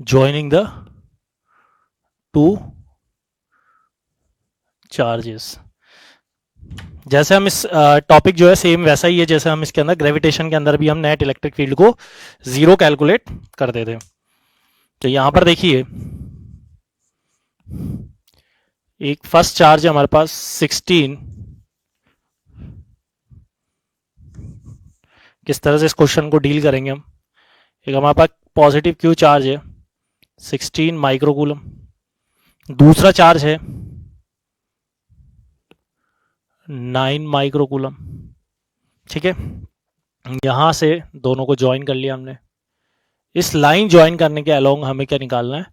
Speaker 1: joining the two charges। जैसे हम इस टॉपिक जो है सेम वैसा ही है जैसे हम इसके अंदर ग्रेविटेशन के अंदर भी हम नेट इलेक्ट्रिक फील्ड को 0 कैलकुलेट करते थे। तो यहां पर देखिए एक फर्स्ट चार्ज है हमारे पास 16। किस तरह से इस क्वेश्चन को डील करेंगे हम, एक हमारे पास पॉजिटिव क्यू चार्ज है 16 माइक्रोकूलम, दूसरा चार्ज है 9 माइक्रोकूलम। ठीक है, यहां से दोनों को ज्वाइन कर लिया हमने। इस लाइन ज्वाइन करने के अलोंग हमें क्या निकालना है,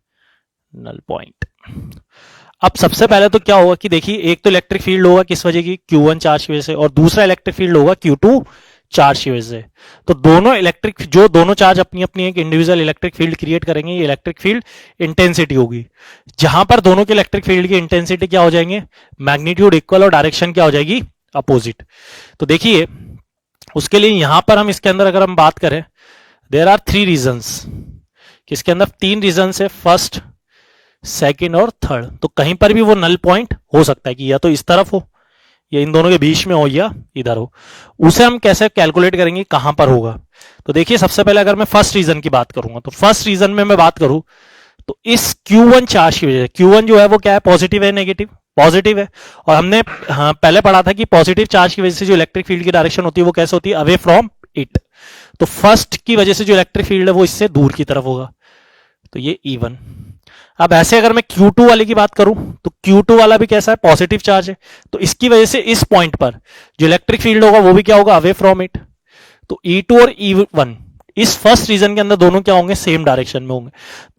Speaker 1: नल पॉइंट। अब सबसे पहले तो क्या होगा कि देखिए एक तो इलेक्ट्रिक फील्ड होगा किस वजह की, Q1 चार्ज की वजह से, और दूसरा इलेक्ट्रिक फील्ड होगा Q2 चार्ज की वजह से। तो दोनों चार्ज अपनी अपनी एक इंडिविजुअल इलेक्ट्रिक फील्ड क्रिएट करेंगे। ये इलेक्ट्रिक फील्ड इंटेंसिटी होगी, जहां पर दोनों के इलेक्ट्रिक फील्ड की इंटेंसिटी क्या हो जाएंगे, मैग्नीट्यूड इक्वल और डायरेक्शन क्या हो जाएगी, अपोजिट। तो देखिए उसके लिए यहां पर हम इसके अंदर अगर हम बात करें, देयर आर 3 रीजंस, इसके अंदर 3 रीजंस है, फर्स्ट, सेकेंड और थर्ड। तो कहीं पर भी वो नल पॉइंट हो सकता है कि या तो इस तरफ हो या इन दोनों के बीच में हो या इधर हो। उसे हम कैसे कैलकुलेट करेंगे कहां पर होगा। तो देखिए सबसे पहले अगर मैं फर्स्ट रीजन की बात करूंगा, तो फर्स्ट रीजन में मैं बात करूं तो इस Q1 चार्ज की वजह से, Q1 जो है वो क्या है, पॉजिटिव है नेगेटिव, पॉजिटिव है। और हमने पहले पढ़ा था कि पॉजिटिव चार्ज की वजह से जो इलेक्ट्रिक फील्ड की डायरेक्शन होती है वो कैसे होती है, अवे फ्रॉम इट। तो फर्स्ट की वजह से जो इलेक्ट्रिक फील्ड है वो इससे दूर की तरफ होगा, तो ये E1। अब ऐसे अगर मैं Q2 वाले की बात करूं तो Q2 वाला भी कैसा है, पॉजिटिव चार्ज है। तो इसकी वजह से इस पॉइंट पर जो इलेक्ट्रिक फील्ड होगा वो भी क्या होगा, अवे फ्रॉम इट। तो E2 और E1 इस फर्स्ट रीजन के अंदर दोनों क्या होंगे, सेम डायरेक्शन में होंगे।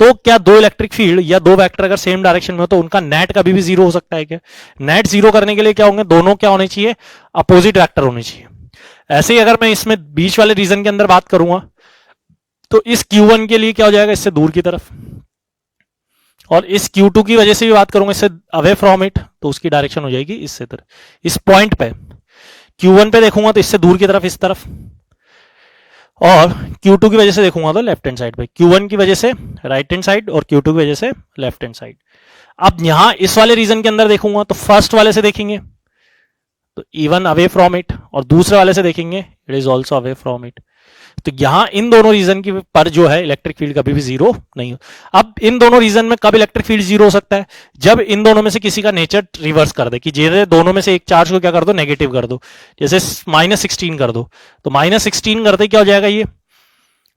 Speaker 1: तो क्या दो इलेक्ट्रिक फील्ड या दो वेक्टर अगर सेम डायरेक्शन में हो तो उनका नेट कभी भी 0 हो सकता है क्या? नेट 0 करने के लिए क्या होंगे, दोनों क्या होने चाहिए, अपोजिट वेक्टर होने चाहिए। ऐसे ही अगर मैं इसमें बीच वाले रीजन के अंदर बात करूंगा तो इस Q1 के लिए क्या हो जाएगा, इससे दूर की तरफ, और इस Q2 की वजह से भी बात करूंगा इससे अवे फ्रॉम इट, तो उसकी डायरेक्शन हो जाएगी इससे तरफ। इस पॉइंट पे Q1 पे देखूंगा तो इससे दूर की तरफ इस तरफ, और Q2 की वजह से देखूंगा तो लेफ्ट हैंड साइड पे, Q1 की वजह से राइट हैंड साइड और Q2 की वजह से लेफ्ट हैंड साइड। अब यहां इस वाले रीजन के अंदर देखूंगा तो फर्स्ट वाले से देखेंगे तो E1 अवे फ्रॉम इट, और दूसरे वाले से देखेंगे it is also away from it. तो यहां इन दोनों रीजन की पर जो है इलेक्ट्रिक फील्ड कभी भी 0 नहीं हो। अब इन दोनों रीजन में कब इलेक्ट्रिक फील्ड 0 हो सकता है, जब इन दोनों में से किसी का नेचर रिवर्स कर दे, कि जैसे दोनों में से एक चार्ज को क्या कर दो, नेगेटिव कर दो, जैसे -16 कर दो। तो -16 करते क्या हो जाएगा, ये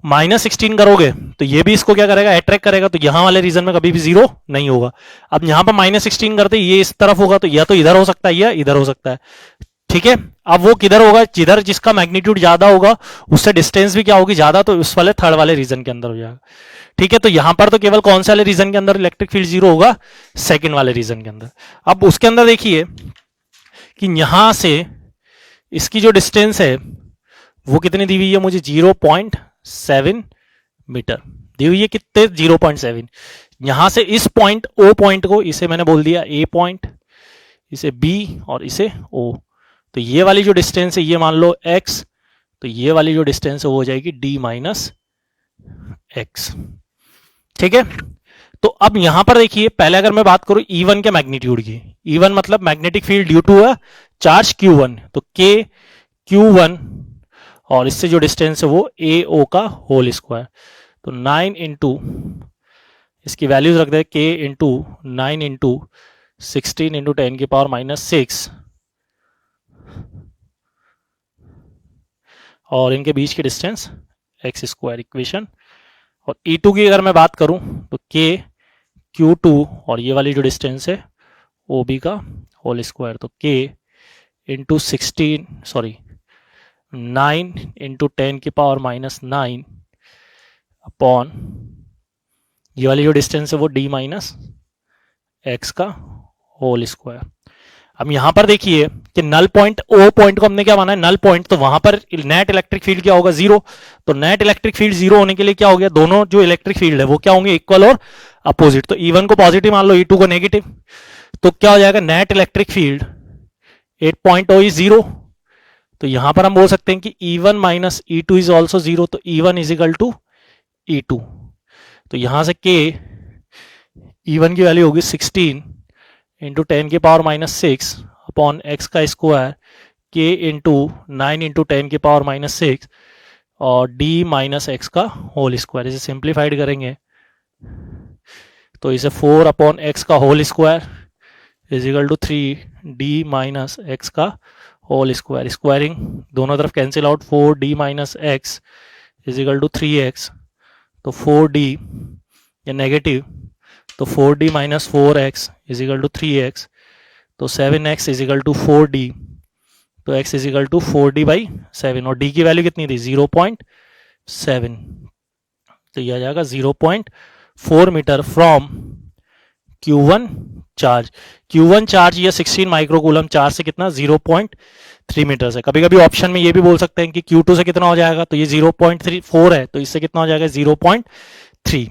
Speaker 1: -16 करोगे तो ये भी इसको क्या करेगा, अट्रैक्ट करेगा। तो यहां वाले रीजन में कभी भी 0 नहीं होगा। अब यहां पर -16 करते ये इस तरफ होगा, तो या तो इधर हो सकता है या इधर हो सकता है। ठीक है, अब वो किधर होगा, जिधर जिसका मैग्नीट्यूड ज्यादा होगा उससे डिस्टेंस भी क्या होगी ज्यादा, तो उस वाले थर्ड वाले रीजन के अंदर हो जाएगा। ठीक है, तो यहां पर तो केवल कौन से वाले रीजन के अंदर इलेक्ट्रिक फील्ड 0 होगा, सेकंड वाले रीजन के अंदर। अब उसके अंदर देखिए कि यहां से इसकी जो डिस्टेंस है वो कितनी दी हुई है मुझे, 0.7 मीटर दी हुई है। कितने, 0.7। यहां से इस पॉइंट ओ पॉइंट को, इसे मैंने बोल दिया ए पॉइंट, इसे बी और इसे ओ। तो ये वाली जो डिस्टेंस है ये मान लो x, तो ये वाली जो डिस्टेंस है वो हो जाएगी d माइनस एक्स। ठीक है। तो अब यहां पर देखिए, पहले अगर मैं बात करूं E1 के मैग्नीट्यूड की, E1 मतलब magnetic field due to a charge Q1, तो K Q1 और इससे जो डिस्टेंस है वो AO का होल स्क्वायर। तो 9 इंटू, इसकी वैल्यूज रख दे, K इंटू 9 इंटू 16 इंटू 10 की पावर माइनस 6, और इनके बीच की डिस्टेंस एक्स स्क्वायर इक्वेशन। और E2 की अगर मैं बात करूं तो K Q2 और ये वाली जो डिस्टेंस है OB का होल स्क्वायर, तो K इंटू 9 इंटू 10 की पावर माइनस 9 अपॉन ये वाली जो डिस्टेंस है वो D माइनस एक्स का होल स्क्वायर। अब यहां पर देखिए कि नल पॉइंट ओ पॉइंट को हमने क्या माना है, नल पॉइंट, तो वहां पर नेट इलेक्ट्रिक फील्ड क्या होगा, 0। तो नेट इलेक्ट्रिक फील्ड 0 होने के लिए क्या हो गया, दोनों जो इलेक्ट्रिक फील्ड है वो क्या होंगे, इक्वल और अपोजिट। तो E1 को पॉजिटिव मान लो, E2 को नेगेटिव, तो क्या हो जाएगा, नेट इलेक्ट्रिक फील्ड 8.0 इज 0। तो यहां पर हम बोल सकते हैं कि E1 minus E2 is also 0, तो E1 is equal to E2। तो यहां से K E1 की वैल्यू होगी 16 इंटू 10 की पावर माइनस 6 अपॉन एक्स का स्क्वायर, K इंटू 9 इंटू 10 की पावर माइनस 6 और D माइनस एक्स का होल स्क्वायर। इसे सिंप्लीफाइड करेंगे तो इसे 4 अपॉन एक्स का whole square is equal to 3D minus x का होल स्क्वायर। स्क्वायरिंग दोनों तरफ cancel out, 4D minus x is equal to 3x। तो 4D ये नेगेटिव, तो 4D minus 4x is equal to 3x। तो 7x is equal to 4D, तो x is equal to 4D by 7, और D की value कितनी थी, 0.7। तो यह आ जाएगा 0.4 metre from Q1 charge. Q1 charge या 16 माइक्रोकूलम चार्ज से कितना, 0.3 मीटर है। कभी कभी ऑप्शन में ये भी बोल सकते हैं कि Q2 से कितना हो जाएगा, तो ये 0.34 है, तो इससे कितना हो जाएगा, 0.3।